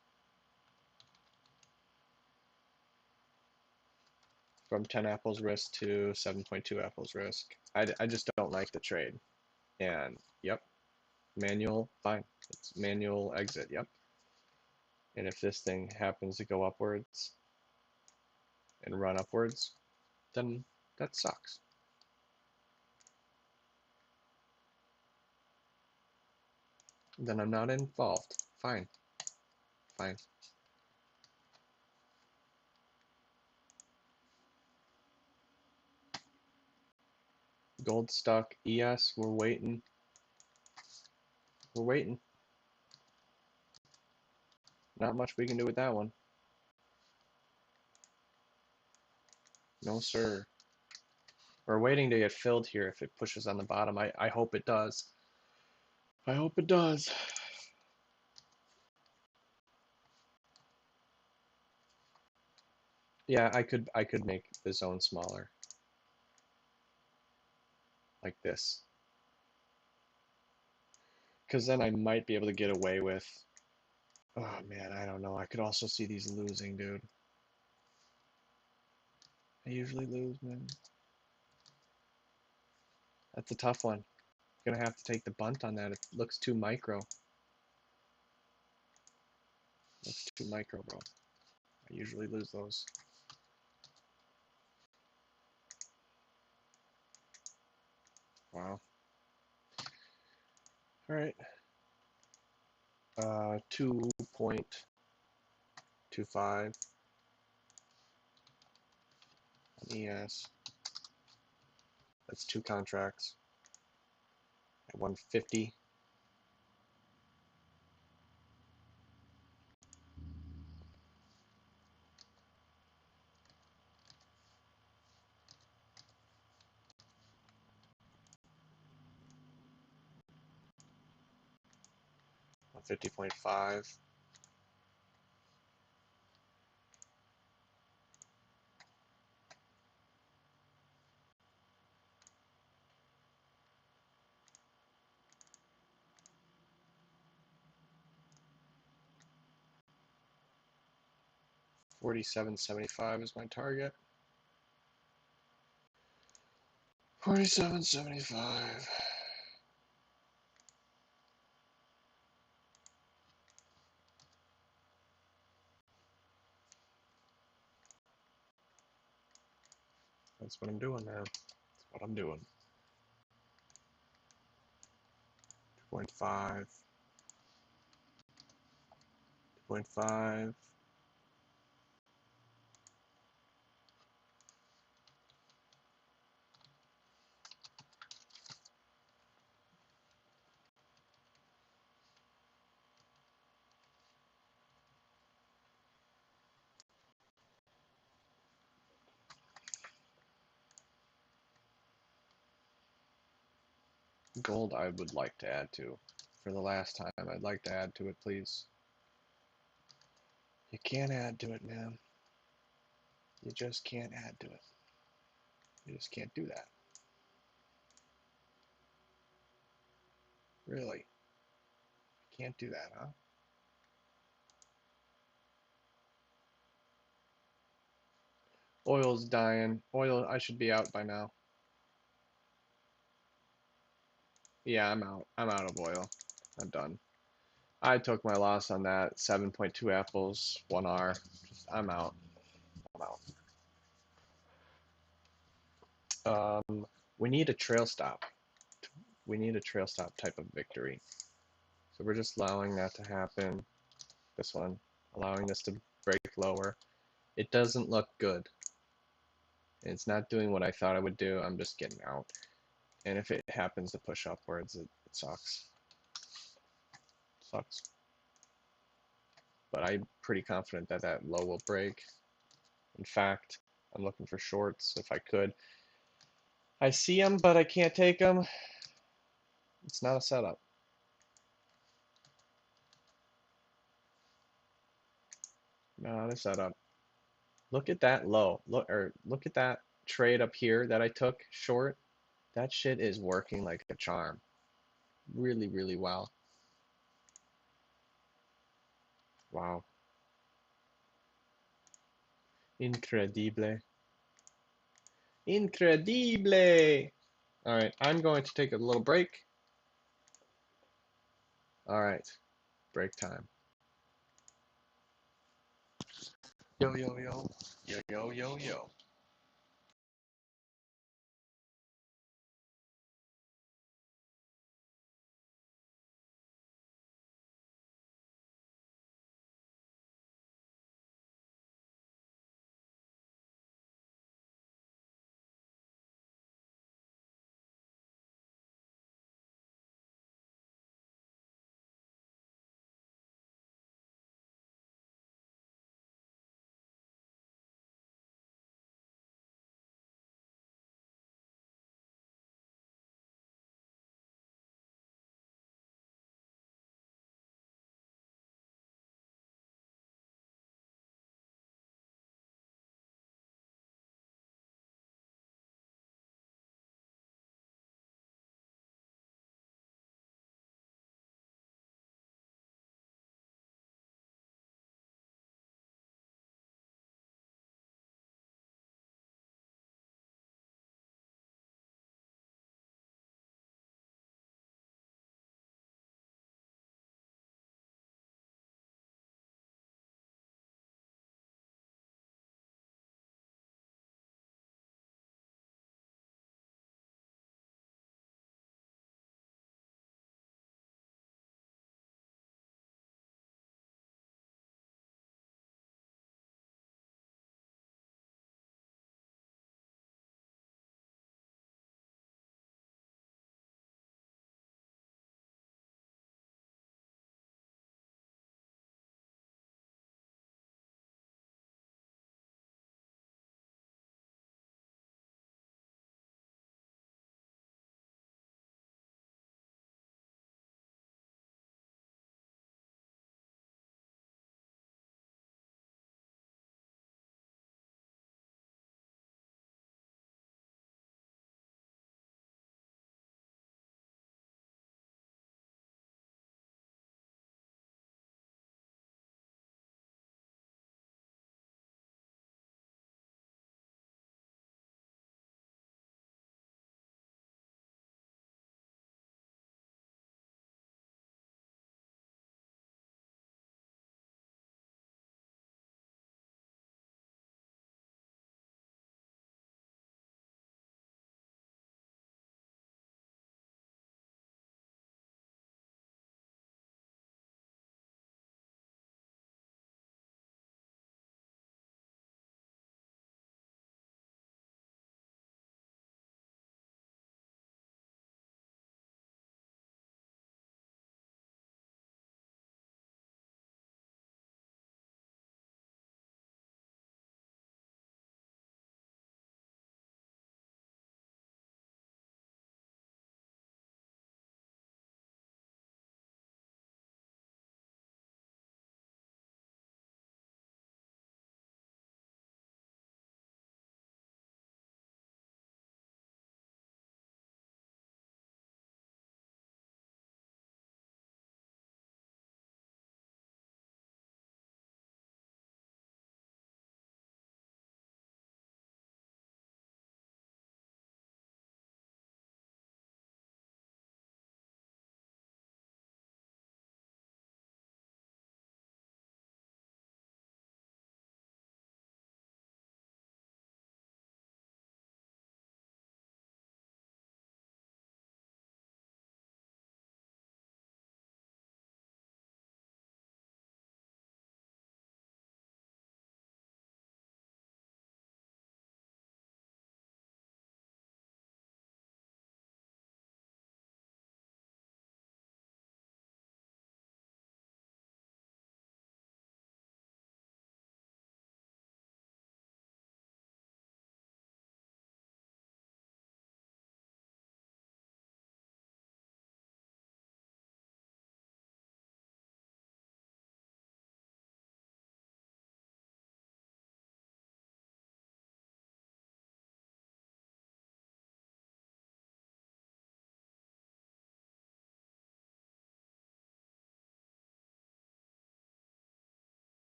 From 10 apples risk to 7.2 apples risk. I just don't like the trade. And yep, manual, fine. It's manual exit, yep. And if this thing happens to go upwards and run upwards, then that sucks. Then I'm not involved. Fine. Fine. Gold stock ES, we're waiting. We're waiting. Not much we can do with that one. No, sir. We're waiting to get filled here if it pushes on the bottom. I hope it does. I hope it does. Yeah, I could make the zone smaller. Like this. Because then I might be able to get away with... Oh man, I don't know. I could also see these losing, dude. I usually lose, man. That's a tough one. Gonna have to take the bunt on that. It looks too micro. Looks too micro, bro. I usually lose those. Wow. All right. 2.25 on ES. That's 2 contracts at 150. On 50.5. $47.75 is my target. $47.75. That's what I'm doing, man. That's what I'm doing. 2.5. 2.5. Gold I would like to add to. For the last time, I'd like to add to it, please. You can't add to it, man. You just can't add to it. You just can't do that. Really. Can't do that, huh? Oil's dying. Oil, I should be out by now. Yeah, I'm out. I'm out of oil. I'm done. I took my loss on that. 7.2 apples, 1R. I'm out. I'm out. We need a trail stop. We need a trail stop type of victory. So we're just allowing that to happen. This one. Allowing this to break lower. It doesn't look good. It's not doing what I thought it would do. I'm just getting out. And if it happens to push upwards, it sucks. Sucks. But I'm pretty confident that that low will break. In fact, I'm looking for shorts if I could. I see them, but I can't take them. It's not a setup. Not a setup. Look at that low. Look at that trade up here that I took short. That shit is working like a charm. Really, really well. Wow. Incredible. Incredible. All right, I'm going to take a little break. All right, break time. Yo, yo, yo. Yo, yo, yo, yo.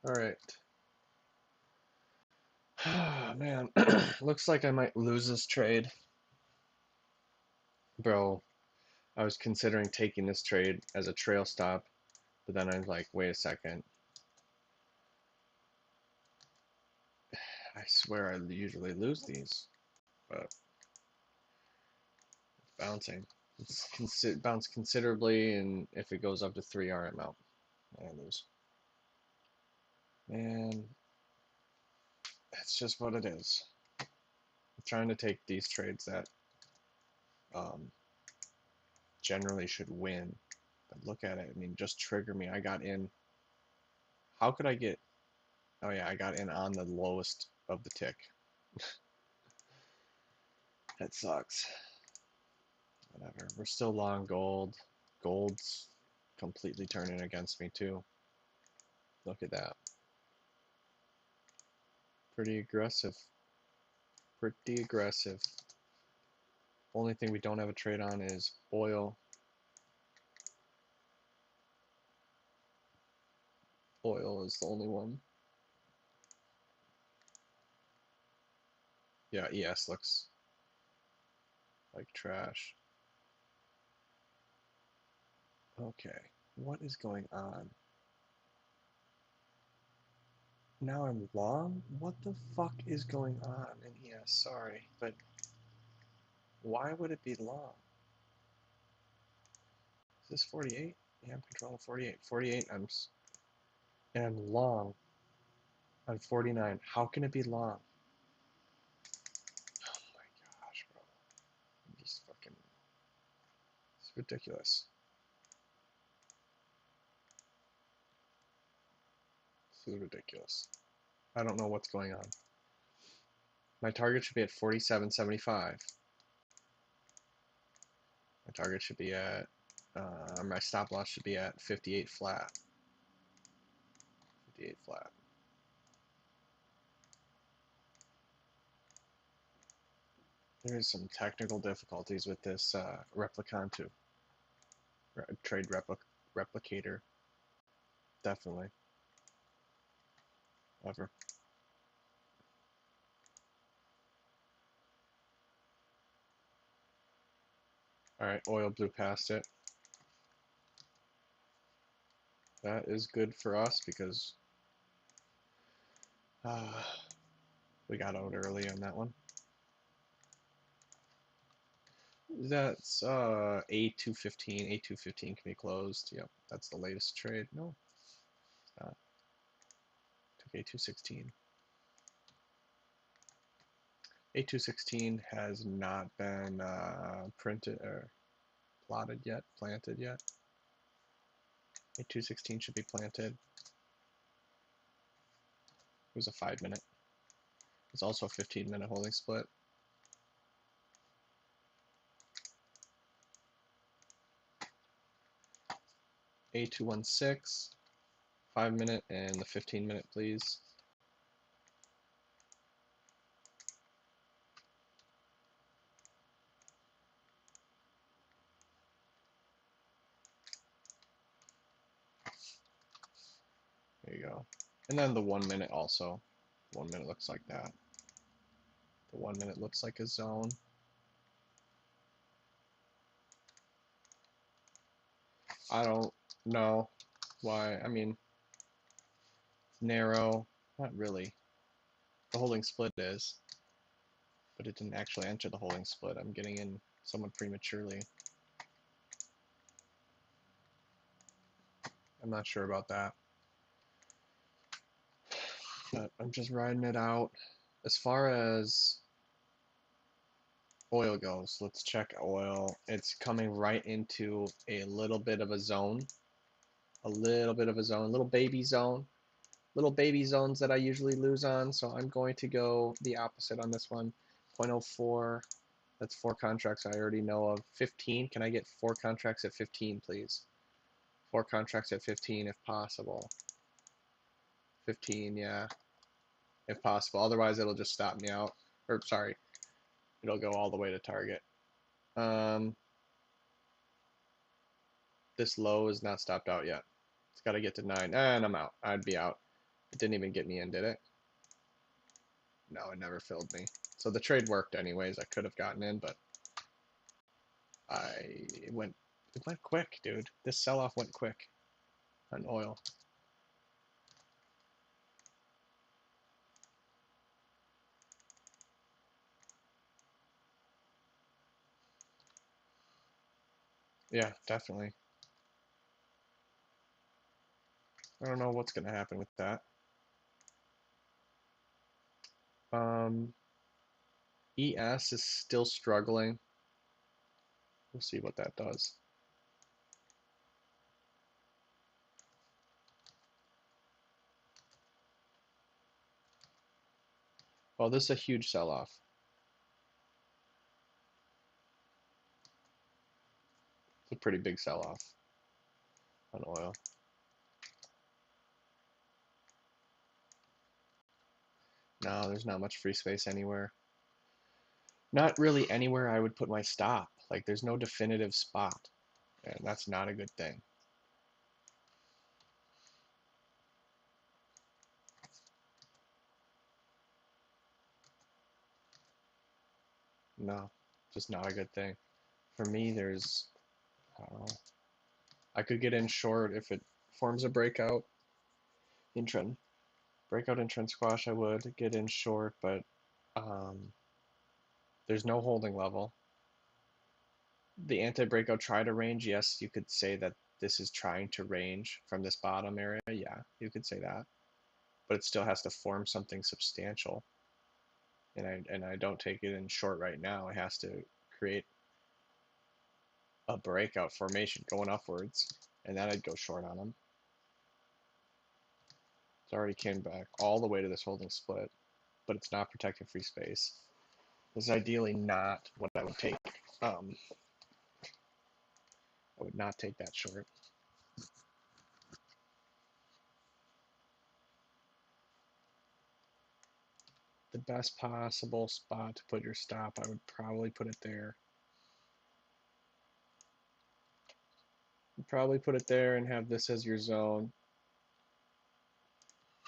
All right. Man, looks like I might lose this trade. Bro, I was considering taking this trade as a trail stop, but then I was like, wait a second. I swear I usually lose these, but it's bouncing. It's bounced considerably, and if it goes up to 3R, I'm out. I lose. Man, that's just what it is. I'm trying to take these trades that um, generally should win. But look at it. I mean, just trigger me. I got in. How could I get? Oh yeah, I got in on the lowest of the tick. That sucks. Whatever. We're still long gold. Gold's completely turning against me too. Look at that. Pretty aggressive. Pretty aggressive. Only thing we don't have a trade on is oil. Oil is the only one. Yeah, ES looks like trash. Okay, what is going on? Now I'm long? What the fuck is going on in ES? Sorry, but why would it be long? Is this 48? Yeah, I'm controlling 48. 48, and I'm long on 49. How can it be long? Oh my gosh, bro. I'm just fucking, it's ridiculous. This is ridiculous. I don't know what's going on. My target should be at 47.75. My target should be at, my stop loss should be at 58 flat. 58 flat. There's some technical difficulties with this Replicantu. Trade replicator. Definitely. Ever. Alright, oil blew past it. That is good for us because we got out early on that one. That's A215. A215 can be closed. Yep, that's the latest trade. No, it's not. Took A216. A216 has not been printed or planted yet. A216 should be planted. It was a 5-minute. It's also a 15-minute holding split. A216, 5-minute, and the 15-minute, please. There you go. And then the 1-minute also. 1-minute looks like that. The 1-minute looks like a zone. I don't know why. I mean, it's narrow. Not really. The holding split is, but it didn't actually enter the holding split. I'm getting in somewhat prematurely. I'm not sure about that. But I'm just riding it out. As far as oil goes, let's check oil. It's coming right into a little bit of a zone. A little bit of a zone. Little baby zone. Little baby zones that I usually lose on. So I'm going to go the opposite on this one. 0.04. That's 4 contracts I already know of. 15. Can I get 4 contracts at 15, please? 4 contracts at 15 if possible. 15, yeah. If possible. Otherwise, it'll just stop me out. Or, sorry. It'll go all the way to target. This low is not stopped out yet. It's got to get to 9. And I'm out. I'd be out. It didn't even get me in, did it? No, it never filled me. So the trade worked anyways. I could have gotten in, but it went quick, dude. This sell-off went quick on oil. Yeah, definitely. I don't know what's going to happen with that. ES is still struggling. We'll see what that does. Well, this is a huge sell-off. It's a pretty big sell-off on oil. No, there's not much free space anywhere. Not really anywhere I would put my stop. Like, there's no definitive spot, and that's not a good thing. No, just not a good thing. For me, there's, I don't know, I could get in short if it forms a breakout in trend. Breakout in trend squash, I would get in short, but there's no holding level. The anti-breakout try to range, yes, you could say that this is trying to range from this bottom area. Yeah, you could say that. But it still has to form something substantial. And I don't take it in short right now. It has to create a breakout formation going upwards, and then I'd go short on them. It's already came back all the way to this holding split, but it's not protecting free space. This is ideally not what I would take. I would not take that short. The best possible spot to put your stop, I would probably put it there. You'd probably put it there and have this as your zone.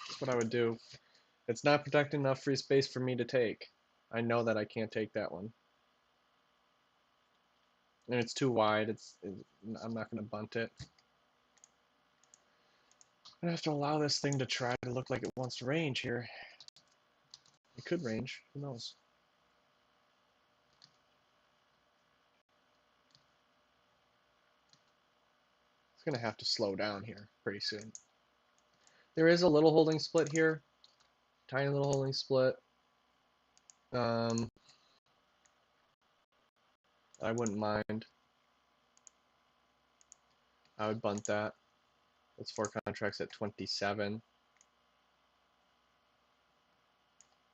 That's what I would do. It's not protecting enough free space for me to take. I know that I can't take that one. And it's too wide. I'm not going to bunt it. I have to allow this thing to try to look like it wants to range here. It could range. Who knows? It's going to have to slow down here pretty soon. There is a little holding split here. Tiny little holding split. I wouldn't mind. I would bunt that. That's 4 contracts at 27.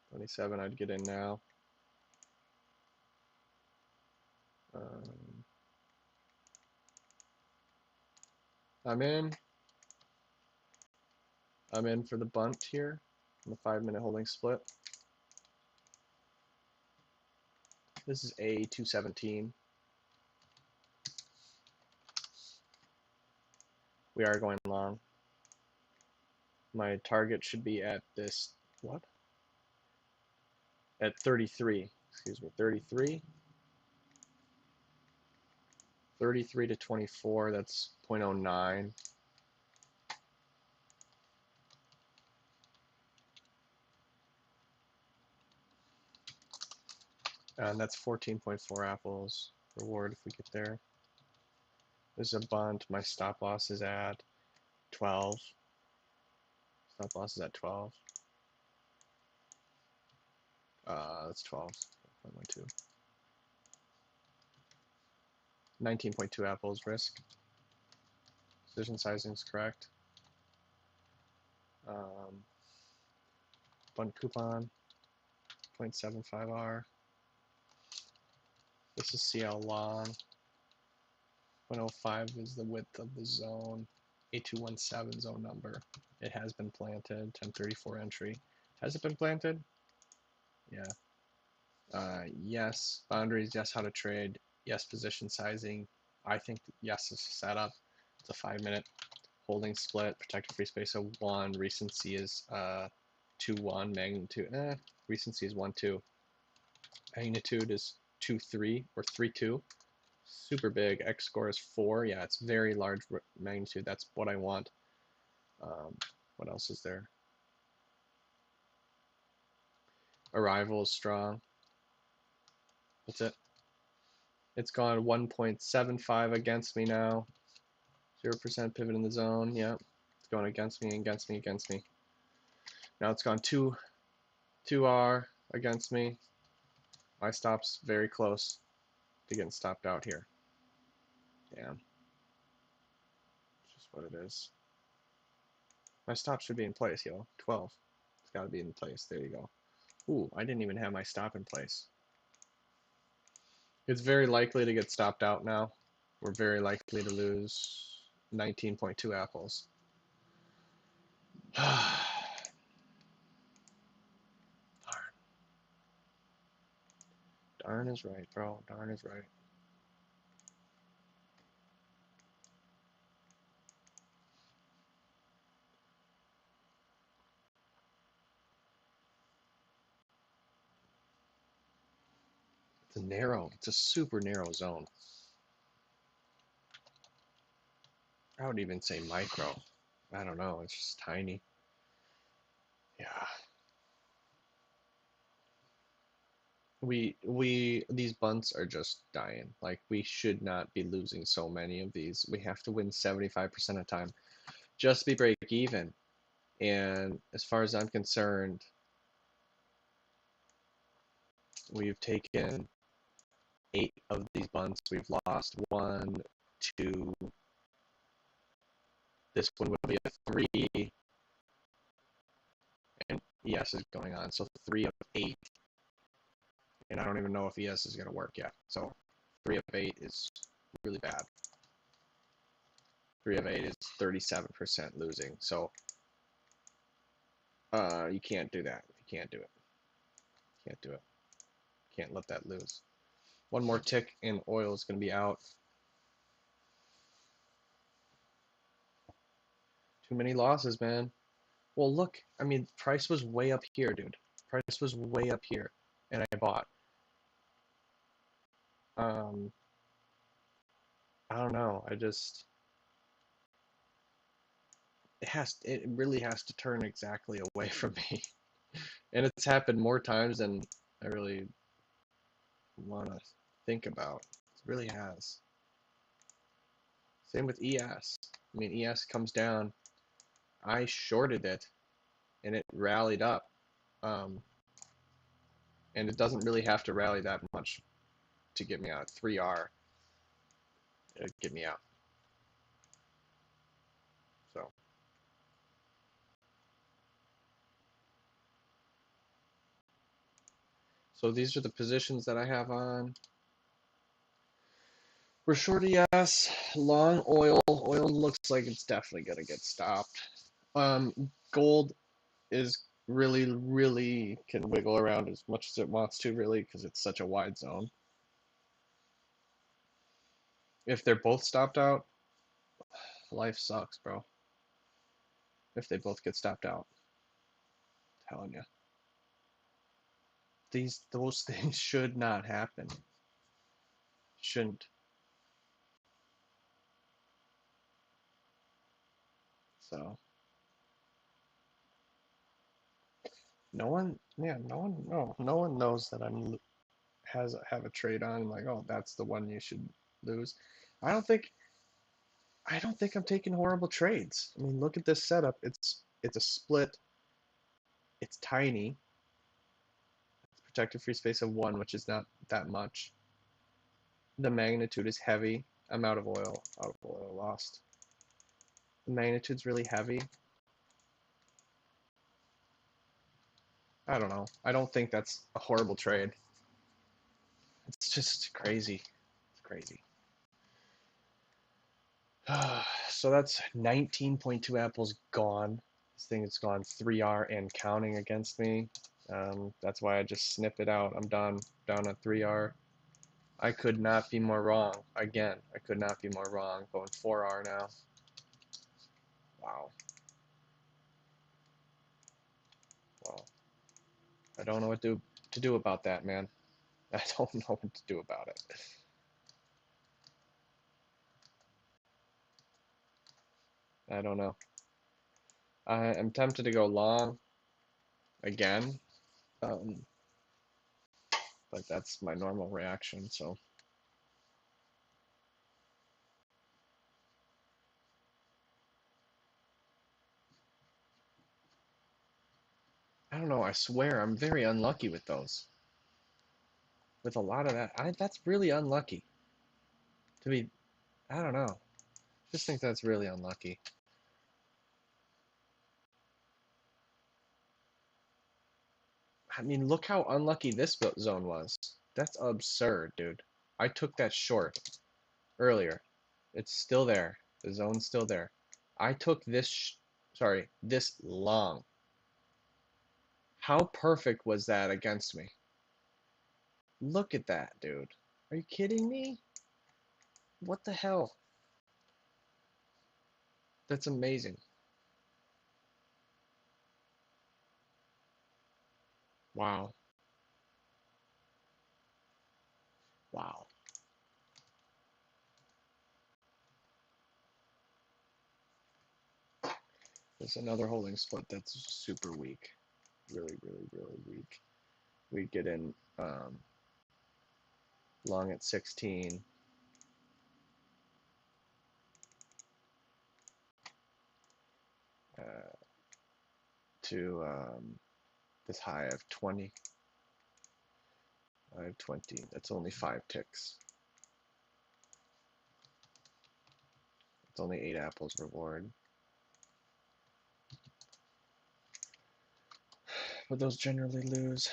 27, I'd get in now. I'm in. I'm in for the bunt here. The 5-minute holding split. This is a 217. We are going long. My target should be at this, what? At 33, excuse me, 33. 33 to 24, that's 0.09. And that's 14.4 apples reward if we get there. This is a bunt. My stop loss is at 12. Stop loss is at 12. That's 12. 1.2. 19.2 apples risk. Position sizing is correct. Bunt coupon 0.75R. This is CL long. 0.05 is the width of the zone. 8217 zone number. It has been planted. 1034 entry. Has it been planted? Yeah. Yes. Boundaries. Yes. How to trade. Yes. Position sizing. I think yes is set up. It's a 5-minute holding split, protected free space of 1, recency is 2-1, magnitude, recency is 1-2. Magnitude is 2-3 or 3-2. Super big. X score is 4. Yeah, it's very large magnitude. That's what I want. What else is there? Arrival is strong. That's it. It's gone 1.75 against me now. 0% pivot in the zone. Yeah, it's going against me, against me, against me. Now it's gone 2R against me. My stop's very close to getting stopped out here. Damn. It's just what it is. My stop should be in place, yo. 12. It's got to be in place. There you go. Ooh, I didn't even have my stop in place. It's very likely to get stopped out now. We're very likely to lose 19.2 apples. Darn. Darn is right, bro. Darn is right. It's a super narrow zone. I would even say micro. I don't know, it's just tiny. Yeah. These bunts are just dying. Like, we should not be losing so many of these. We have to win 75% of the time. Just be break even. And as far as I'm concerned, we've taken 8 of these bunts. We've lost 1, 2. This one will be a 3. And ES is going on. So 3 of 8. And I don't even know if ES is going to work yet. So 3 of 8 is really bad. 3 of 8 is 37% losing. So you can't do that. You can't do it. Can't do it. Can't let that lose. One more tick and oil is going to be out. Too many losses, man. Well, look, I mean, price was way up here, dude. Price was way up here, and I bought. I don't know. It really has to turn exactly away from me. And it's happened more times than I really want to think about. It really has. Same with ES. I mean, ES comes down. I shorted it, and it rallied up. And it doesn't really have to rally that much to get me out. 3R. It'd get me out. So these are the positions that I have on. We're short ES, long oil. Oil looks like it's definitely gonna get stopped. Gold is really can wiggle around as much as it wants to, really, because it's such a wide zone. If they're both stopped out, life sucks, bro. If they both get stopped out, I'm telling you. Those things should not happen. Shouldn't. So no one knows that have a trade on, like, oh, that's the one you should lose. I don't think I'm taking horrible trades. I mean, look at this setup. It's a split. It's tiny. It's protected free space of 1, which is not that much. The magnitude is heavy. I'm out of oil. Lost. The magnitude's really heavy. I don't know. I don't think that's a horrible trade. It's just crazy. It's crazy. So that's 19.2 apples gone. This thing has gone 3R and counting against me. That's why I just snip it out. I'm done. Down at 3R. I could not be more wrong. Again, I could not be more wrong. Going 4R now. Wow. Well, I don't know what to do about that, man. I don't know what to do about it. I don't know. I am tempted to go long again, um, but that's my normal reaction, so. I don't know, I swear I'm very unlucky with those. With a lot of that, that's really unlucky. To be, I don't know. Just think that's really unlucky. I mean, look how unlucky this zone was. That's absurd, dude. I took that short earlier. It's still there. The zone's still there. I took this, sorry, this long. How perfect was that against me? Look at that, dude. Are you kidding me? What the hell? That's amazing. Wow. Wow. There's another holding split that's super weak. Really, really, really weak. We get in long at 16. To this high of 20. I have 20. That's only 5 ticks. It's only 8 apples reward. But those generally lose.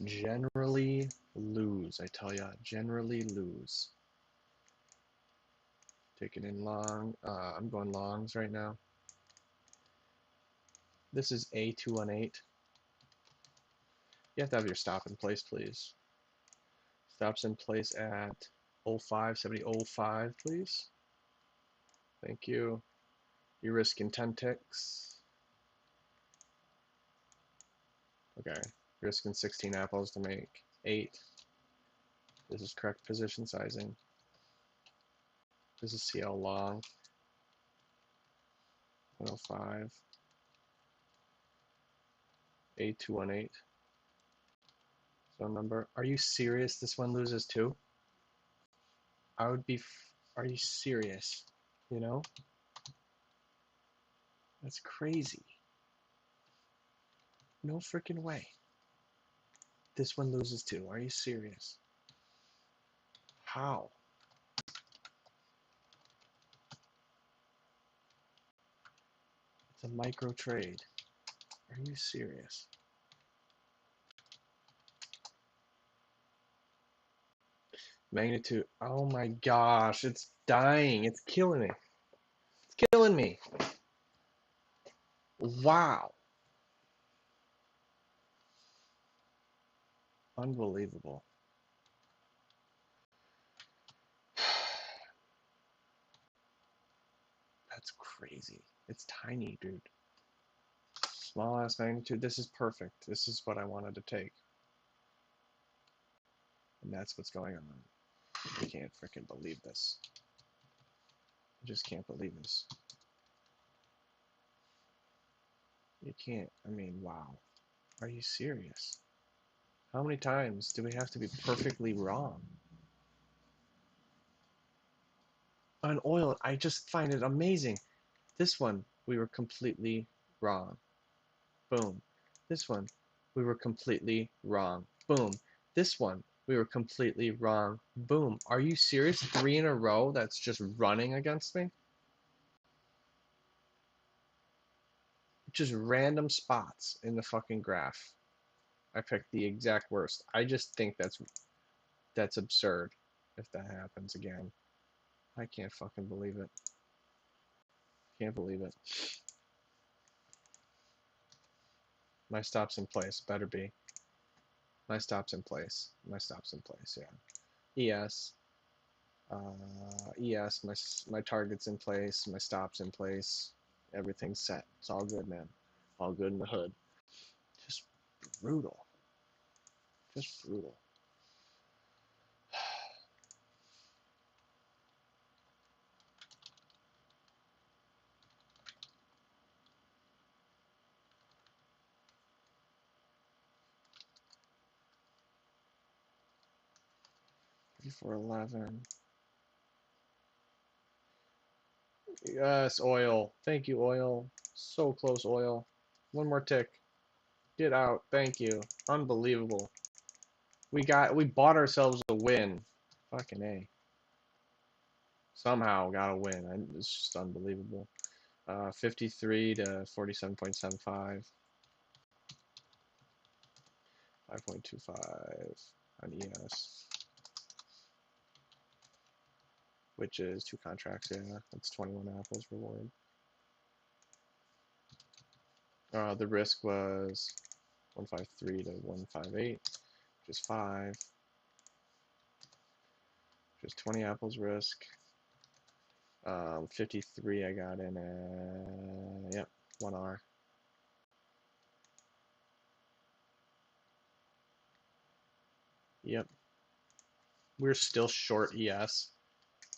Generally lose, I tell ya. Generally lose. Taking in long. I'm going longs right now. This is A218. You have to have your stop in place, please. Stops in place at 05, 70.05, please. Thank you. You're risking 10 ticks. Okay. Risking 16 apples to make 8. This is correct position sizing. This is CL long. 105. A218. Zone number. Are you serious? This one loses too? I would be. Are you serious? You know? That's crazy. No freaking way. This one loses too. Are you serious? How? It's a micro trade. Are you serious? Magnitude. Oh my gosh. It's dying. It's killing me. It's killing me. Wow. Unbelievable. That's crazy. It's tiny, dude. Small ass magnitude. This is perfect. This is what I wanted to take. And that's what's going on. I can't freaking believe this. I just can't believe this. You can't. I mean, wow. Are you serious? How many times do we have to be perfectly wrong? On oil, I just find it amazing. This one, we were completely wrong. Boom. This one, we were completely wrong. Boom. This one, we were completely wrong. Boom. Are you serious? 3 in a row that's just running against me? Just random spots in the fucking graph. I picked the exact worst. I just think that's absurd if that happens again. I can't fucking believe it. Can't believe it. My stop's in place. Better be. My stop's in place. My stop's in place, yeah. ES. ES, my target's in place, my stop's in place, everything's set. It's all good, man. All good in the hood. Just brutal. Just brutal. For 11. Yes, oil. Thank you, oil. So close, oil. One more tick. Get out. Thank you. Unbelievable. We bought ourselves a win. Fucking A. Somehow got a win. It's just unbelievable. 53 to 47.75. 5.25 on ES. Which is 2 contracts, yeah. That's 21 apples reward. The risk was 153 to 158, which is 5. Which is 20 apples risk. 53 I got in yep, 1R. Yep. We're still short ES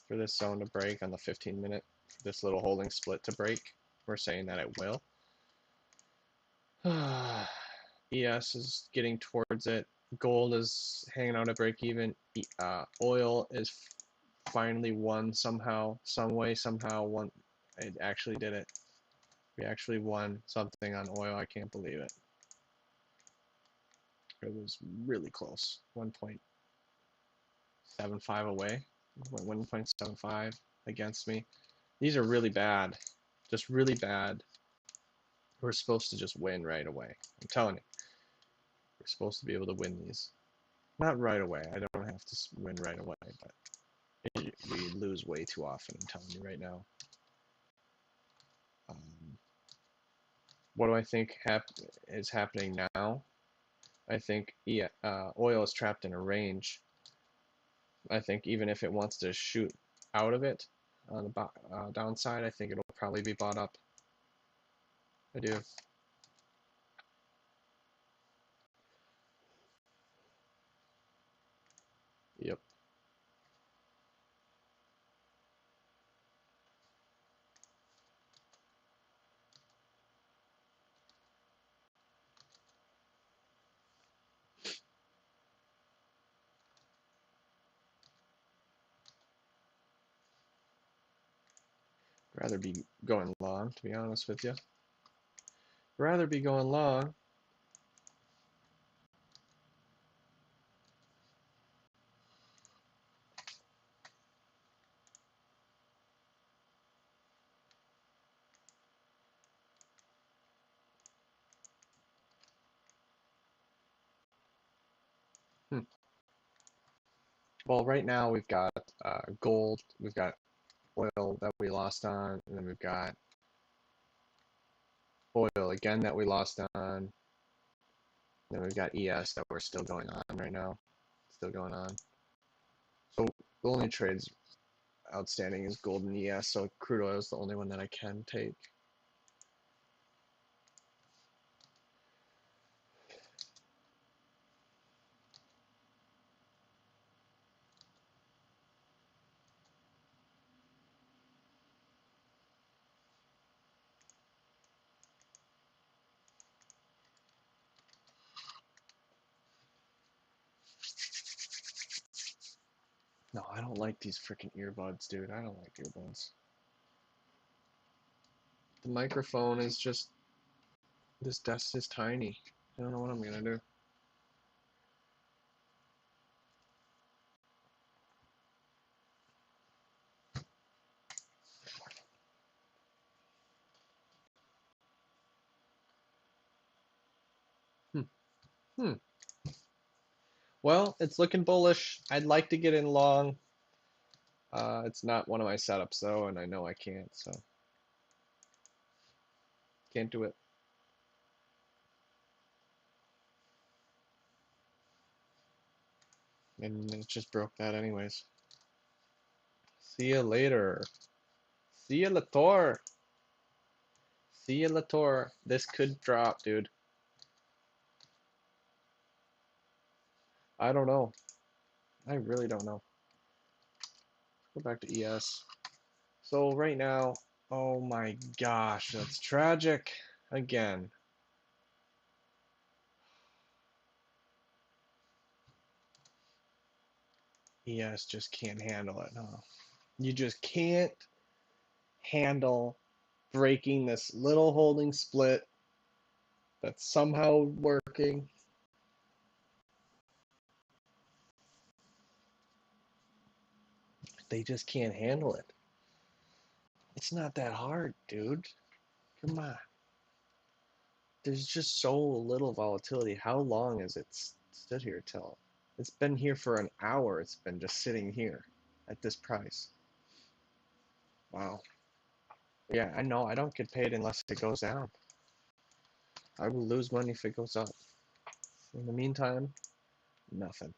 for this zone to break on the 15-minute, this little holding split to break. We're saying that it will. ES is getting towards it. Gold is hanging out at break even. Oil is finally won somehow, some way, somehow won. It actually did it. We actually won something on oil. I can't believe it. It was really close. 1.75 away. 1.75 against me. These are really bad. Just really bad. We're supposed to just win right away. I'm telling you. We're supposed to be able to win these. Not right away. I don't have to win right away, but we lose way too often, I'm telling you right now. What do I think is happening now? I think oil is trapped in a range. I think even if it wants to shoot out of it on the downside, I think it'll probably be bought up. I do. Yep. Rather be going long, to be honest with you. Rather be going long. Well, right now we've got gold, we've got oil that we lost on, and then we've got oil again that we lost on. Then we've got ES that we're still going on right now. Still going on. So the only trades outstanding is gold and ES, so crude oil is the only one that I can take. No, I don't like these freaking earbuds, dude. I don't like earbuds. The microphone is just, this desk is tiny. I don't know what I'm gonna do. Well, it's looking bullish. I'd like to get in long. It's not one of my setups though, and I know I can't, so can't do it. And it just broke that anyways. See you later. See you later. See you later. This could drop, dude. I don't know. I really don't know. Go back to ES. So right now, oh my gosh, that's tragic again. ES just can't handle it, huh? You just can't handle breaking this little holding split that's somehow working. They just can't handle it. It's not that hard, dude. Come on. There's just so little volatility. How long has it stood here till? It's been here for an hour. It's been just sitting here at this price. Wow. Yeah, I know. I don't get paid unless it goes down. I will lose money if it goes up. In the meantime, nothing.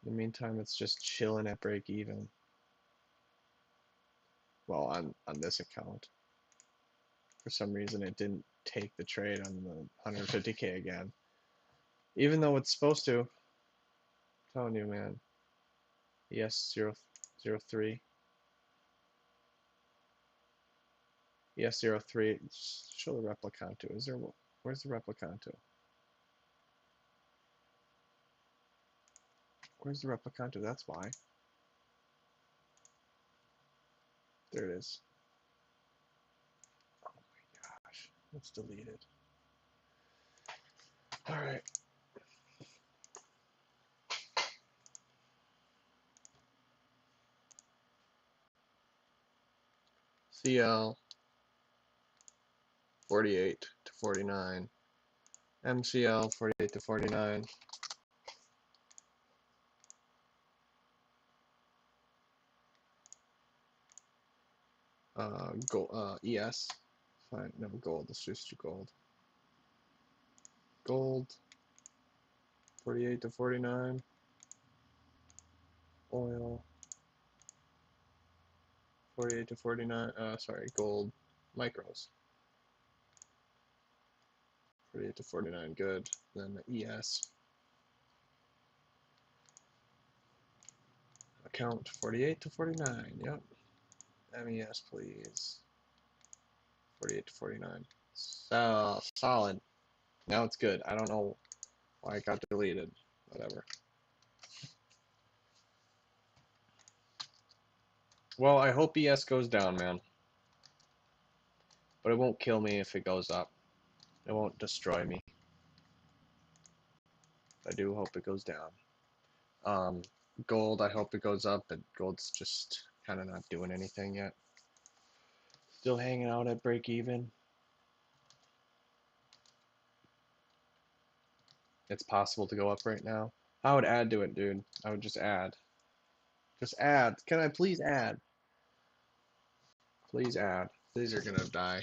In the meantime, it's just chilling at break even. Well, on this account. For some reason, it didn't take the trade on the 150K again. Even though it's supposed to. I'm telling you, man. Yes, 003. Yes, 03. Show the Replicanto. Is there? Where's the Replicanto? Where's the Replicanto? That's why. There it is. Oh my gosh. It's deleted. Alright. CL 48 to 49. MCL 48 to 49. Gold, ES. Fine, no, gold. Let's just do gold. Gold 48 to 49. Oil 48 to 49. Sorry, gold micros 48 to 49. Good. Then the ES account 48 to 49. Yep. MES, please. 48 to 49. So solid. Now it's good. I don't know why it got deleted. Whatever. Well, I hope ES goes down, man. But it won't kill me if it goes up. It won't destroy me. I do hope it goes down. Gold, I hope it goes up, but gold's just kind of not doing anything yet. Still hanging out at break even. It's possible to go up right now. I would add to it, dude. I would just add. Just add. Can I please add? Please add. These are gonna die.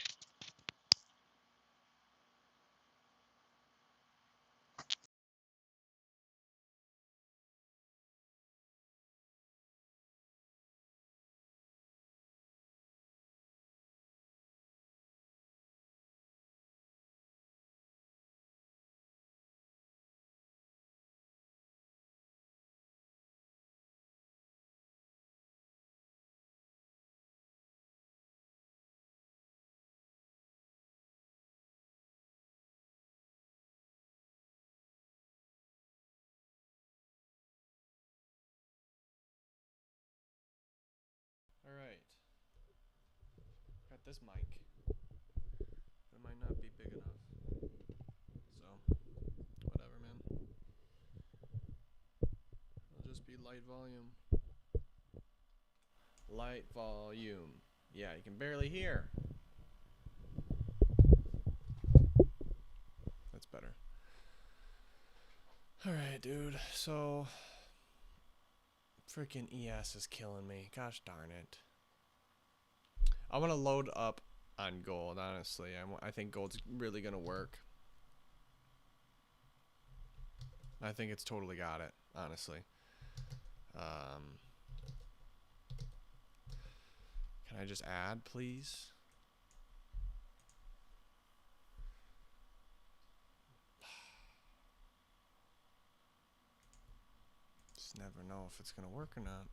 Alright. Got this mic. It might not be big enough. So, whatever, man. It'll just be light volume. Light volume. Yeah, you can barely hear. That's better. Alright, dude. So, freaking ES is killing me. Gosh darn it. I want to load up on gold, honestly. I think gold's really going to work. I think it's totally got it, honestly. Can I just add, please? Just never know if it's gonna work or not.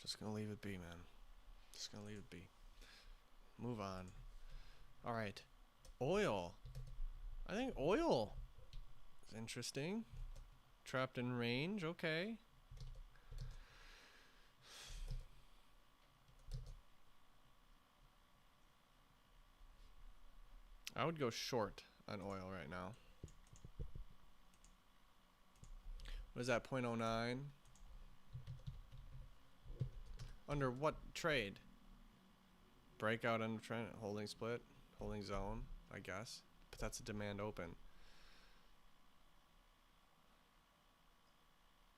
Just gonna leave it be, man. Just gonna leave it be. Move on. All right. Oil. I think oil is interesting. Trapped in range. Okay. I would go short on oil right now. What is that? 0.09. Under what trade? Breakout under trend, holding split, holding zone, I guess. But that's a demand open.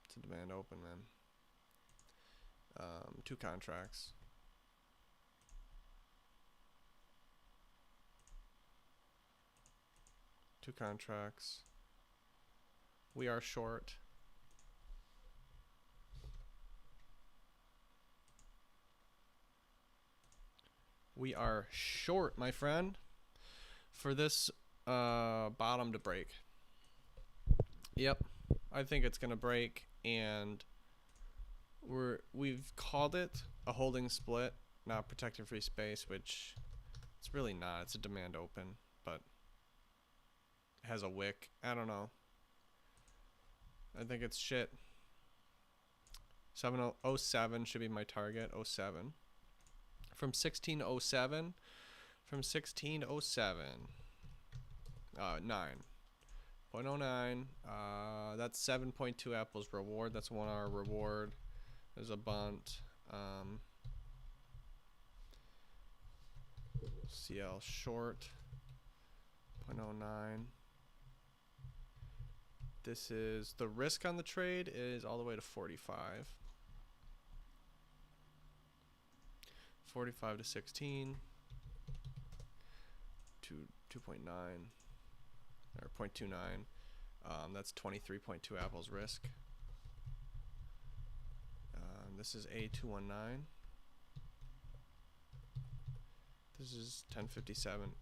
It's a demand open, man. 2 contracts. Two contracts. We are short. We are short, my friend, for this bottom to break. Yep, I think it's gonna break, and we've called it a holding split, not protecting free space, which it's really not. It's a demand open, but it has a wick. I don't know. I think it's shit. 707 should be my target. 07. From 1607. From 1607. 9.09. That's 7.2 apples reward. That's 1 hour reward. There's a bunt. CL short. 0.09. This is the risk on the trade is all the way to 45. 45 to 16. 2.9 or 0.29. That's 23.2 apples risk. This is A219. This is 1057.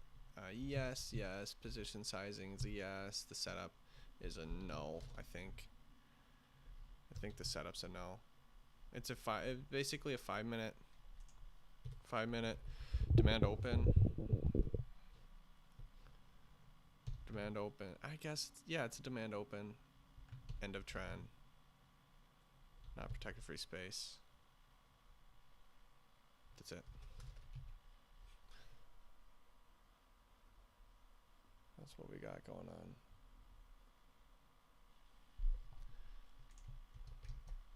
Yes. Position sizing is a yes. The setup is a no. I think the setup's a no. It's basically a 5 minute demand open. Demand open. I guess it's a demand open. End of trend. Not protected free space. That's it. That's what we got going on.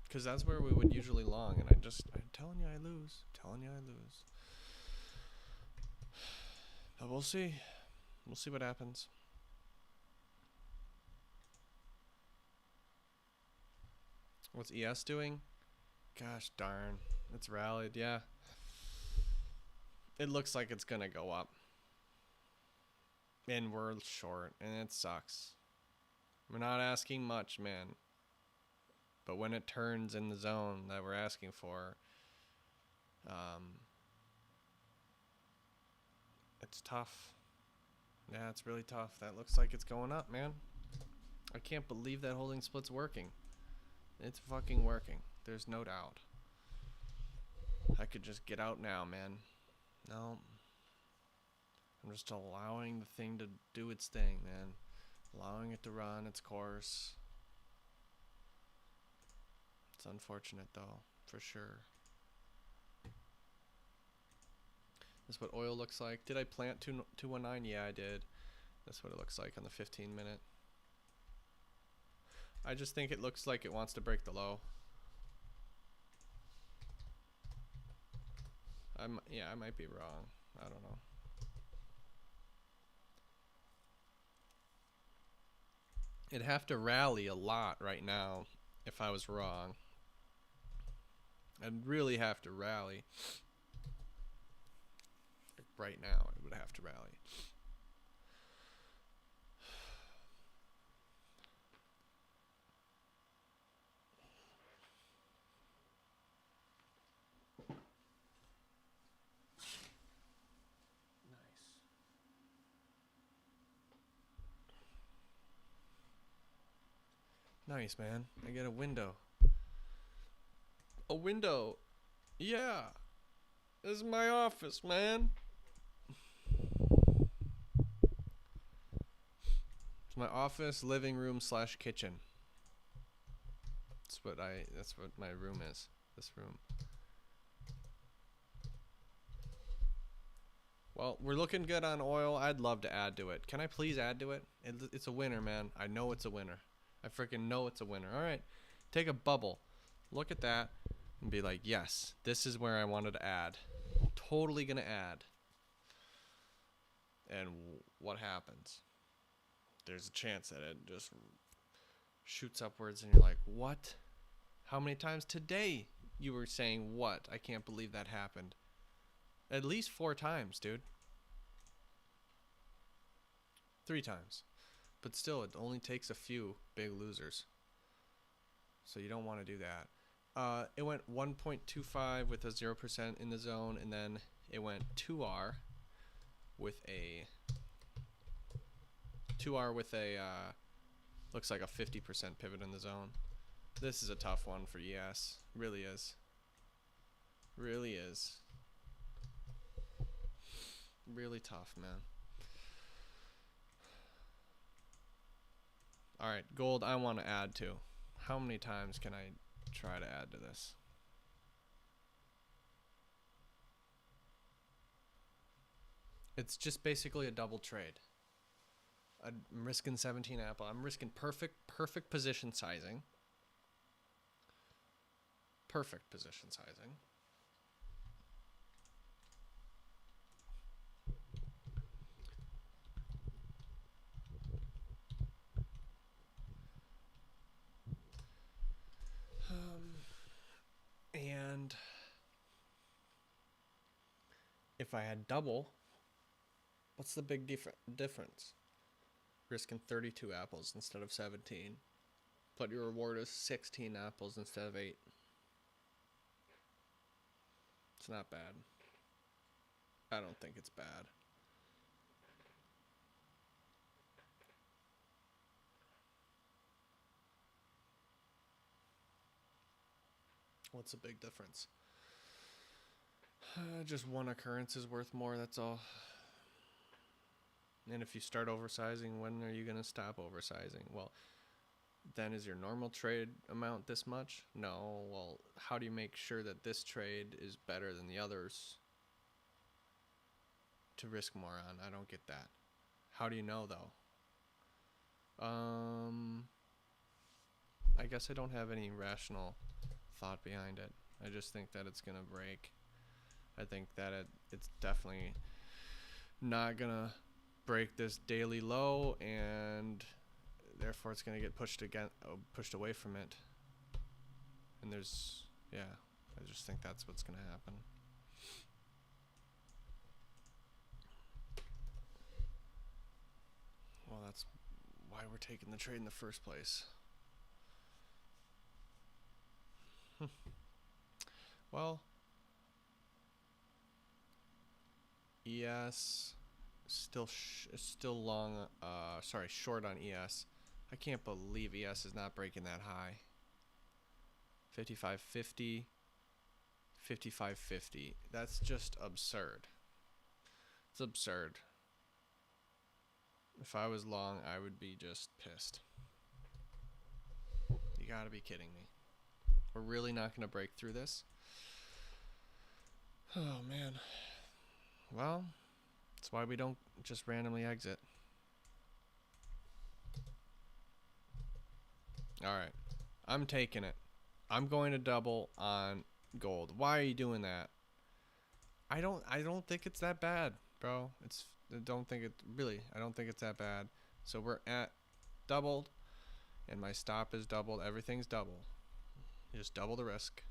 Because that's where we would usually long, and I'm telling you I lose. But we'll see. We'll see what happens. What's ES doing? Gosh darn. It's rallied, yeah. It looks like it's gonna go up. And we're short, and it sucks. We're not asking much, man. But when it turns in the zone that we're asking for, it's tough. Yeah, it's really tough. That looks like it's going up, man. I can't believe that holding split's working. It's fucking working. There's no doubt. I could just get out now, man. No. I'm just allowing the thing to do its thing, man. Allowing it to run its course. It's unfortunate, though, for sure. This is what oil looks like. Did I plant 219? Yeah, I did. That's what it looks like on the 15 minute. I just think it looks like it wants to break the low. I might be wrong. I don't know. It'd have to rally a lot right now if I was wrong. I'd really have to rally. right now, it would have to rally. Nice, man. I get a window. A window. Yeah. This is my office, man. It's my office, living room / kitchen. That's what my room is. This room. Well, we're looking good on oil. I'd love to add to it. Can I please add to it? It's a winner, man. I know it's a winner. I freaking know it's a winner. All right. Take a bubble. Look at that and be like, yes, this is where I wanted to add. Totally going to add. And what happens? There's a chance that it just shoots upwards and you're like, what? How many times today you were saying what? I can't believe that happened. At least 4 times, dude. 3 times. But still, it only takes a few big losers. So you don't want to do that. It went 1.25 with a 0% in the zone, and then it went 2R with a looks like a 50% pivot in the zone. This is a tough one for ES. Really is. Really is. Really tough, man. Alright, gold I want to add to. How many times can I try to add to this? It's just basically a double trade. I'm risking 17 apple. I'm risking perfect position sizing. Perfect position sizing. And if I had double, what's the big difference? Risking 32 apples instead of 17. But your reward is 16 apples instead of 8. It's not bad. I don't think it's bad. What's the big difference? Just one occurrence is worth more, that's all. And if you start oversizing, when are you going to stop oversizing? Well, then is your normal trade amount this much? No. Well, how do you make sure that this trade is better than the others to risk more on? I don't get that. How do you know, though? I guess I don't have any rational thought behind it. I just think that it's going to break. I think that it's definitely not going to break this daily low, and therefore it's going to get pushed away from it. And I just think that's what's going to happen. Well, that's why we're taking the trade in the first place. Well, ES still long. Short on ES. I can't believe ES is not breaking that high. 55.50, 55.50. That's just absurd. It's absurd. If I was long, I would be just pissed. You gotta be kidding me. We're really not gonna break through this? Oh man. Well, that's why we don't just randomly exit. Alright. I'm taking it. I'm going to double on gold. Why are you doing that? I don't think it's that bad, bro. I don't think it's that bad. So we're at doubled, and my stop is doubled. Everything's double. You just double the risk.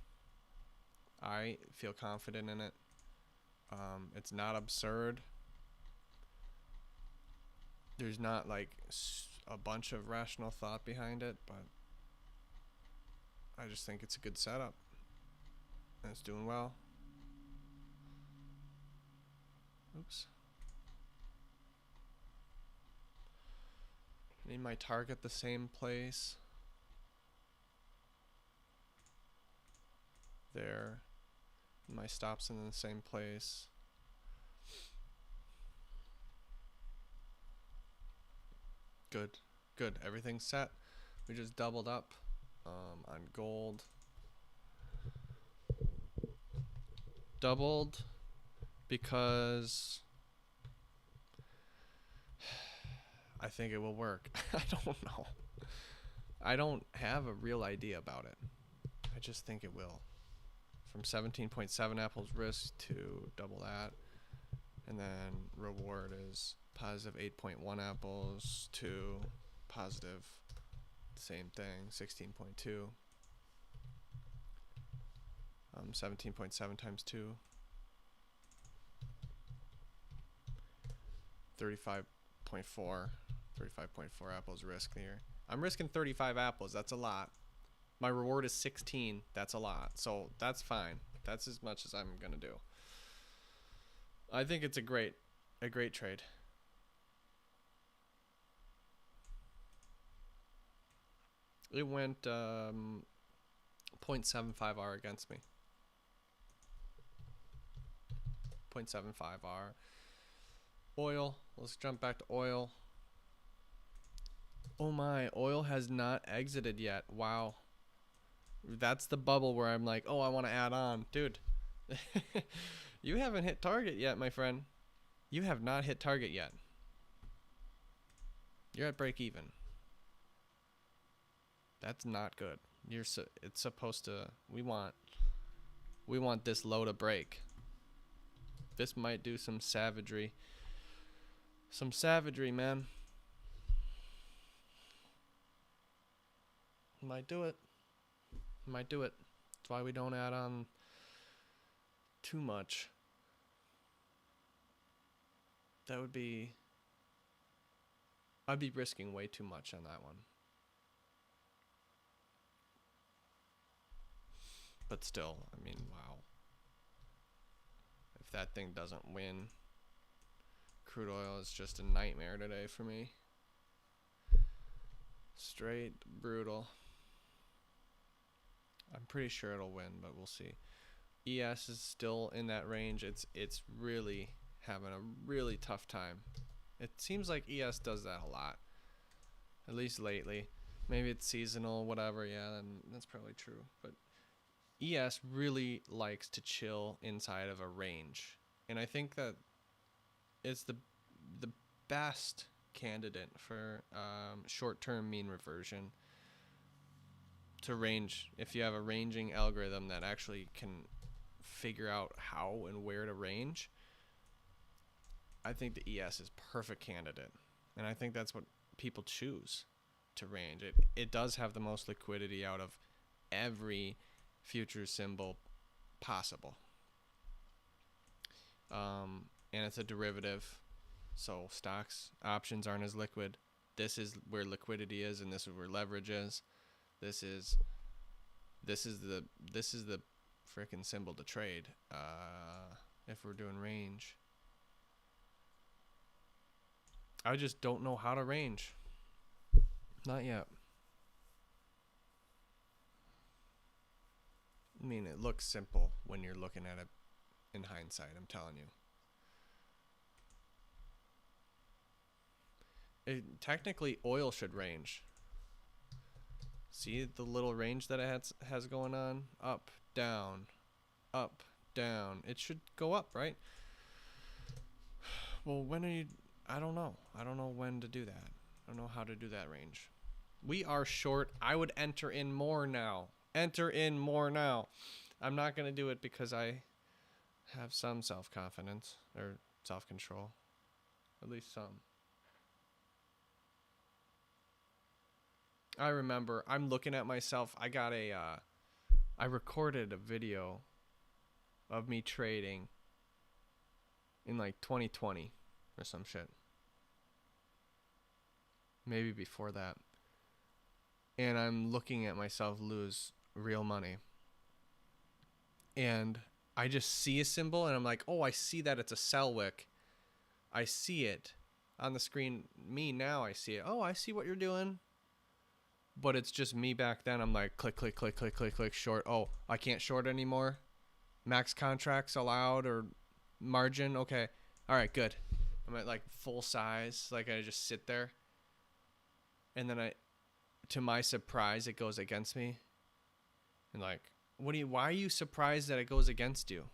I feel confident in it. It's not absurd. There's not like a bunch of rational thought behind it, but I just think it's a good setup. And it's doing well. Oops. Need my target the same place. There. My stops in the same place. Good. Good. Everything's set. We just doubled up on gold. Doubled because I think it will work. I don't know. I don't have a real idea about it. I just think it will. From 17.7 apples risk to double that. And then reward is positive 8.1 apples to positive same thing, 16.2. 17.7 times 2. 35.4. 35.4 apples risk here. I'm risking 35 apples. That's a lot. My reward is 16. That's a lot. So that's fine. That's as much as I'm going to do. I think it's a great trade. It went 0.75 R against me. 0.75 R. Oil. Let's jump back to oil. Oh my, oil has not exited yet. Wow. That's the bubble where I'm like, oh, I want to add on. Dude, you haven't hit target yet, my friend. You have not hit target yet. You're at break even. That's not good. It's supposed to, we want this low to break. This might do some savagery. Some savagery, man. Might do it. Might do it. That's why we don't add on too much. That would be... I'd be risking way too much on that one. But still, I mean, wow. If that thing doesn't win, crude oil is just a nightmare today for me. Straight brutal. I'm pretty sure it'll win, but we'll see. ES is still in that range. It's really having a really tough time. It seems like ES does that a lot, at least lately. Maybe it's seasonal, whatever. Yeah, then that's probably true. But ES really likes to chill inside of a range, and I think that it's the best candidate for short-term mean reversion to range. If you have a ranging algorithm that actually can figure out how and where to range, I think the ES is perfect candidate, and I think that's what people choose to range. It does have the most liquidity out of every future symbol possible, and it's a derivative, so stocks options aren't as liquid. This is where liquidity is, and this is where leverage is. This is the freaking symbol to trade if we're doing range. I just don't know how to range. Not yet. I mean, it looks simple when you're looking at it in hindsight, I'm telling you. Technically, oil should range. See the little range that it has going on? Up, down, up, down. It should go up, right? Well, when are you... I don't know. I don't know when to do that. I don't know how to do that range. We are short. I would enter in more now. Enter in more now. I'm not going to do it because I have some self-confidence or self-control. At least some. I remember, I'm looking at myself. I got I recorded a video of me trading in like 2020 or some shit. Maybe before that. And I'm looking at myself lose real money. And I just see a symbol and I'm like, oh, I see that it's a sell wick. I see it on the screen. Me now, I see it. Oh, I see what you're doing. But it's just me back then. I'm like, click, click, click, click, click, click, short. Oh, I can't short anymore. Max contracts allowed or margin. Okay. All right, good. I'm at like full size. Like I just sit there. And then to my surprise, it goes against me. And like, why are you surprised that it goes against you?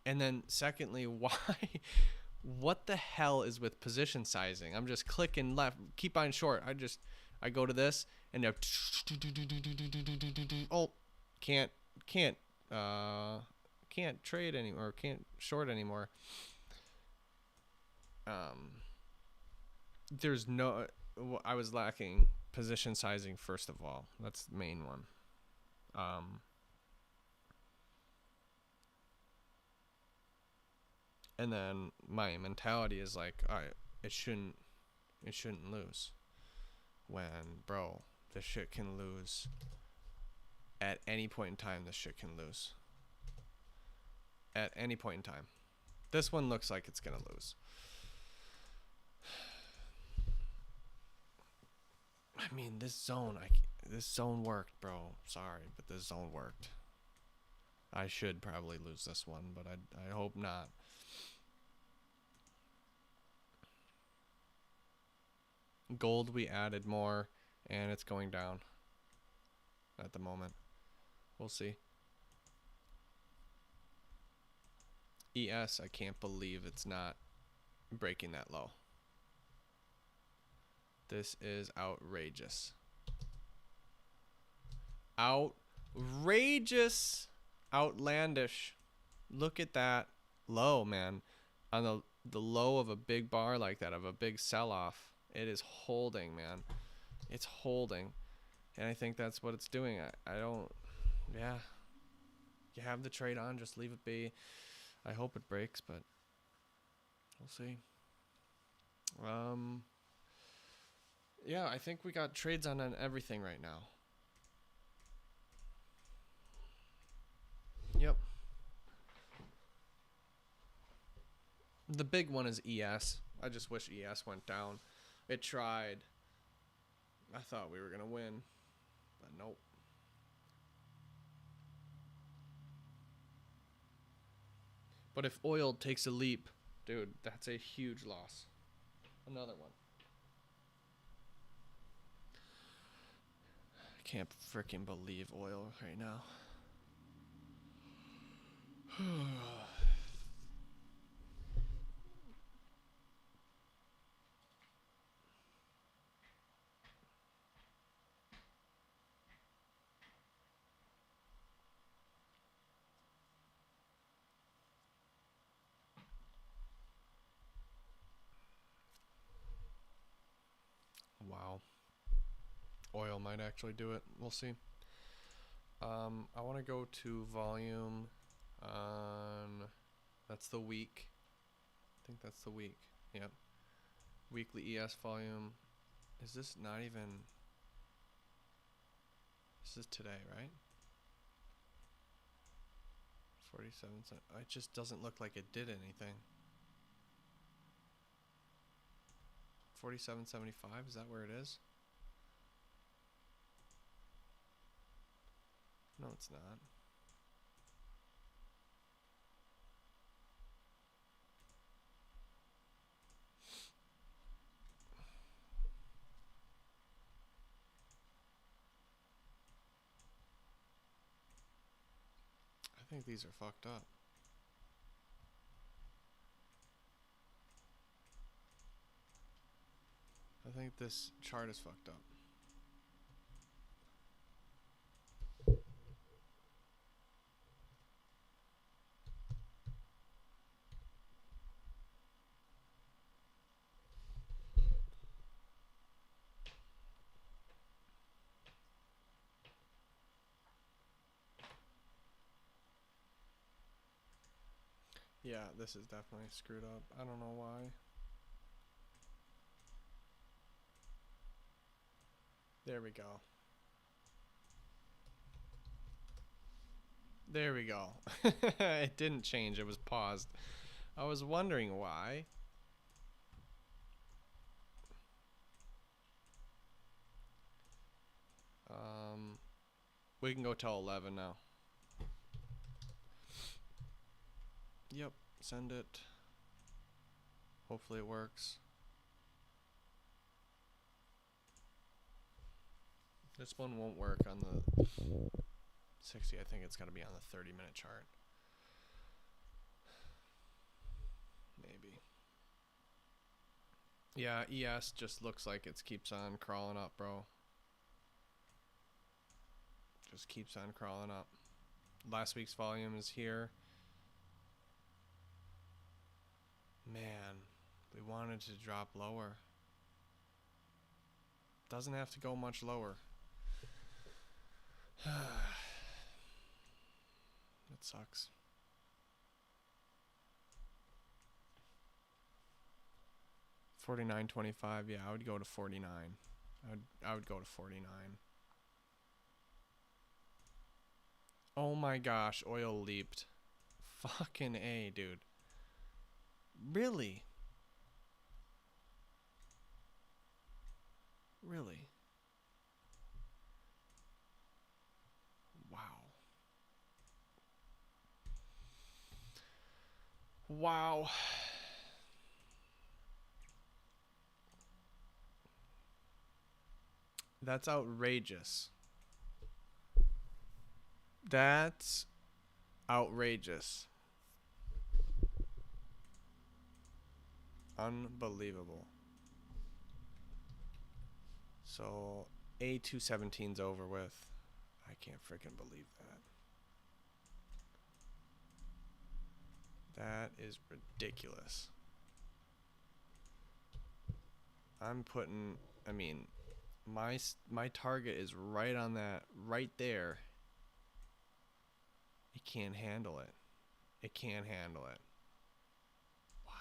And then secondly, why, what the hell is with position sizing? I'm just clicking left, keep on short. I go to this and they're, oh, can't trade anymore, can't short anymore. There's no, I was lacking position sizing first of all. That's the main one. And then my mentality is like, all right, it shouldn't lose. When, bro, this shit can lose. At any point in time, this shit can lose. At any point in time. This one looks like it's gonna lose. I mean, this zone worked, bro. Sorry, but this zone worked. I should probably lose this one, but I hope not. Gold, we added more, and it's going down at the moment. We'll see. ES, I can't believe it's not breaking that low. This is outrageous. Outrageous. Outlandish. Look at that low, man. On the low of a big bar like that, of a big sell-off. It is holding, man. It's holding. And I think that's what it's doing. I don't... Yeah. You have the trade on, just leave it be. I hope it breaks, but we'll see. Yeah, I think we got trades on everything right now. Yep. The big one is ES. I just wish ES went down. It tried. I thought we were going to win, but nope. But if oil takes a leap, dude, that's a huge loss. Another one. I can't freaking believe oil right now. Wow. Oil might actually do it. We'll see. I want to go to volume on, that's the week. I think that's the week. Yep. Weekly ES volume. Is this not even, this is today, right? 47 cents. It just doesn't look like it did anything. 47.75, is that where it is? No, it's not. I think these are fucked up. I think this chart is fucked up. Yeah, this is definitely screwed up. I don't know why. There we go. There we go. It didn't change. It was paused. I was wondering why. We can go till 11 now. Yep, send it. Hopefully it works. This one won't work on the 60. I think it's got to be on the 30-minute chart. Maybe. Yeah, ES just looks like it keeps on crawling up, bro. Just keeps on crawling up. Last week's volume is here. Man, we wanted to drop lower. Doesn't have to go much lower. That sucks. $49.25. Yeah, I would go to 49. I would go to 49. Oh my gosh, oil leaped. Fucking A, dude. Really? Really? Wow. Wow. That's outrageous. That's outrageous. Unbelievable. So A217's over with. I can't freaking believe that. That is ridiculous. I'm putting, I mean, my target is right on that, right there. It can't handle it. It can't handle it. Wow.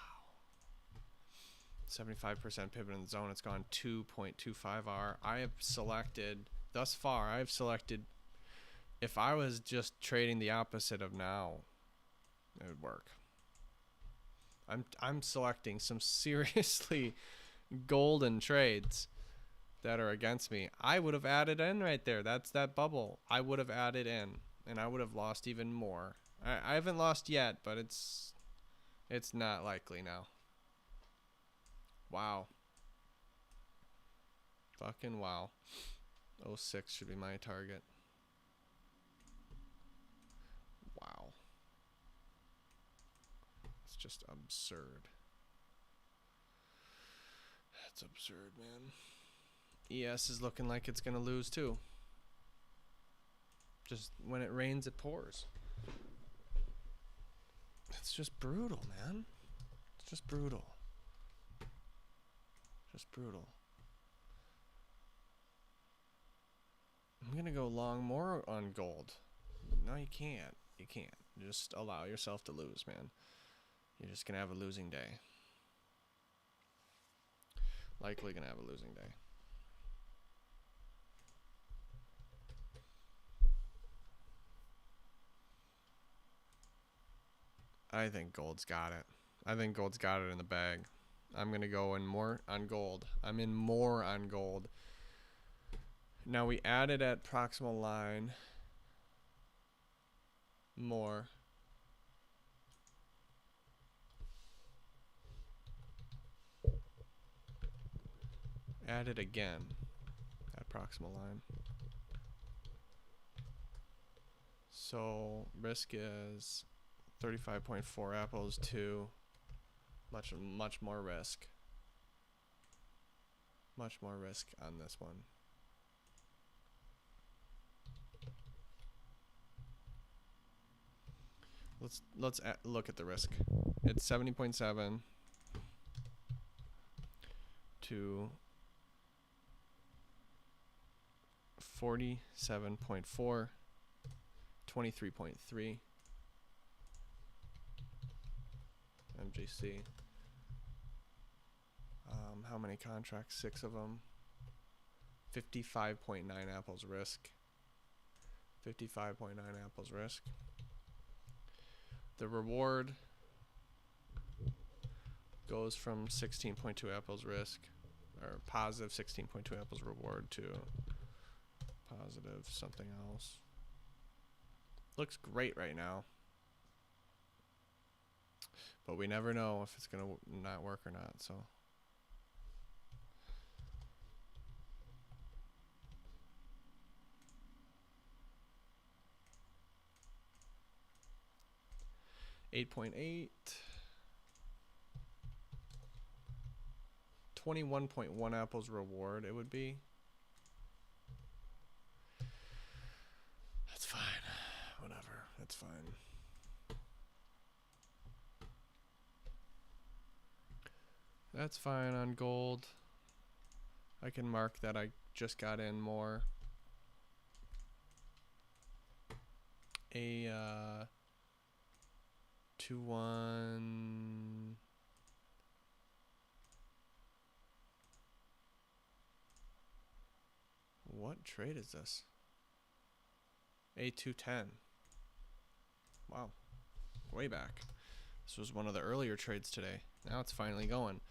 75% pivot in the zone. It's gone 2.25R. I have selected, thus far, I have selected, if I was just trading the opposite of now, it would work. I'm selecting some seriously golden trades that are against me. I would have added in right there. That's that bubble. I would have added in, and I would have lost even more. I haven't lost yet, but it's not likely now. Wow. Fucking wow. 06 should be my target. Wow. It's just absurd. That's absurd, man. ES is looking like it's gonna lose too. Just when it rains, it pours. It's just brutal, man. It's just brutal. Just brutal. I'm gonna go long more on gold. No, you can't. You can't. Just allow yourself to lose, man. You're just gonna have a losing day. Likely gonna have a losing day. I think gold's got it. I think gold's got it in the bag. I'm gonna go in more on gold. I'm in more on gold. Now we added at proximal line more. Added again at proximal line. So risk is 35.4 apples to much more risk. Much more risk on this one. Let's look at the risk. It's 70.7 to 47.4, 23.3. LGC. How many contracts? 6 of them. 55.9 apples risk. 55.9 apples risk. The reward goes from 16.2 apples risk, or positive 16.2 apples reward, to positive something else. Looks great right now, but we never know if it's gonna not work or not. So 8.8, 21.1 apples reward it would be. That's fine. Whatever. That's fine. That's fine on gold. I can mark that I just got in more. A 2-1. What trade is this? A210. Wow. Way back. This was one of the earlier trades today. Now it's finally going.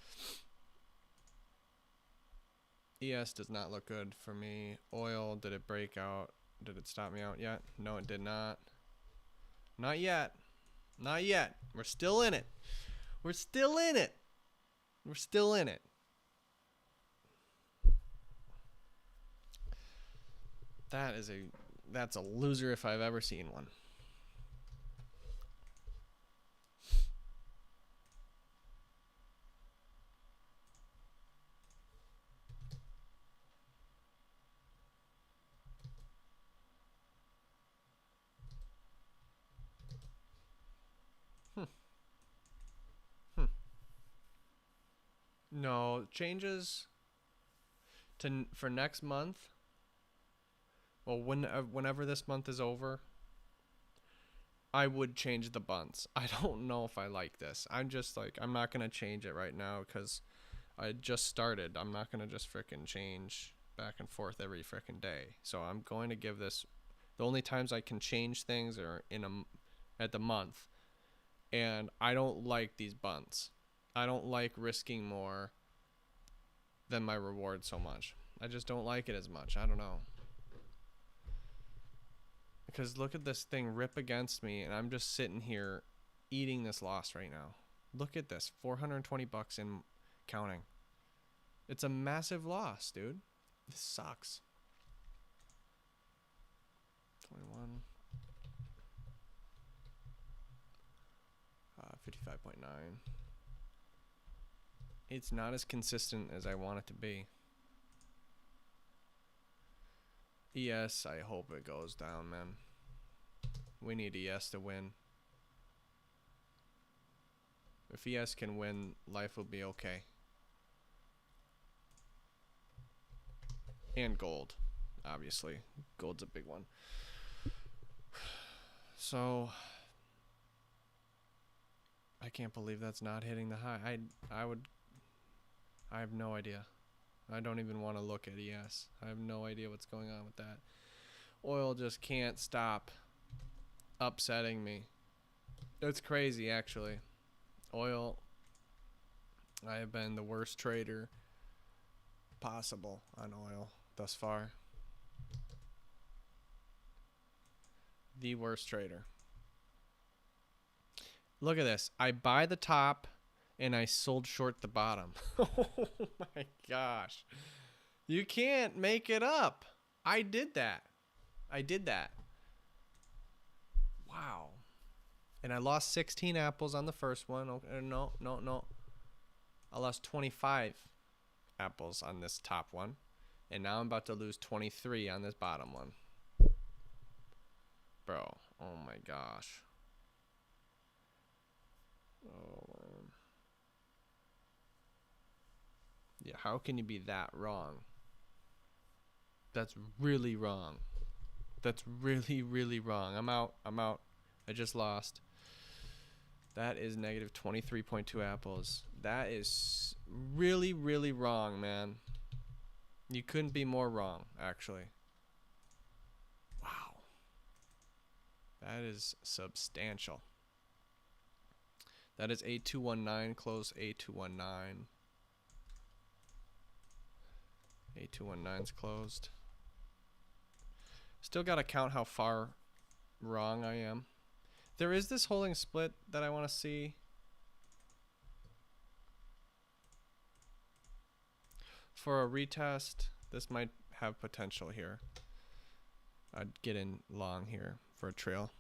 ES does not look good for me. Oil, did it break out? Did it stop me out yet? No, it did not. Not yet. Not yet. We're still in it. We're still in it. We're still in it. That's a loser if I've ever seen one. No, changes for next month. Well, whenever this month is over, I would change the bunts. I don't know if I like this. I'm just like, I'm not going to change it right now because I just started. I'm not going to just frickin' change back and forth every frickin' day. So I'm going to give this, the only times I can change things are at the month. And I don't like these bunts. I don't like risking more than my reward so much. I just don't like it as much. I don't know. Because look at this thing rip against me, and I'm just sitting here eating this loss right now. Look at this, $420 in counting. It's a massive loss, dude. This sucks. 21. 55.9. It's not as consistent as I want it to be. ES, I hope it goes down, man. We need ES to win. If ES can win, life will be okay. And gold, obviously. Gold's a big one. So I can't believe that's not hitting the high. I have no idea. I don't even want to look at ES. I have no idea what's going on with that. Oil just can't stop upsetting me. It's crazy, actually. Oil, I have been the worst trader possible on oil thus far. The worst trader. Look at this. I buy the top and I sold short the bottom. Oh my gosh. You can't make it up. I did that. Wow. And I lost 16 apples on the first one. Okay, no. I lost 25 apples on this top one. And now I'm about to lose 23 on this bottom one. Bro, oh my gosh. Oh, man. Yeah, how can you be that wrong? That's really wrong. That's really, really wrong. I'm out. I just lost. That is negative 23.2 apples. That is really, really wrong, man. You couldn't be more wrong, actually. Wow. That is substantial. That is A219, close A219. A219's closed. Still got to count how far wrong I am. There is this holding split that I want to see. For a retest, this might have potential here. I'd get in long here for a trail.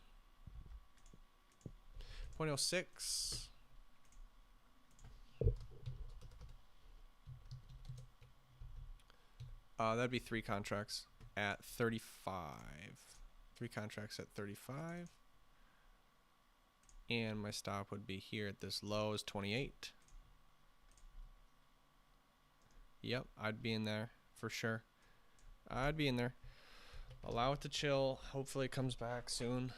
0.06. That'd be 3 contracts at 35. 3 contracts at 35. And my stop would be here at this low is 28. Yep, I'd be in there for sure. I'd be in there. Allow it to chill. Hopefully it comes back soon.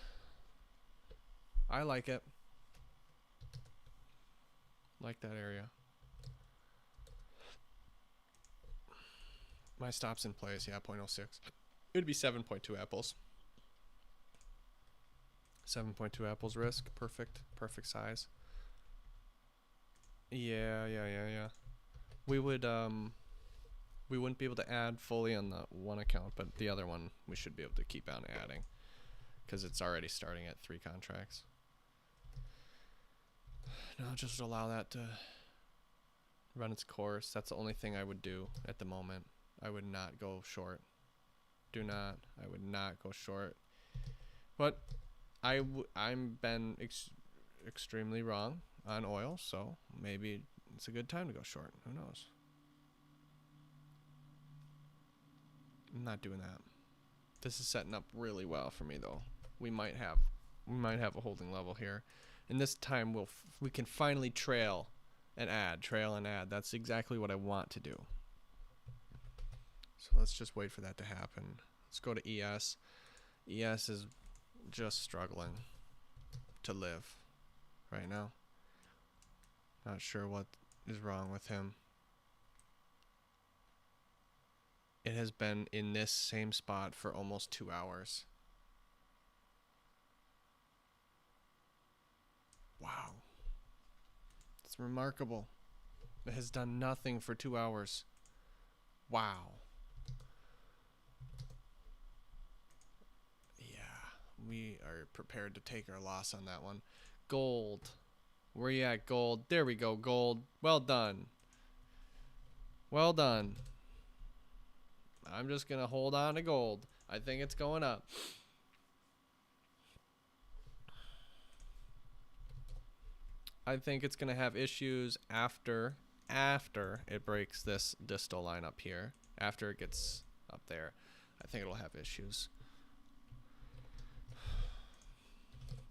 I like it. Like that area. My stop's in place. Yeah, 0.06. It'd be 7.2 apples. 7.2 apples risk. Perfect. Perfect size. Yeah. We would we wouldn't be able to add fully on the one account, but the other one we should be able to keep on adding because it's already starting at 3 contracts. No, just allow that to run its course. That's the only thing I would do at the moment. I would not go short. I would not go short. But I'm been extremely wrong on oil, so maybe it's a good time to go short. Who knows? I'm not doing that. This is setting up really well for me though. We might have a holding level here. And this time we can finally trail and add. That's exactly what I want to do. So let's just wait for that to happen. Let's go to ES. ES is just struggling to live right now. Not sure what is wrong with him. It has been in this same spot for almost 2 hours. Wow. It's remarkable. It has done nothing for 2 hours. Wow. Yeah, we are prepared to take our loss on that one. Gold. Where you at, gold? There we go, gold. Well done. Well done. I'm just going to hold on to gold. I think it's going up. I think it's going to have issues after it breaks this distal line up here. After it gets up there, I think it'll have issues.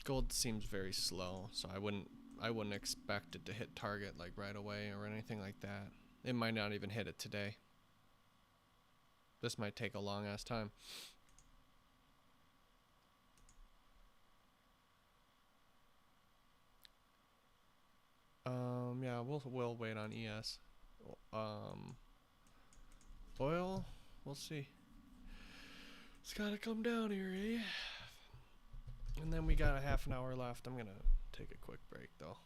Gold seems very slow, so I wouldn't expect it to hit target like right away or anything like that. It might not even hit it today. This might take a long ass time. Yeah, we'll wait on ES. Oil, we'll see. It's gotta come down here, eh? And then we got a half an hour left. I'm gonna take a quick break though.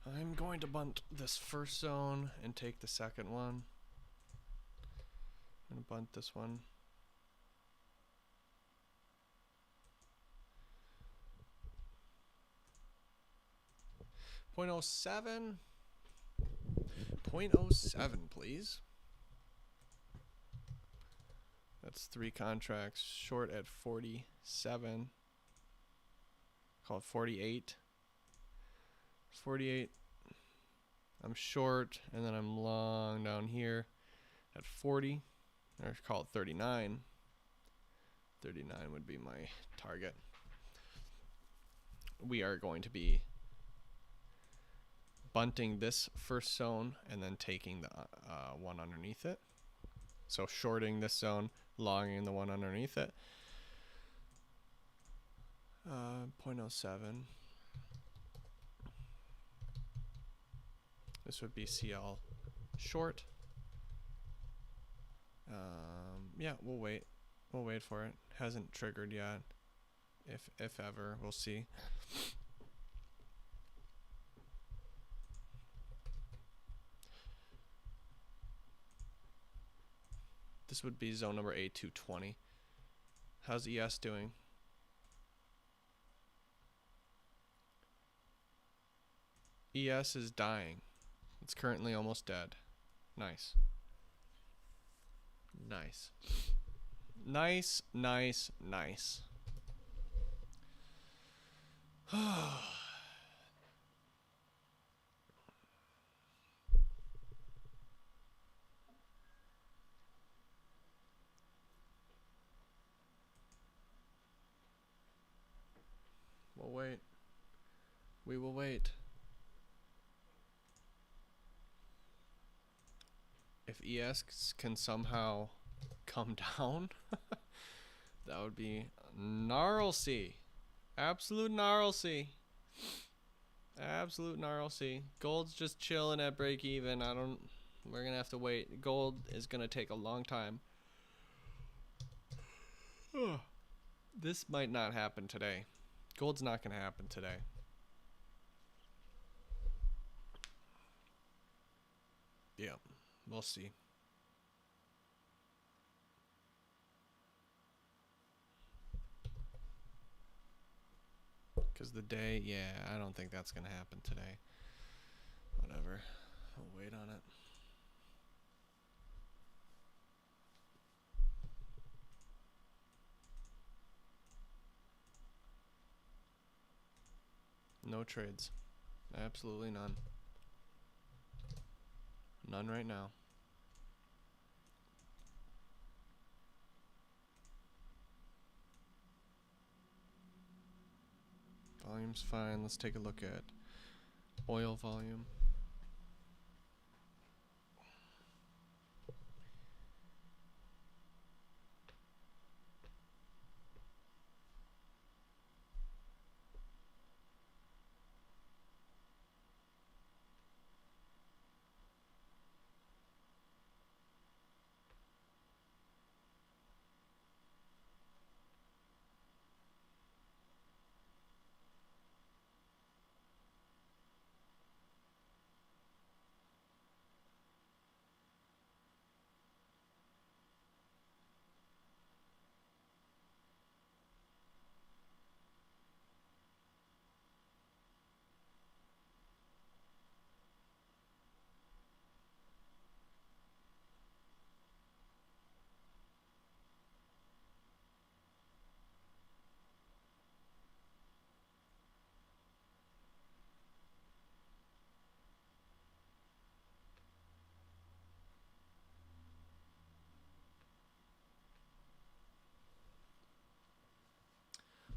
I'm going to bunt this first zone and take the second one. I'm going to bunt this one. .07. .07, please. That's 3 contracts. Short at 47. Call it 48. 48. I'm short, and then I'm long down here at 40. Or call it 39. 39 would be my target. We are going to be bunting this first zone and then taking the one underneath it. So shorting this zone, longing the one underneath it. .07. This would be CL short. Yeah, we'll wait. We'll wait for it. Hasn't triggered yet. If ever, we'll see. This would be zone number A220. How's ES doing? ES is dying. It's currently almost dead. Nice. Nice. Nice, nice, nice. We'll wait. We will wait. If ES can somehow come down, that would be gnarly. Absolute gnarly. Absolute gnarly. Gold's just chilling at break even. We're gonna have to wait. Gold is gonna take a long time. This might not happen today. Gold's not gonna happen today. Yeah, we'll see. Because the day, yeah, I don't think that's going to happen today. Whatever. I'll wait on it. No trades. Absolutely none. None right now. Volume's fine. Let's take a look at oil volume.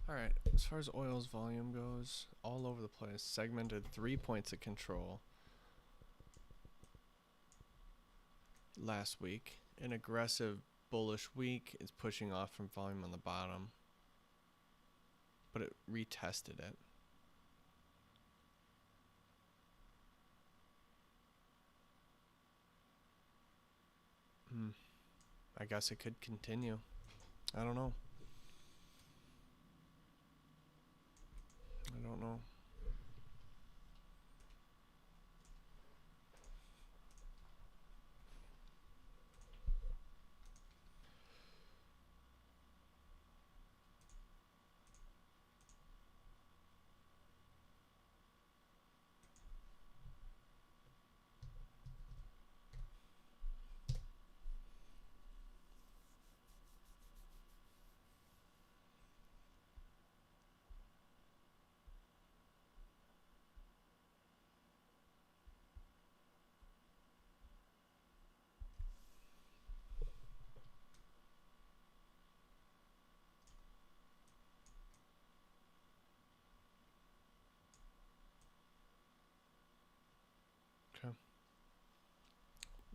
Alright, as far as oil's volume goes, all over the place. Segmented 3 points of control last week. An aggressive bullish week is pushing off from volume on the bottom, but it retested it. I guess it could continue. I don't know. I don't know.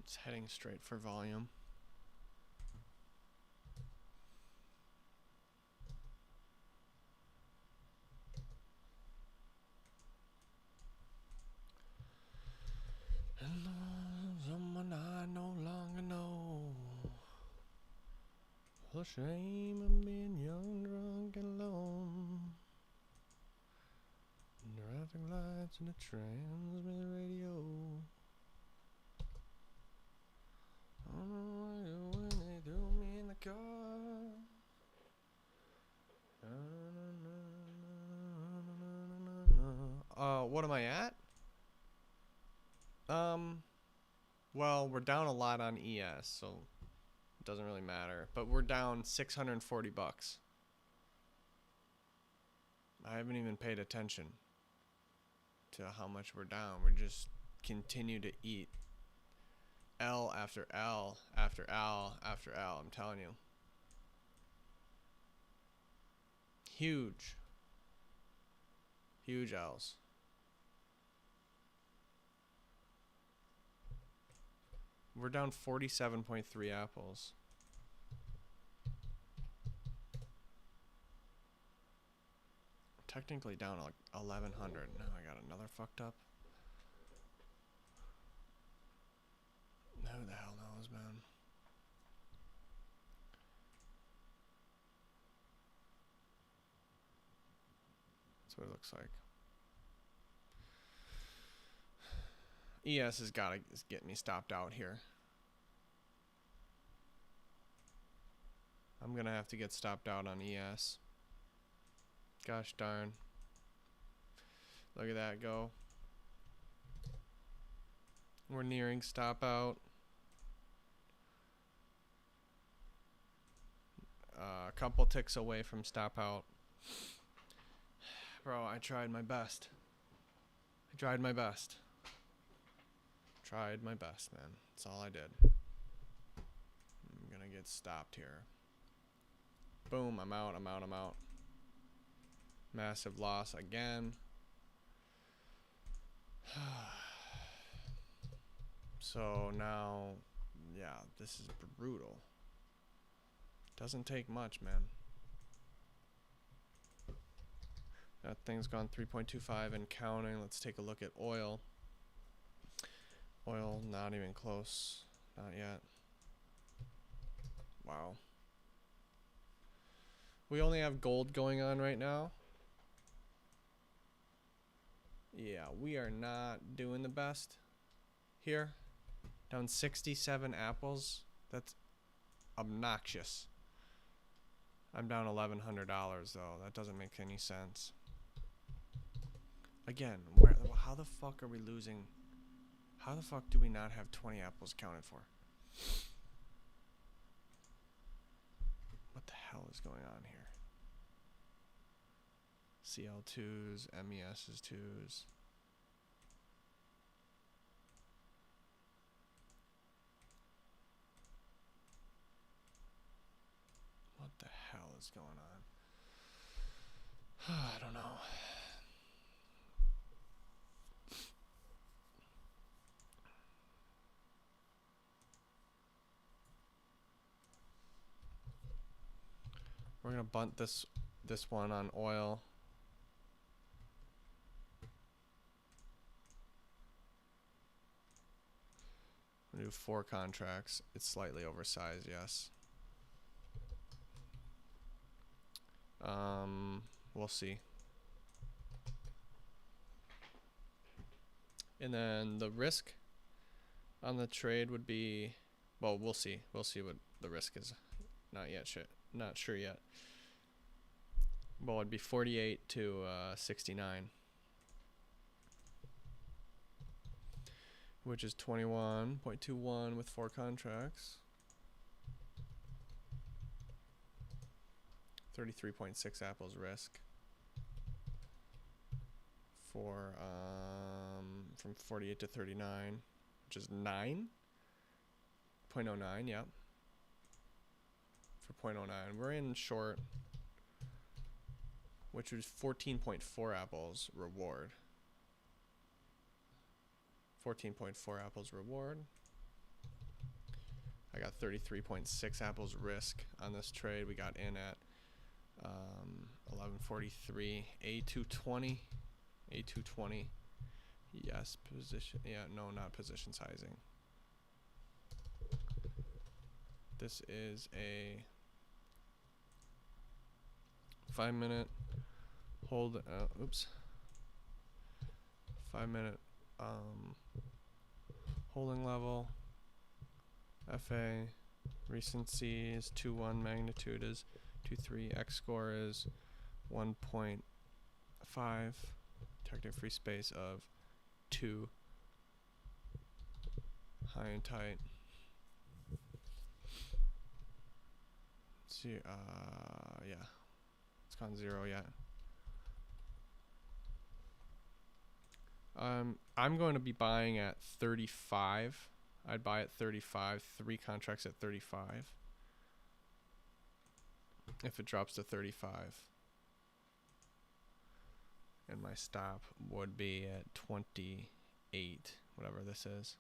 It's heading straight for volume. And someone I no longer know. The shame of being young, drunk, and alone. Traffic lights and a transmit radio. On the radio when they threw me in the car. What am I at? Well, we're down a lot on ES, so it doesn't really matter. But we're down 640 bucks. I haven't even paid attention to how much we're down. We just continue to eat L after L after L after L. I'm telling you. Huge. Huge L's. We're down 47.3 apples. Technically down like 1,100. Now I got another fucked up. Who the hell knows, man? That's what it looks like. ES has got to get me stopped out here. I'm going to have to get stopped out on ES. Gosh darn. Look at that go. We're nearing stop out. A couple ticks away from stop out. Bro, I tried my best. Tried my best, man. That's all I did. I'm gonna get stopped here. Boom, I'm out. Massive loss again. So now, yeah, this is brutal. Doesn't take much, man. That thing's gone 3.25 and counting. Let's take a look at oil. Oil, not even close. Not yet. Wow. We only have gold going on right now. Yeah, we are not doing the best here. Down 67 apples. That's obnoxious. I'm down $1,100 though. That doesn't make any sense. Again, how the fuck are we losing? How the fuck do we not have 20 apples counted for? What the hell is going on here? CL2s, MES's 2s. What the hell is going on? I don't know. We're gonna bunt this one on oil. We'll do 4 contracts. It's slightly oversized, yes. We'll see. And then the risk on the trade would be, well, we'll see. We'll see what the risk is. Not sure yet. Well, it'd be 48 to 69, which is 21.21 with 4 contracts. 33.6 apples risk for from 48 to 39, which is 9.09. Yep. For 0.09, we're in short, which was 14.4 apples reward. 14.4 apples reward. I got 33.6 apples risk on this trade. We got in at 1143. A220. A220. Yes, position. Yeah, no, not position sizing. This is a 5-minute hold. Oops. 5-minute holding level. FA recency is 2.1, magnitude is 2.3, X score is 1.5, detecting free space of 2, high and tight. Let's see, yeah, it's gone 0 yet. I'm going to be buying at 35. I'd buy at 35, 3 contracts at 35. If it drops to 35. And my stop would be at 28, whatever this is.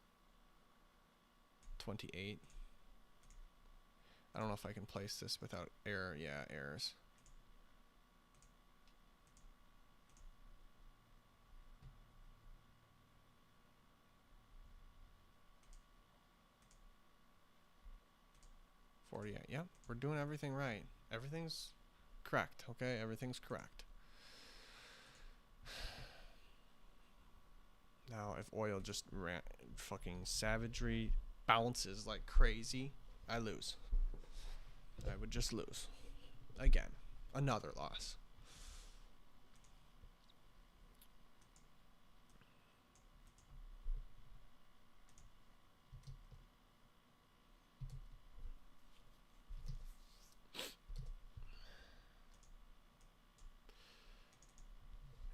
28. I don't know if I can place this without error. Yeah, errors. Yeah, we're doing everything right. Everything's correct, okay? Everything's correct. Now, if oil just fucking savagery bounces like crazy, I lose. I would just lose. Again, another loss.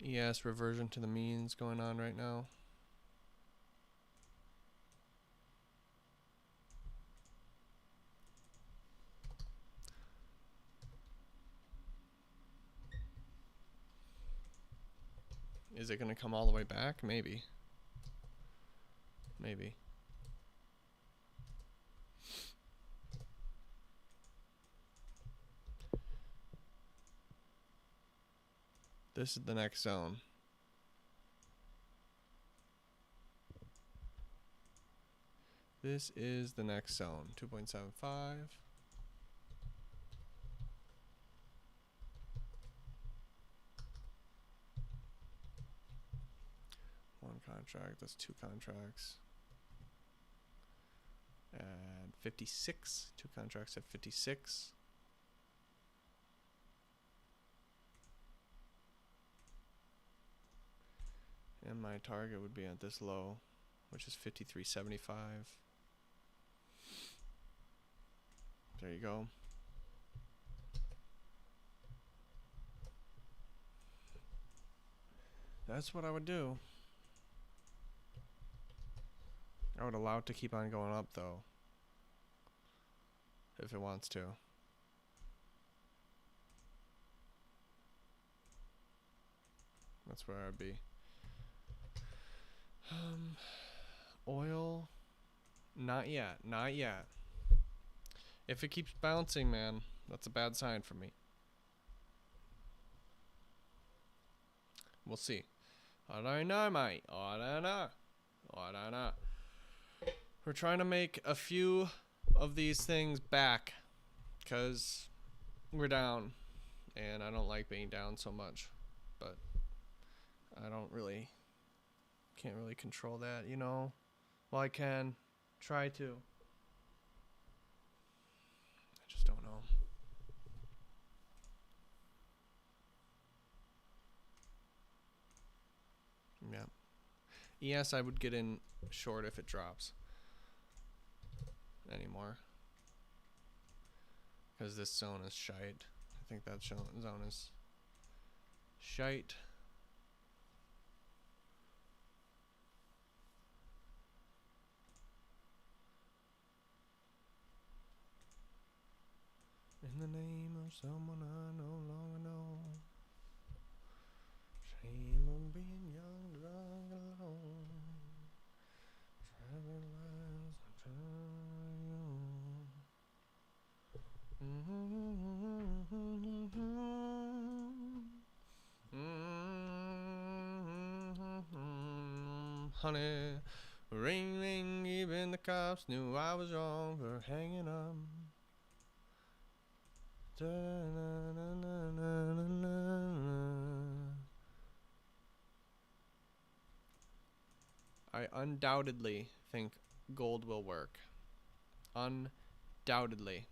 Yes, reversion to the means going on right now. Is it going to come all the way back? Maybe. Maybe. This is the next zone. This is the next zone. 2.75. One contract. That's 2 contracts. At 56. 2 contracts at 56. And my target would be at this low, which is 53.75. There you go. That's what I would do. I would allow it to keep on going up though, if it wants to. That's where I'd be. Oil, not yet, not yet. If it keeps bouncing, man, that's a bad sign for me. We'll see. I don't know, mate. I don't know. I don't know. We're trying to make a few of these things back because we're down, and I don't like being down so much, but I don't really, can't really control that, you know. Well, I can try to. I just don't know. Yeah. Yes, I would get in short if it drops anymore, because this zone is shite. I think that zone is shite. In the name of someone I no longer know. Shame on being young, drunk, alone. Traveling lives I tell you. honey. Ring, ring, even the cops knew I was wrong for hanging up. I undoubtedly think gold will work. Undoubtedly.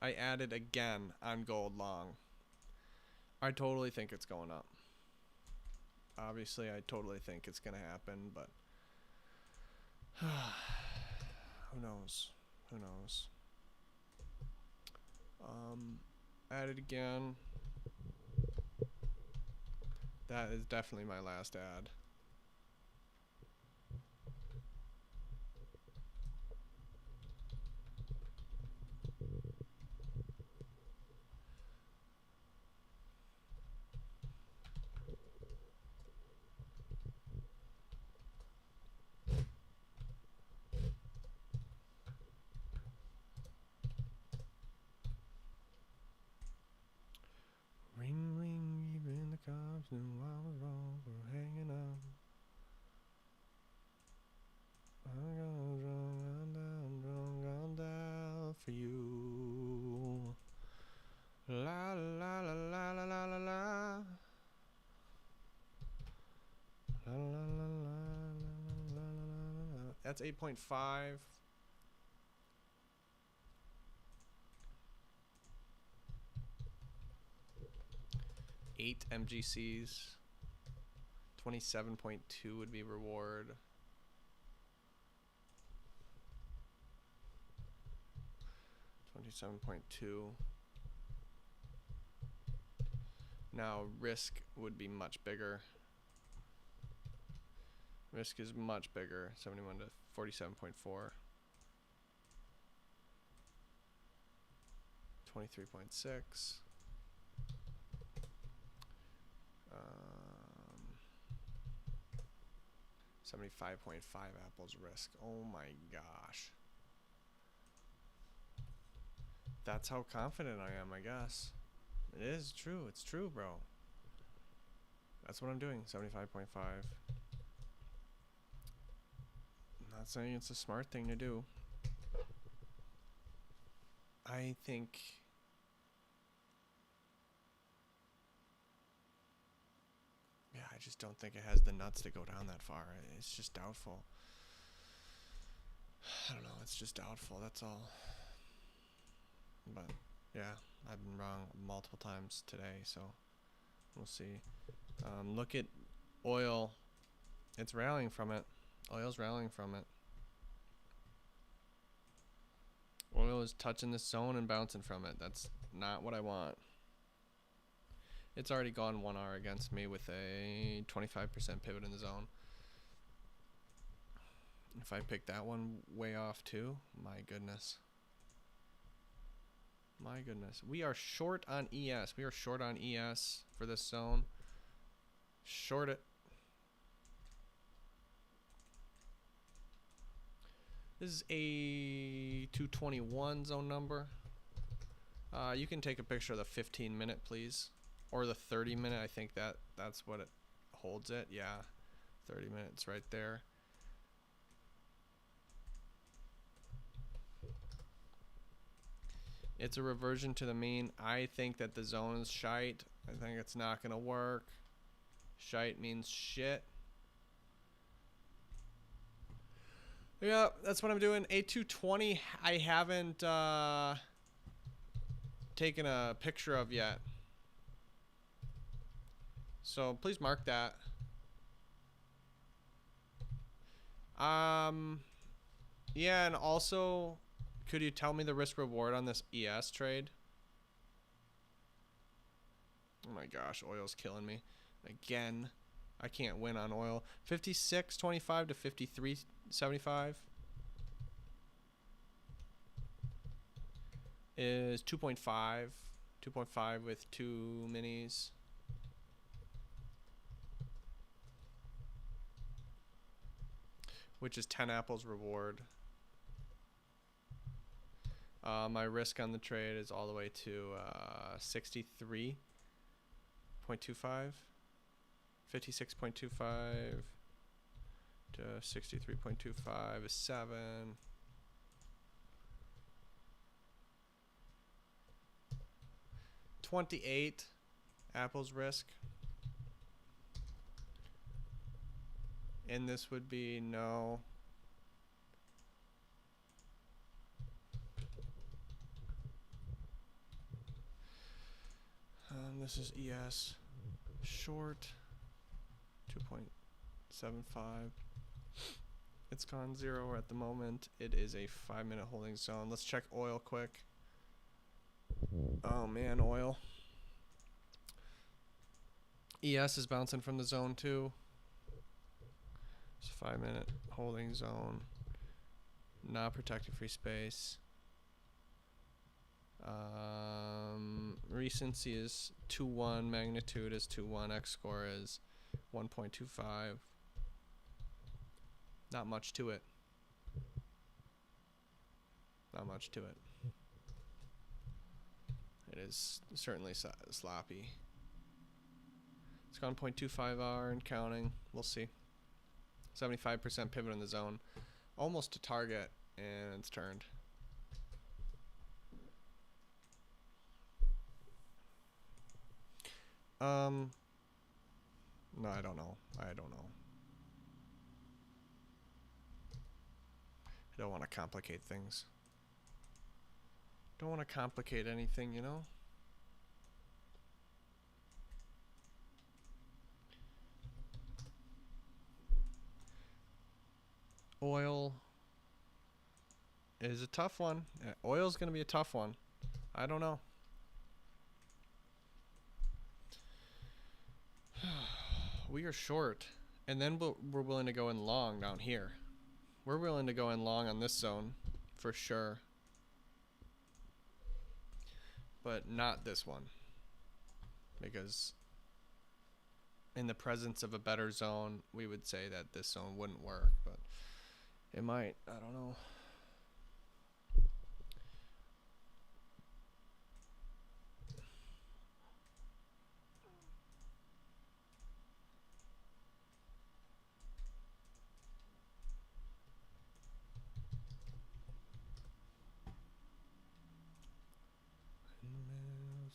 I added again on gold long. I totally think it's going up. Obviously, I totally think it's going to happen, but who knows? Who knows? Added again. That is definitely my last ad. Ring, ring, even the cops knew I was wrong for hanging up. I'm gone down for you. La la la la la la la la. La la la la la la. That's 8.5. Eight MGCs. 27.2 would be reward. $27.2. Now risk would be much bigger. Risk is much bigger. 71 to 47.4. 23.6. 75.5 apples risk. Oh my gosh. That's how confident I am, I guess. It is true. It's true, bro. That's what I'm doing. 75.5. I'm not saying it's a smart thing to do. I think I just don't think it has the nuts to go down that far. It's just doubtful. I don't know. It's just doubtful. That's all. But yeah, I've been wrong multiple times today, so we'll see. Look at oil. It's rallying from it. Oil's rallying from it. Oil is touching this zone and bouncing from it. That's not what I want. It's already gone 1 hour against me with a 25% pivot in the zone. If I pick that one way off too, my goodness. My goodness. We are short on ES. We are short on ES for this zone. Short it. This is a 221 zone number. You can take a picture of the 15-minute, please. Or the 30-minute. I think that's what it holds it. Yeah. 30 minutes right there. It's a reversion to the mean. I think that the zone is shite. I think it's not going to work. Shite means shit. Yeah, that's what I'm doing. A220 I haven't taken a picture of yet. So please mark that. Yeah, and also, could you tell me the risk reward on this ES trade? Oh my gosh, oil's killing me. Again, I can't win on oil. 56.25 to 53.75 is 2.5. 2.5 with 2 minis. which is 10 apples reward. My risk on the trade is all the way to 63.25. 56.25 to 63.25 is 7. 28 apples risk. And this would be no. This is ES short 2.75. It's gone 0 at the moment. It is a 5-minute holding zone. Let's check oil quick. Oh man, oil. ES is bouncing from the zone too. It's a 5-minute holding zone. Not protected free space. Recency is 2.1, magnitude is 2.1, X score is 1.25. Not much to it. Not much to it. It is certainly sloppy. It's gone 0.25R and counting. We'll see. 75% pivot in the zone. Almost to target, and it's turned. No, I don't know. I don't know. I don't want to complicate things. Don't want to complicate anything, you know? Oil is a tough one. Oil's going to be a tough one. I don't know. We are short, and then we're willing to go in long down here. We're willing to go in long on this zone for sure, but not this one, because in the presence of a better zone, we would say that this zone wouldn't work, but it might. I don't know.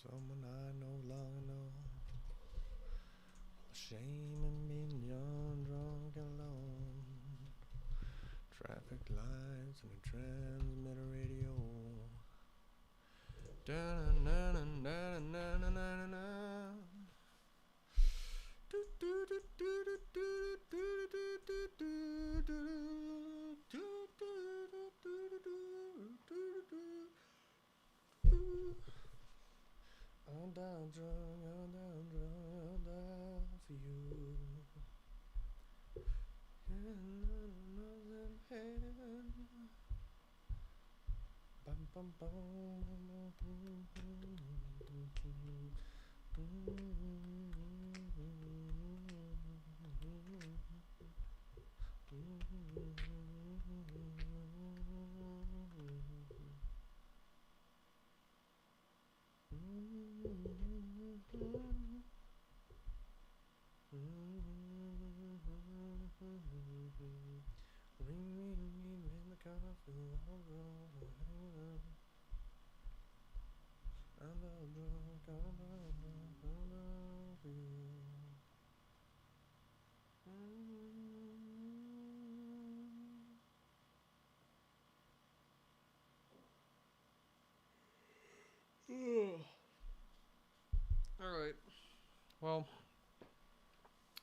Someone I no longer know. Shame in being young, drunk, and alone. Traffic lights and a transmitter radio. I'm down drunk, I'm down drunk, I'm down for you. Bum, bum, bum, Alright. Well,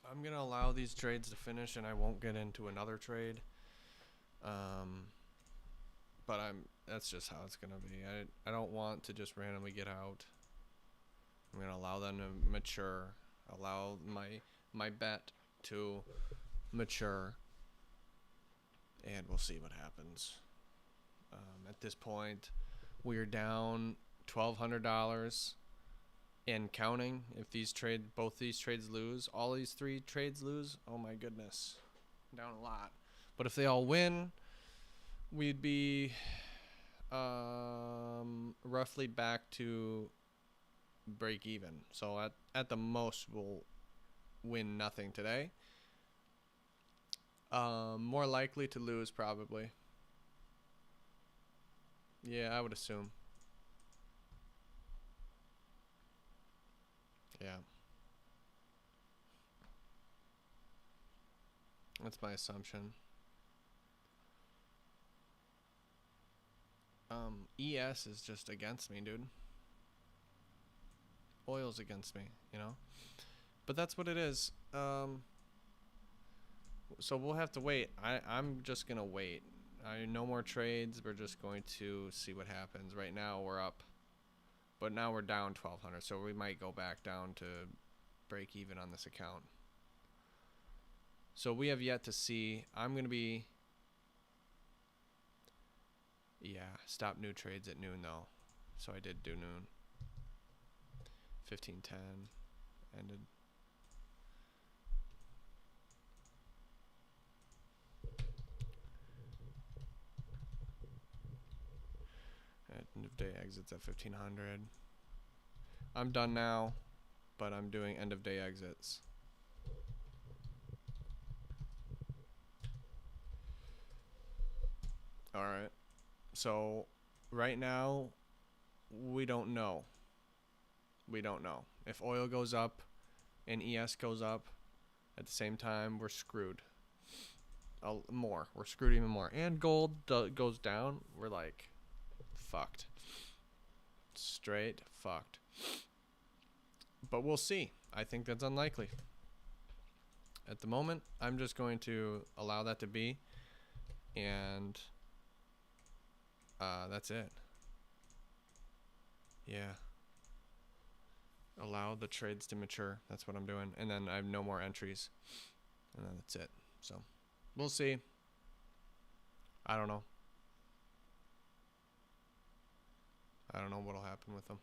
I'm going to allow these trades to finish and I won't get into another trade. But that's just how it's going to be. I don't want to just randomly get out. I'm going to allow them to mature. Allow my bet to mature. And we'll see what happens. At this point, we're down $1,200 and counting. If both these trades lose, all these 3 trades lose, oh my goodness, down a lot. But if they all win, we'd be roughly back to break even. So at the most, we'll win nothing today. More likely to lose, probably. Yeah, I would assume. Yeah. That's my assumption. ES is just against me, dude. Oil's against me, you know? But that's what it is. So we'll have to wait. I'm just going to wait. No more trades. We're just going to see what happens. Right now we're up. But now we're down 1,200. So we might go back down to break even on this account. So we have yet to see. I'm going to be... Yeah, stop new trades at noon though. So I did do noon. 15:10 ended. End of day exits at 1500. I'm done now, but I'm doing end of day exits. All right. So right now, we don't know. We don't know. If oil goes up and ES goes up at the same time, we're screwed. More. We're screwed even more. And gold goes down. We're like fucked. Straight fucked. But we'll see. I think that's unlikely. At the moment, I'm just going to allow that to be. And that's it. Yeah. Allow the trades to mature. That's what I'm doing. And then I have no more entries. And then that's it. So we'll see. I don't know. I don't know what'll happen with them.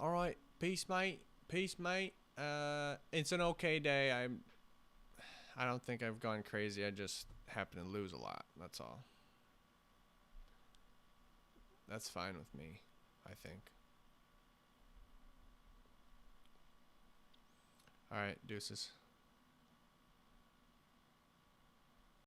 All right. Peace, mate. Peace, mate. It's an okay day. I don't think I've gone crazy. I just happen to lose a lot. That's all. That's fine with me, I think. All right, deuces.